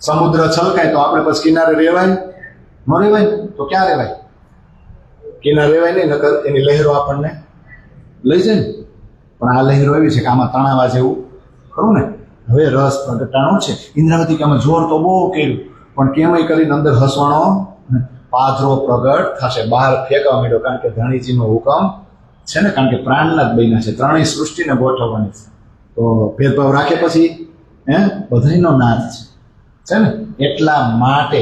સમુદ્ર છલકાય તો આપણે પછી કિનારે રહેવાય? ન રહેવાય. તો ક્યાં રહેવાય? કિનારે રહેવાય નહીં, નકર એની લહેરો આપણને લઈ જાય ને. પણ આ લહેરો એવી છે કે આમાં તણાવા જેવું ખરું ને. હવે રસ પ્રગટાણો છે. ઇન્દ્રાવતી કે અમે જોર તો બહુ કર્યું, પણ કેમય કરીને અંદર હસવાનો પાધરો પ્રગટ થશે, બહાર ફેંકવા માંડ્યો. કારણ કે ધણીજીનો હુકમ છે ને, કારણ કે પ્રાણના જ બન્યા છે, ત્રણેય સૃષ્ટિને ગોઠવવાની છે. તો ભેદભાવ રાખે પછી બધાયનો નાથ છે ને. એટલા માટે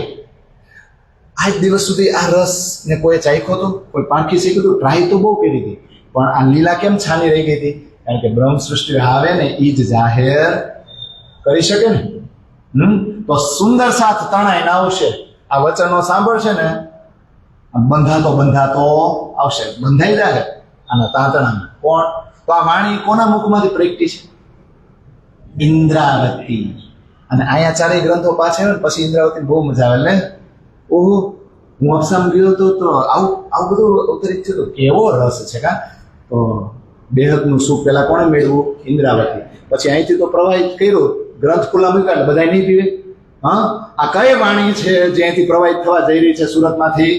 આજ દિવસ સુધી આ રસ ને કોઈ ચાખ્યો તો, કોઈ પાંખી શીખ્યું હતું, ટ્રાય તો બહુ કરી હતી, પણ આ લીલા કેમ છાની રહી ગઈ હતી? કારણ કે બ્રહ્મ સૃષ્ટિ આવે ને એ જ જાહેર કરી શકે ને. તો સુંદર સાથ તણાઈને આવશે. આ વચનો સાંભળશે ને, બંધાતો આવશે, બંધાઈ જાય આના તાંતણામાં. કોણ? તો આ વાણી કોના મુખમાંથી પ્રગટી છે? ઇન્દ્રાવતી. અને અહીંયા ચારેય ગ્રંથો પાછળ આવે ને પછી ઇન્દ્રાવતી બહુ મજા આવે. એટલે ઓહો, હું અફસામ ગયો હતો તો આવું બધું અવતરિત છે. તો કેવો રસ છે કા. તો બેહદનું સુખ પેલા કોણે મેળવ્યું? ઇન્દ્રાવતી. પછી અહીંથી તો પ્રવાહિત કર્યું, ગ્રંથ ખુલ્લા મૂક્યા એટલે બધા નહીં પીવે. હા, આ કઈ વાણી છે જે અહીંથી પ્રવાહિત થવા જઈ રહી છે સુરતમાંથી?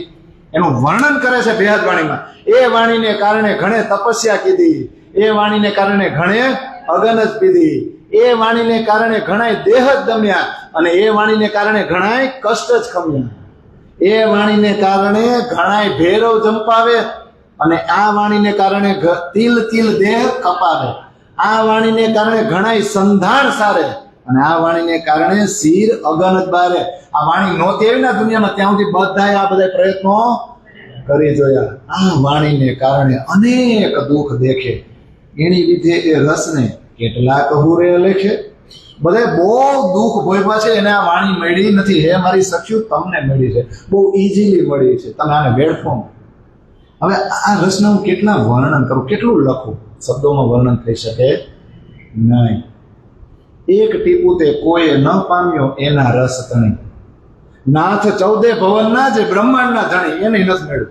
એનું વર્ણન કરે છે બેહદ વાણીમાં. એ વાણીને કારણે ઘણે તપસ્યા કીધી, એ વાણીને કારણે ઘણે અગનજ પીધી, એ વાણીને કારણે ઘણાય દેહ જ દમ્યા, અને એ વાણીને કારણે ઘણાય કષ્ટ જ ખમ્યા. એ વાણીને કારણે ઘણાય ભેરવ જંપાવે, અને આ વાણીને કારણે તિલ તિલ દેહ કપાવે. આ વાણીને કારણે ઘણાય સંધાન સારે અને આ વાણીને કારણે શીર અગનત બારે. આ વાણી નહોતી આવી ને દુનિયામાં ત્યાં સુધી બધાએ આ બધા પ્રયત્નો કરી જોયા. આ વાણીને કારણે અનેક દુઃખ દેખે, એની લીધે એ રસને કેટલાક હુરે લેખે. બધા બહુ દુઃખ ભોગવ્યા છે, એને આ વાણી મળી નથી. હે મારી સખ્યું, તમને મળી છે, બહુ ઇઝીલી મળી છે, તમે આને વેડફો. હવે આ રસના હું કેટલા વર્ણન કરું, કેટલું લખું, શબ્દોમાં વર્ણન થઈ શકે નહીં. એક ટીપું તે કોઈ ન પામ્યો એના રસ તણી. નાથ 14 ભવનના જે બ્રહ્માંડના ધણી એને નથી મળ્યું.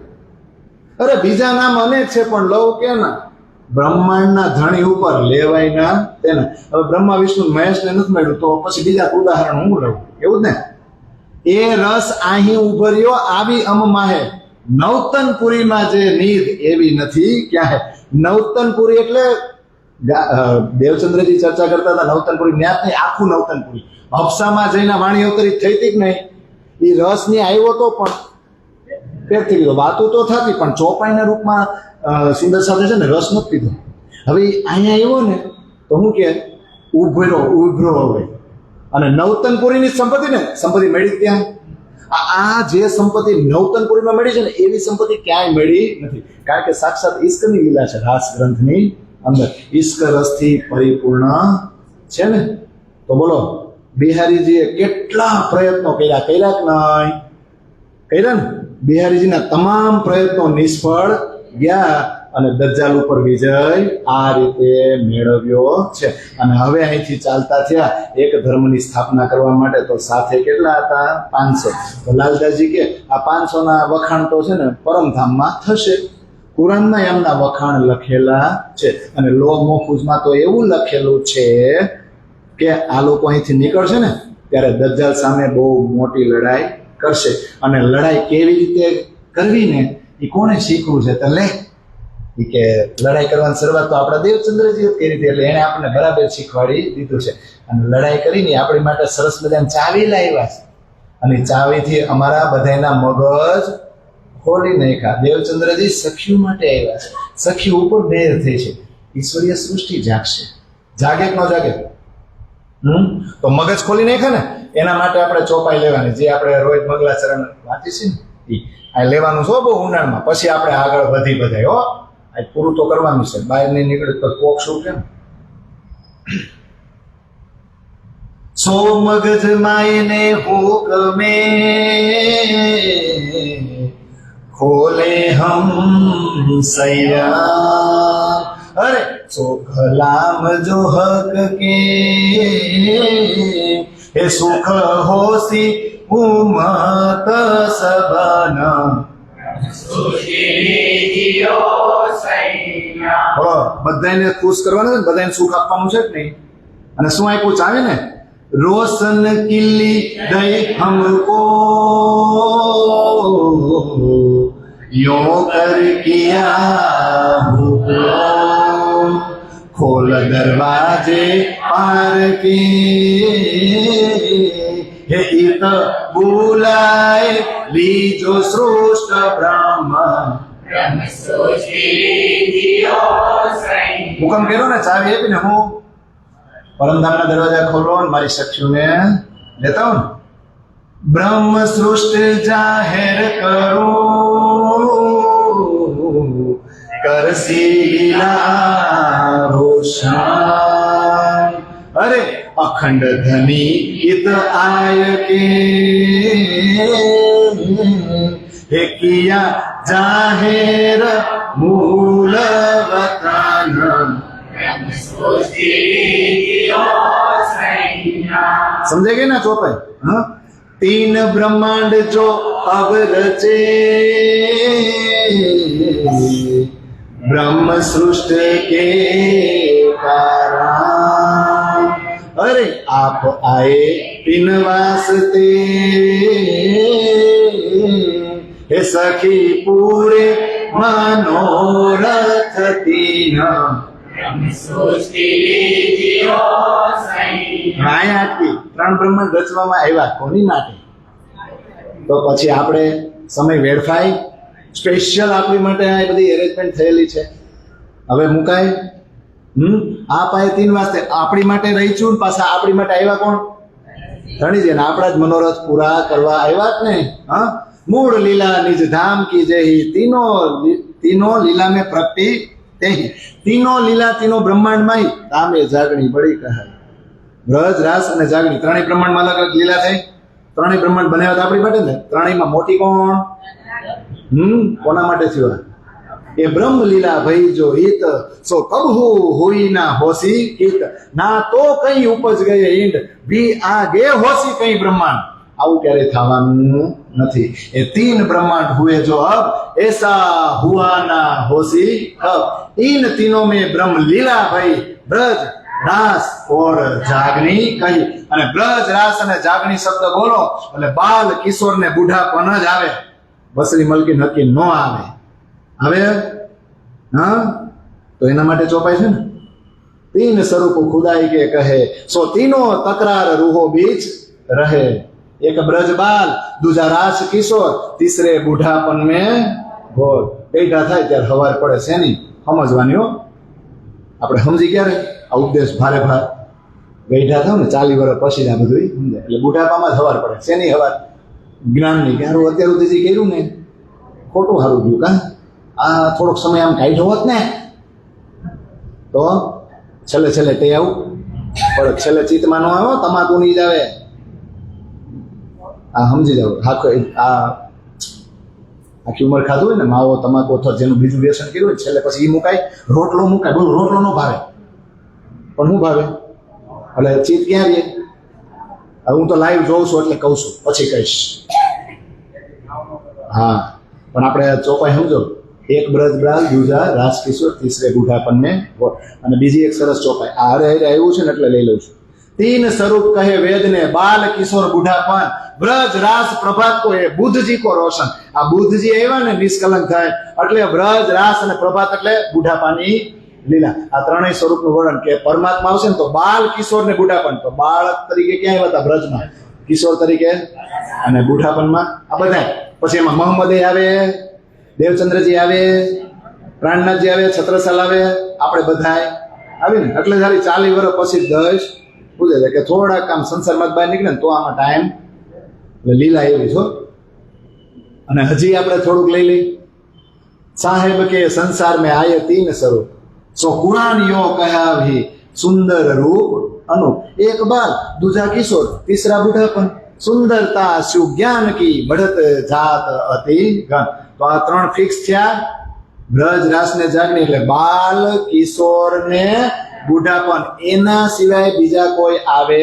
અરે બીજા નામ અનેક છે પણ લવ કે ના, બ્રહ્માંડના ધણી ઉપર લેવાય ના તેને. હવે બ્રહ્મા વિષ્ણુ મહેશને નથી મળ્યું તો પછી બીજા ઉદાહરણ હું લઉં, એવું જ ને. એ રસ અહીં ઉભર્યો આવી માહે, નવતનપુરીમાં જે નીર એવી નથી ક્યાં. નવતનપુરી એટલે દેવચંદ્રજી ચર્ચા કરતા હતા નવતનપુરી જ્ઞાત નહીં, આખું નવતનપુરી. હફસામાં જઈને વાણી અવતરિત થઈ હતી કે નહીં, એ રસની આવ્યો તો પણ ફેરથી ગયો. વાતો તો થતી પણ ચોપાઈના રૂપમાં સુંદર સાથે છે ને રસ નથી પીધો. હવે અહીંયા આવ્યો ને તો હું કે ઉભરો હવે. અને નવતનપુરીની સંપત્તિ ને, સંપત્તિ મળી ત્યાં. આ જે સંપત્તિ નવતનપુરીમાં મળી છે ને એવી સંપત્તિ ક્યાંય મળી નથી. કારણ કે સાક્ષાત ઈશ્કની લીલા છે રાસ ગ્રંથની અંદર. ઈશ્ક રસથી પરિપૂર્ણ છે ને. તો બોલો બિહારીજીએ કેટલા પ્રયત્નો કર્યા કે નહીં? કર્યા ને. બિહારીજીના તમામ પ્રયત્નો નિષ્ફળ ગયા અને દજ્જાલ ઉપર વિજય આ રીતે મેળવ્યો છે. અને હવે અહીંથી ચાલતા થયા એક ધર્મની સ્થાપના કરવા માટે. તો સાથે કેટલા હતા? 500. તો લાલદાસજી કે આ 500ના વખાણ તો છે ને પરમધામમાં થશે. કુરાનમાં એમના વખાણ લખેલા છે. અને લો મોફૂઝમાં તો એવું લખેલું છે કે આ લોકો અહીંથી નીકળશે ને ત્યારે દજ્જાલ સામે બહુ મોટી લડાઈ કરશે. અને લડાઈ કેવી રીતે કરવી ને એ કોને શીખવું છે? તો લે એ કે લડાઈ કરવાની શરૂઆત તો આપણા દેવચંદ્રજી કરી હતી, એટલે એને આપણને બરાબર શીખવાડી દીધું છે. અને લડાઈ કરીને આપણી માટે સરસ મજાની ચાવી લાવ્યા છે. અને ચાવીથી અમારા બધાના મગજ ખોલી નાખ્યા. દેવચંદ્રજી સખીઓ માટે આવ્યા છે. સખીઓ ઉપર બેર થઈ છે. ઈશ્વરીય સૃષ્ટિ જાગશે. જાગે કે ન જાગે? તો મગજ ખોલી નાખ્યા ને એના માટે આપણે ચોપાઈ લેવાની, જે આપણે રોહિત મંગલાચરણ વાંચી છે ને આ લેવાનું છો બહુ ઊંડાણમાં. પછી આપણે આગળ વધી બધાય હો. આ પૂરું તો કરવાનું છે. બહાર નહીં નીકળે તો કોક શું કેમ? સો મગજ માયને હુકમે ખોલે હમ સૈયા. અરે સો કલામ જો હક કે હે સુખ હોસી ઉમત સબના. બધાને ખુશ કરવાનું છે ને, બધાને સુખ આપવાનું છે જ નહીં. અને શું આપ્યું? ચાવે ને રોશન કિલ્લી દઈ હમકો યો કર કિયા હુકમ ખોલ દરવાજે પાર કે હે ઈત બુલાય લીજો સૃષ્ટ બ્રહ્મ. હુકમ કર્યો ને, ચાવી આપીને હું પરમધામના દરવાજા ખોલો ને મારી સખીઓને લેતા હો ને. બ્રહ્મ સૃષ્ટિ જાહેર કરો કરસી લીલા રોશન. અરે અખંડ ધની હિત આય કે હે કિયા જાહેર મૂલ વતન. સમજે ગઈ ના ચોપાઈ? હા. 3 બ્રહ્માંડ જો અબ રચે બ્રહ્મ સૃષ્ટિ કે કારણ. અરે આપ આए इन वास्ते हे सखी पूरे मनोरथ तीन. માયા 3 બ્રહ્માંડ રચવામાં આવ્યા કોની માટે? તો પછી આપણે સમય વેડફાય? સ્પેશિયલ આપણી માટે આ બધી એરેન્જમેન્ટ થયેલી છે. હવે મુકાય આ પાયે 3 વાસ્તે આપણી માટે રહી છું ને પાછા આપણી માટે આવ્યા કોણ? ધણીજી. ને આપણા જ મનોરથ પૂરા કરવા આવ્યા જ ને. હા, મૂળ લીલા નિજ ધામ કી જય तीनों लीला में प्रगति तेहि तीनों लीला तीनों ब्रह्मांड में तामे जागणी बड़ी कहाय ब्रज रास અને જાગણી ત્રણેય બ્રહ્માંડમાં અલગ અલગ લીલા થઈ. ત્રણેય બ્રહ્માંડ બનાવ્યા હતા આપણી માટે ને. ત્રણેયમાં મોટી કોણ? કોના માટે થયો? એ બ્રહ્મ લીલા ભઈ જો હિત સો કબહુ હોઈ ના હોસી હિત ના તો કઈ ઉપજ ગયે ઈંડ ભી આગે હોસી કઈ બ્રહ્માંડ. આવું ક્યારે થવાનું નથી. એ 3 ब्रह्मांड हुए जो अब ऐसा हुआ ना होसी अब इन तीनों में ब्रह्म लीला भाई ब्रज रास और जागनी कही. અને બ્રજ રાસ અને જાગણી શબ્દ બોલો એટલે બાલ કિશોર ને બુઢાપણ જ આવે. બસરી મલકી નક્કી ન આવે. આવે હા, તો એના માટે ચોપાય છે ને. 3 स्वरूप खुदाई के कहे सो तीनों तकरार रूहो बीच रहे. एक ब्रज बाल, दूजा रास किशोर, तीसरे बूढ़ापन में घोर. બેઠા થાય ત્યારે હવાર પડે છે નહીં સમજવાની હો. આપણે સમજી ક્યારે આ ઉપદેશ ભારે ભાર બેઠા થાવ ને 40 વર્ષ પછી આ બધું સમજાય. એટલે બુઢાપામાં જ હવાર પડે છે નહીં. હવાર જ્ઞાનની કે હારું અત્યાર સુધી કર્યું ને ખોટું હારું ગયું. કા આ થોડોક સમય આમ કાઢ્યો હોત ને તો છેલ્લે છેલ્લે તે આવું પણ છેલ્લે ચિત્તમાં ન આવ્યો તમાકુ નહીં જ આવે. આ સમજી જાવ. આખી ઉંમર ખાધું હોય ને માવો તમાકુ અથવા જેનું બીજું વ્યસન કર્યું હોય છેલ્લે પછી એ મુકાય. રોટલો મુકાય. બોલો રોટલો નો ભાવે પણ શું ભાવે? એટલે ચિત્ત ક્યાં રહે? હું તો લાઈવ જોઉં છું એટલે કહું છું, પછી કહીશ. હા, પણ આપણે ચોપાઈ સમજો. એક બ્રજ બાલ, दूजा रास किशोर, तीसरे बूढ़ापन में घोर. અને બીજી એક સરસ ચોપાઈ આ હરે હરે આવ્યું છે ને એટલે લઈ લઉં છું. 3 स्वरूप कहे वेद ने बाल किशोर बूढ़ापन ब्रज रास प्रभात को ये बुद्ध जी को रोशन. आ बुद्ध जी આવ્યા ને નિષ્કલંક થાય એટલે બ્રજ રાસ અને પ્રભાત એટલે બુઢાપાની લીલા. આ ત્રણેય સ્વરૂપનું વર્ણન કે પરમાત્મા આવશે ને તો બાલ કિશોર ને બુઢાપન. તો બાળક તરીકે ક્યાં આવ્યા હતા? બ્રજમાં. કિશોર તરીકે અને બુઢાપનમાં આ બધા. પછી એમાં મોહમ્મદ આવે, દેવચંદ્રજી આવે, પ્રાણનાથજી આવે, છત્રસાલ આવે, આપણે બધા આવી ને. એટલે સારી 40 વર્ષ પછી દશ પૂછે છે કે થોડાક કામ સંસારમાં બહાર નીકળે ને તો આમાં ટાઈમ લીલા એવી છો. અને હજી આપણે થોડુંક લઈ લઈ. સાહેબ કે સંસાર में आए 3 स्वरूप सो कुरान यो कहा भी सुंदर रूप अनु. एक बाल, दूजा किशोर, तीसरा बूढ़ापन. सुंदरता शिव ज्ञान की बढ़त जात अति घन. तो आ 3 ફિક્સ થયા. બ્રજ રાસ ને જાગણી એટલે બાલ કિશોર ને બુઢાપન. એના સિવાય બીજા કોઈ આવે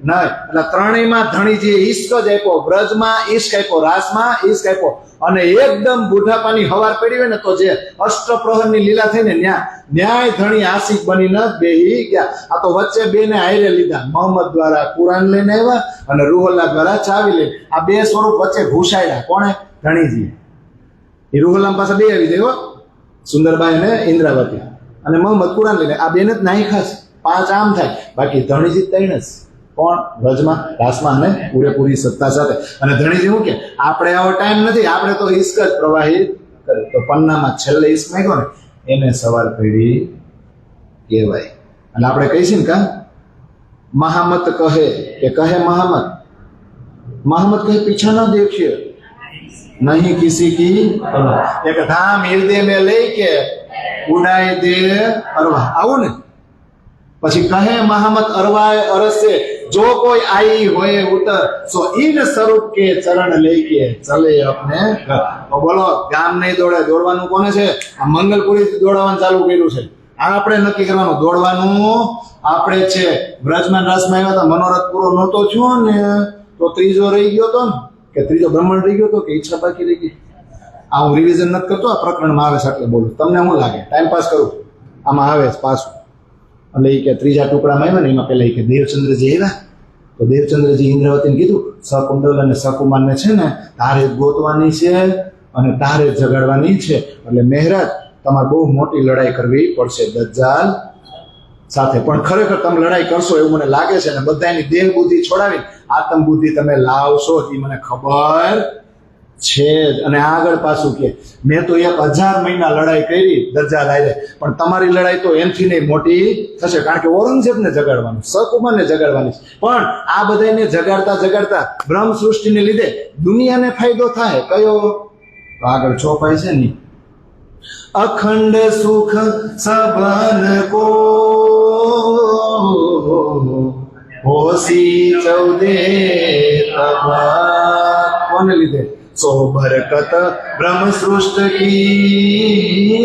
નહીં. એટલે ત્રણેયમાં ધણીજી ઈશ્ક જ આપ્યો. બ્રજમાં ઈશ્ક આપ્યો, રાસમાં ઈશ્ક આપ્યો. અને એકદમ બુઢાપાની હવાર પડી હોય ને તો જે અષ્ટપ્રહરની લીલા થઈ ને ન્યાય ધણી આશિક બની ન બેહી ગયા. આ તો વચ્ચે 2 ને હારે લીધા. મોહમ્મદ દ્વારા કુરાન લઈને આવ્યા અને રૂહલ્લા દ્વારા ચાવી લઈને. આ 2 સ્વરૂપ વચ્ચે ઘૂસાડ્યા. કોણે? ધણીજી. એ રૂહલ્લા પાસે 2 આવી જાય. સુંદરબાઈ ને ઇન્દ્રાવતી. અને મોહમ્મદ કુરાન લઈને આ 2 ને જ નાઈ ખાસ 5 આમ થાય. બાકી ધણીજી 3 જ. કોણ? રજમાં, રાસમાં અને પૂરેપૂરી સત્તા સાથે. અને ધણીજી શું કે આપણે આવો ટાઈમ નથી, આપણે તો ઈશ્ક જ પ્રવાહિત કરે. તો પન્નામાં છેલ્લે ઈશ્ક માંગ્યો ને એને સવાર પેઢી કહેવાય. અને આપણે કહીશું ને કા મહામત કહે કે કહે મહામત કહે પીછા ન દેખીએ નહીં કિસી કી પરવાહ. એક ધામ હૃદય में લઈ કે ઉડાઈ દે અરવા. આવું ને પછી કહે મહામત અરવાય અરસ से जो कोई आई होए उतर सो इन स्वरूप के चरण लेके चले अपने घर. તો બોલો ગામ નહીં દોડે. દોડવાનું કોને છે? આ મંગલપુરી દોડવાનું ચાલુ કર્યું છે. આ આપણે નક્કી કરવાનું. દોડવાનું આપણે છે. બ્રજમાં રાસમાં આવ્યા હતા, મનોરથ પૂરો નહોતો થયો ને તો ત્રીજો રહી ગયો તો ને કે ત્રીજો બ્રહ્માંડ રહી ગયો તો કે ઈચ્છા બાકી રહી ગઈ. આ હું રિવિઝન નથી કરતો. આ પ્રકરણમાં આવે છે એટલે બોલું. તમને શું લાગે? ટાઈમ પાસ કરું. આમાં આવે છે પાછું. એટલે એ કે ત્રીજા ટુકડામાં આવ્યા ને એમાં પેલા કે દેવચંદ્રજી આવ્યા તો દેવચંદ્રજી ઇન્દ્રાવતીને કીધું સકુંડલ અને સકુમારને છે ને તારે જ ગોતવાની છે અને તારે જ જગાડવાની છે. એટલે મહેરાજ તમારે બહુ મોટી લડાઈ કરવી પડશે દજ્જાલ સાથે. પણ ખરેખર તમે લડાઈ કરશો એવું મને લાગે છે. અને બધાની દેહ બુદ્ધિ છોડાવી આત્મ બુદ્ધિ તમે લાવશો એ મને ખબર છે જ. અને આગળ પાછું કે મેં તો 1000 મહિના લડાઈ કરી દજ્જાલ હારે, પણ તમારી લડાઈ તો એનથી નહીં મોટી થશે, કારણ કે ઔરંગઝેબને જગાડવાનું, શકુમારને જગાડવાની છે. પણ આ બધાને જગાડતા જગાડતા બ્રહ્મ સૃષ્ટિને લીધે દુનિયાને ફાયદો થાય કયો? તો આગળ ચોપાઈ છે ને, અખંડ સુખ સબન કો હોસી ચૌદે તબા. કોને લીધે? સો બરકત બ્રહ્મ સૃષ્ટિ કી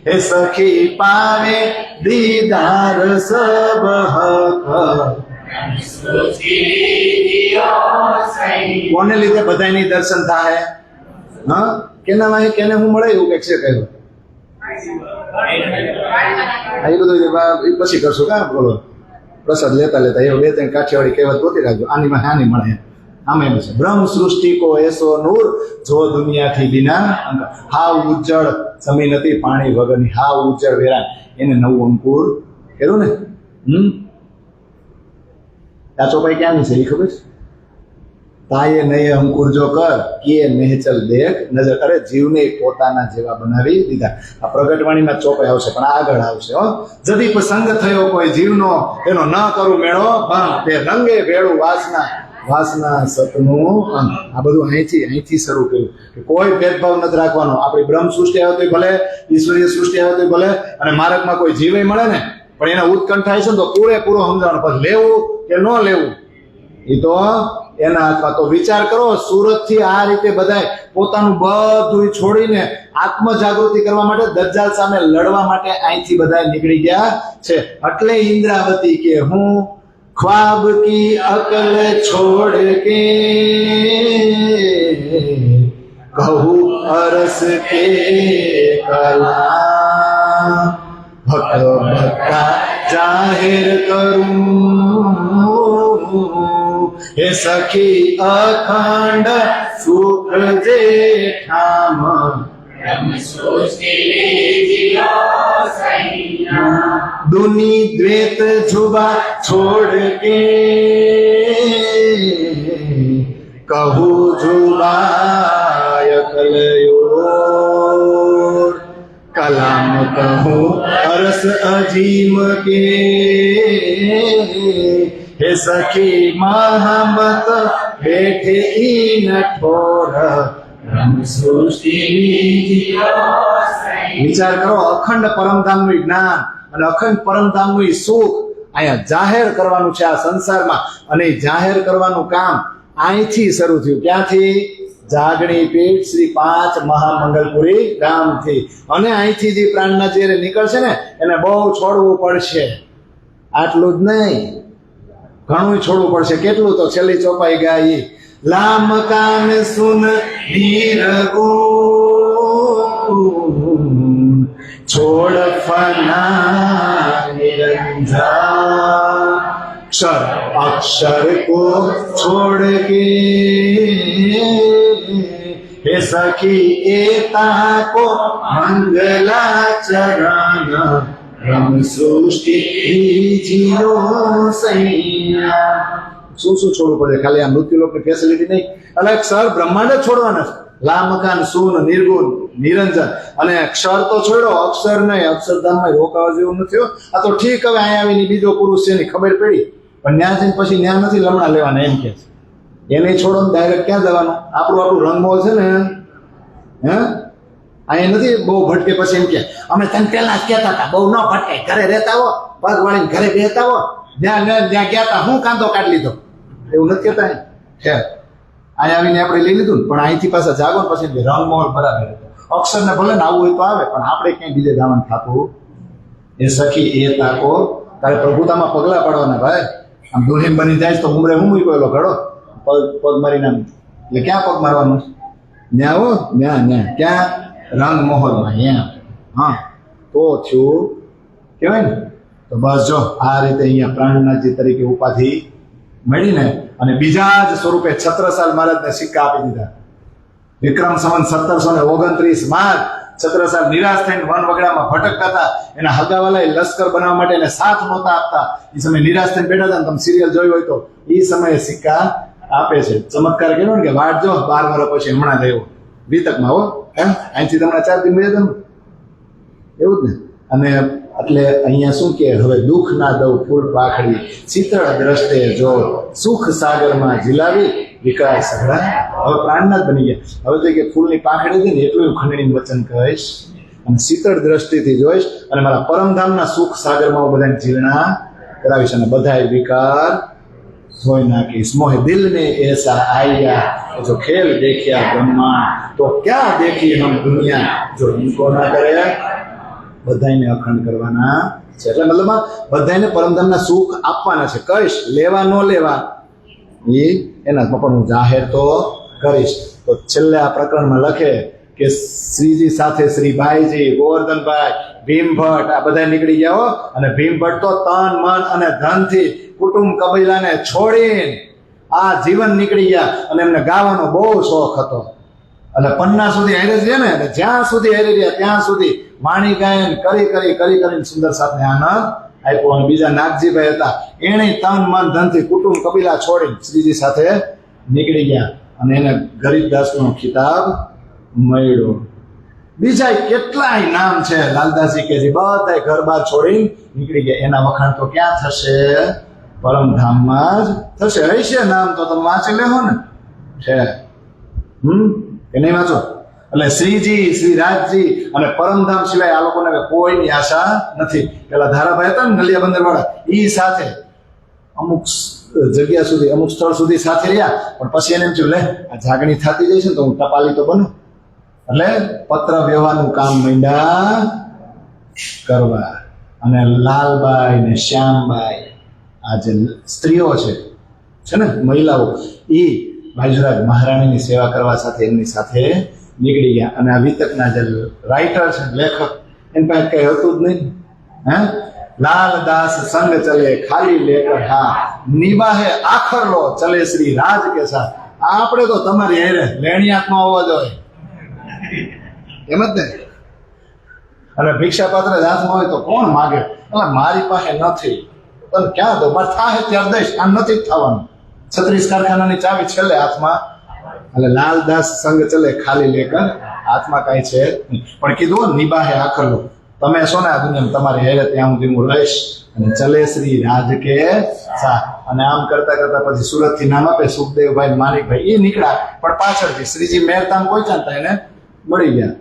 હે સખી પાવે દીદાર સબ હક. કોને લીધે બધાની દર્શન થાય? હા, કેના વાહે કેને હું મળે એવું કઈક છે કહ્યું? એ બધું એ પછી કરશું. કા બોલો, પ્રસાદ લેતા લેતા એવું 2-3 કાઠિયાવાડી કહેવત ગોતી રાખજો. આની માં હાની મળે આમ એમ છે. બ્રહ્મ સૃષ્ટિ કો એસો નૂર જો દુનિયાથી બિના અંક. હાવ ઉજ્જળ જમીન હતી પાણી વગરની, હાવ ઉજ્જળ વેરાન, એને 9 અંકુર કર્યું ને. આ ચોપાઈ ક્યાંની છે એ ખબર છે? તાયે નયે અંકુર જો કર કિયે નહેચલ દેખ નજર. અરે જીવને પોતાના જેવા બનાવી દીધા. આ પ્રગટવાણીમાં ચોપાઈ આવશે, પણ આગળ આવશે. હો, જદી પ્રસંગ થયો કોઈ જીવનો, એનો ન કરું મેળો ભંગ, તે રંગે ભેળું વાસના સતનું અંગ. આ બધું અહીંથી શરૂ કર્યું કે કોઈ ભેદભાવ નથી રાખવાનો. આપણી બ્રહ્મ સૃષ્ટિ આવે તો ભલે, ઈશ્વરીય સૃષ્ટિ આવે તો ભલે, અને માર્ગમાં કોઈ જીવે મળે ને, પણ એના ઉત્કંઠ થાય છે ને તો પૂરેપૂરો સમજાવવાનો. પછી લેવું કે ન લેવું એ તો એના હાથમાં. તો વિચાર કરો, સુરત થી આ રીતે બધાય પોતાનું બધું છોડીને આત્મ જાગૃતિ કરવા માટે, દજ્જાલ સામે લડવા માટે અહીંથી બધાય નીકળી ગયા છે. એટલે ઇન્દ્રાવતી કે હું ખ્વાબ કી અકલ છોડ કે કહું અરસ કે કલા ભક્ત ભક્તા જાહેર કરું હે સખી અખંડ સુખ જેઠામ. दुनी द्वेत जुबा छोड़ के कहूँ जुबाय कलयोर कलाम कहूँ अरस अजीम के हे सखी महमत बैठे इन ठोर. વિચાર કરો, અખંડ પરમધામનું જ્ઞાન અને અખંડ પરમધામનું સુખ અહીંયા જાહેર કરવાનું છે આ સંસારમાં. અને જાહેર કરવાનું કામ અહીંથી શરૂ થયું. ક્યાંથી? જાગણી પીઠ શ્રી 5 મહામંગલપુરી ગામથી. અને અહીંથી જે પ્રાણના જે નીકળશે ને એને બહુ છોડવું પડશે. આટલું જ નહીં, ઘણું છોડવું પડશે. કેટલું? તો છેલ્લી ચોપાઈ ગાય, લામ કાન સુન ધીર ગુણ છોડ ફના નિરંજન અક્ષર અક્ષર કો છોડ કે હે સખી એતા કો મંગલાચરણ રમ સૃષ્ટિ જીરો સૈયા. શું છોડવું પડે? ખાલી આ મૃત્યુલોકની ફેસિલિટી નહીં, એટલે અક્ષર બ્રહ્માંડ જ છોડવાના છે. લામકાન સૂન નિર્ગુણ નિરંજન. અને અક્ષર તો છોડો, અક્ષર નહીં. અક્ષરધામમાં રોકાવા જેવું નથી. આ તો ઠીક, હવે અહીંયા આવીને બીજો પુરુષ છે એની ખબર પડી, પણ ન્યા જઈને પછી ન્યા નથી લમણા લેવાના એમ કે છે. એને છોડો ને ડાયરેક્ટ ક્યાં જવાનું? આપણું રંગમોલ છે ને, હે અહીંયા નથી બહુ ભટકે. પછી એમ કે અમે તને પેલા જ કહેતા હતા બહુ ન ભટકાય, ઘરે રહેતા હો, પગ વાળીને ઘરે બેસતા હો, જ્યાં ગયા હતા હું કાંદો કાઢી લીધો, એવું નથી કહેતા. છે અહીંયા આવીને આપણે લઈ લીધું ને, પણ અહીંથી પાછા જાગો પછી રંગમોહલ બરાબર. અક્ષર ને ભલે ને આવવું હોય તો આવે, પણ આપણે ક્યાંય બીજે જવાનું થતું. એ સખી એ તાકો, તારે પ્રભુતામાં પગલા પાડવાના ભાઈ. આમ દુલ્હન બની જાય તો ઉમરે હું મૂકેલો ઘડો પગ મારીને આમ. એટલે ક્યાં પગ મારવાનું? ન્યા હો, ન્યા ક્યાં? રંગમોહલમાં. ત્યાં હા તો થયું કહેવાય ને. તો બસ જો આ રીતે અહીંયા પ્રાણનાથજી તરીકે ઉપાધિ મળીને અને બીજા જ સ્વરૂપે છત્રસાલ મહારાજને સિક્કા આપી દીધા. વિક્રમ સંવત 1729 માં છત્રસાલ નિરાશ થઈને વન વગડામાં ભટકતા હતા. એના હગાવાલાએ લશ્કર બનાવવા માટે એને સાથ નહોતા આપતા. એ સમયે નિરાશ થઈને બેઠા હતા. તમે સિરિયલ જોઈ હોય તો એ સમયે સિક્કા આપે છે. ચમત્કાર કર્યો ને કે વાટ જો 12 વર્ષ પછી હમણાં લેવો વિતકમાં હો અહીંથી તમને 4 દિન મળ્યા એવું જ ને. અને એટલે અહીંયા શું કે હવે દુઃખ ના દઉં ફૂલ પાખડી શીતળ દ્રષ્ટે જો સુખ સાગરમાં ઝીલાવી વિકાસ સઘળા. હવે પ્રાણનાથ બની ગયા. હવે તો કે ફૂલની પાખડી હતી ને એટલું ખંડણી વચન કહીશ અને શીતળ દ્રષ્ટિથી જોઈશ અને મારા પરમધામના સુખ સાગરમાં હું બધાને ઝીલણા કરાવીશ અને બધાય વિકાર ધોઈ નાખીશ. મોહે દિલ ને એસા આયા જો ખેલ દેખ્યા બ્રહ્મા તો ક્યાં દેખી હમ દુનિયા જો ઇनको ના કરે. બધાને અખંડ કરવાના છે એટલે મતલબમાં બધાને પરમધામના સુખ આપવાના છે. કહીશ લેવા ન લેવા એ એના પણ હું જાહેર તો કરીશ. તો છેલ્લે આ પ્રકરણમાં લખે કે શ્રીજી સાથે શ્રી ભાઈજી ગોવર્ધનભાઈ ભીમભટ્ટ આ બધા નીકળી ગયા હો. અને ભીમભટ્ટ તો તન મન અને ધનથી કુટુંબ કબીલાને છોડીને આ જીવન નીકળી ગયા અને એમને ગાવાનો બહુ શોખ હતો અને પન્ના સુધી હારે છે ને જ્યાં સુધી હારી રહ્યા ત્યાં સુધી વાણી ગાયન કરીને સુંદર સાથે આનંદ આપ્યો. અને બીજા નાગજીભાઈ હતા એને તન મન ધનથી કુટુંબ કબીલા છોડીને શ્રીજી સાથે નીકળી ગયા અને એને ગરીબદાસનો ખિતાબ મળ્યો. બીજા કેટલાય નામ છે લાલદાસજી કે જે બધા ઘર બાર છોડીને નીકળી ગયા. એના વખાણ તો ક્યાં થશે? પરમધામમાં જ થશે. હશે નામ તો તમે વાંચી લેવો ને છે કે નહીં વાંચો? એટલે શ્રીજી શ્રી રાજજી અને પરમધામ સિવાય આ લોકોને કોઈની આશા નથી. પેલા ધારાભાઈ હતા ને નલિયા બંદર વાળા ઈ સાથે અમુક જગ્યા સુધી અમુક સ્થળ સુધી સાથે રહ્યા પણ પછી એને એમ થયું લે આ જાગણી થતી જાય છે ને તો હું ટપાલી તો બનું. એટલે પત્ર વ્યવહારનું કામ માંડ્યા કરવા. અને લાલબાઈ ને શ્યામબાઈ આ જે સ્ત્રીઓ છે ને મહિલાઓ એ બાજુરાજ મહારાણીની સેવા કરવા સાથે એમની સાથે નીકળી ગયા. અને આ વિતકના જે રાઇટર છે લેખક એની પાસે કઈ હતું જ નહીં. હે લાલદાસ સંગ ચલે ખાલી લેકર હા નિબાહે આખર લો ચલે શ્રી રાજ કે સાથ. આપણે તો તમારી હેરે લેણિયાતમાં હોવા જોઈએ એમ જ ને. અને ભિક્ષા પાત્ર હાથમાં હોય તો કોણ માગે? એટલે મારી પાસે નથી તને ક્યાં દો મારે થાય ત્યારે દઈશ. આ નથી જ થવાનું. 36 કારખાનાની ચાવી છેલ્લે હાથમાં. એટલે લાલદાસ સંગ ચલે ખાલી લેકર હાથમાં કાંઈ છે નહીં. પણ કીધું નિબાહે આખર લો તમે છો ને આ દુનિયામાં તમારી હેરે ત્યાં સુધી હું રહીશ. અને ચલે શ્રી રાજ કે સાથ. અને આમ કરતા કરતા પછી સુરત થી નામ આપે સુખદેવભાઈ માનિકભાઈ એ નીકળ્યા પણ પાછળથી શ્રીજી મહેરતામ પહોંચ્યા હતા એને મળી ગયા.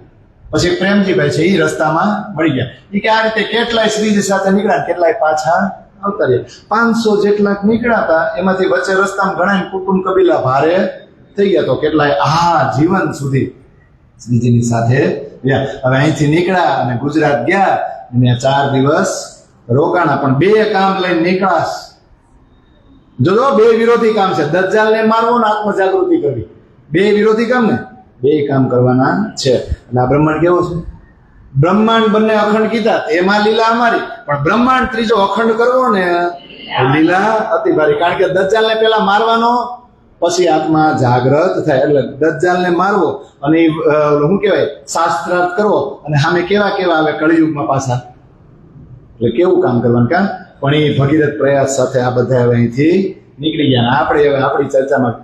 પછી પ્રેમજીભાઈ છે એ રસ્તામાં મળી ગયા. એ કે આ રીતે કેટલાય શ્રીજી સાથે નીકળ્યા કેટલાય પાછા આવતા રહ્યા. 500 જેટલા નીકળ્યા હતા એમાંથી વચ્ચે રસ્તામાં ઘણા કુટુંબ કબીલા ભારે થઈ ગયા. તો કેટલાય આ જીવન સુધી શ્રીજીની સાથે ગયા. હવે અહીંથી નીકળ્યા અને ગુજરાત ગયા અને 4 દિવસ રોકાણા. પણ 2 કામ લઈને નીકળાશ. જો 2 વિરોધી કામ છે. દજ્જાલને મારવો ને આત્મજાગૃતિ કરવી. 2 વિરોધી કામ ને 2 કામ કરવાના છે. અને આ બ્રહ્માંડ કેવો છે? બ્રહ્માંડ બંને અખંડ કીધા એમાં લીલા અમારી. પણ બ્રહ્માંડ ત્રીજો અખંડ કરવો ને લીલા અતિ ભારી. કારણ કે દજ્જાલને પેલા મારવાનો પછી આત્મા જાગ્રત થાય. એટલે દજ્જાલને મારવો અને શું કહેવાય શાસ્ત્રાર્થ કરવો અને સામે કેવા કેવા આવે કળિયુગમાં પાછા. એટલે કેવું કામ કરવાનું કામ. પણ એ ભગીરથ પ્રયાસ સાથે આ બધા હવે અહીંથી નીકળી ગયા. આપણે હવે આપણી ચર્ચામાં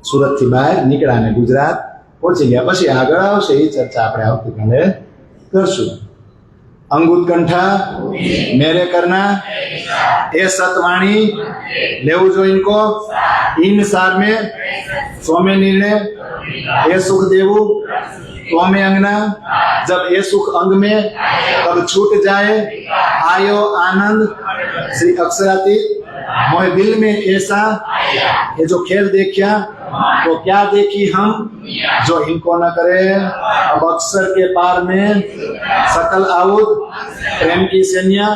સુરતથી બહાર નીકળ્યા અને ગુજરાત પહોંચી ગયા. પછી આગળ આવશે એ ચર્ચા આપણે આવતીકાલે કરશું. અંગુત્કંઠા મેરે કરના એ સતવાણી લેવું જો इनको इन सार में सोमे निर्णय ये सुख देवू तो में अंगना जब ये सुख अंग में तब छूट जाए आयो आनंद श्री अक्षराती मोहे दिल में ऐसा ये जो खेल देखा तो क्या देखी हम जो इनको न करे अब अक्षर के पार में सकल आउद प्रेम की सेन्या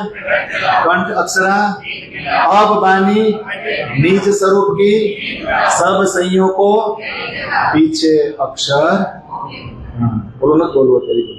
कंठ अक्षरा अब बानी निज स्वरूप की सब संयोग को पीछे अक्षर बोलो ना बोलो तरीके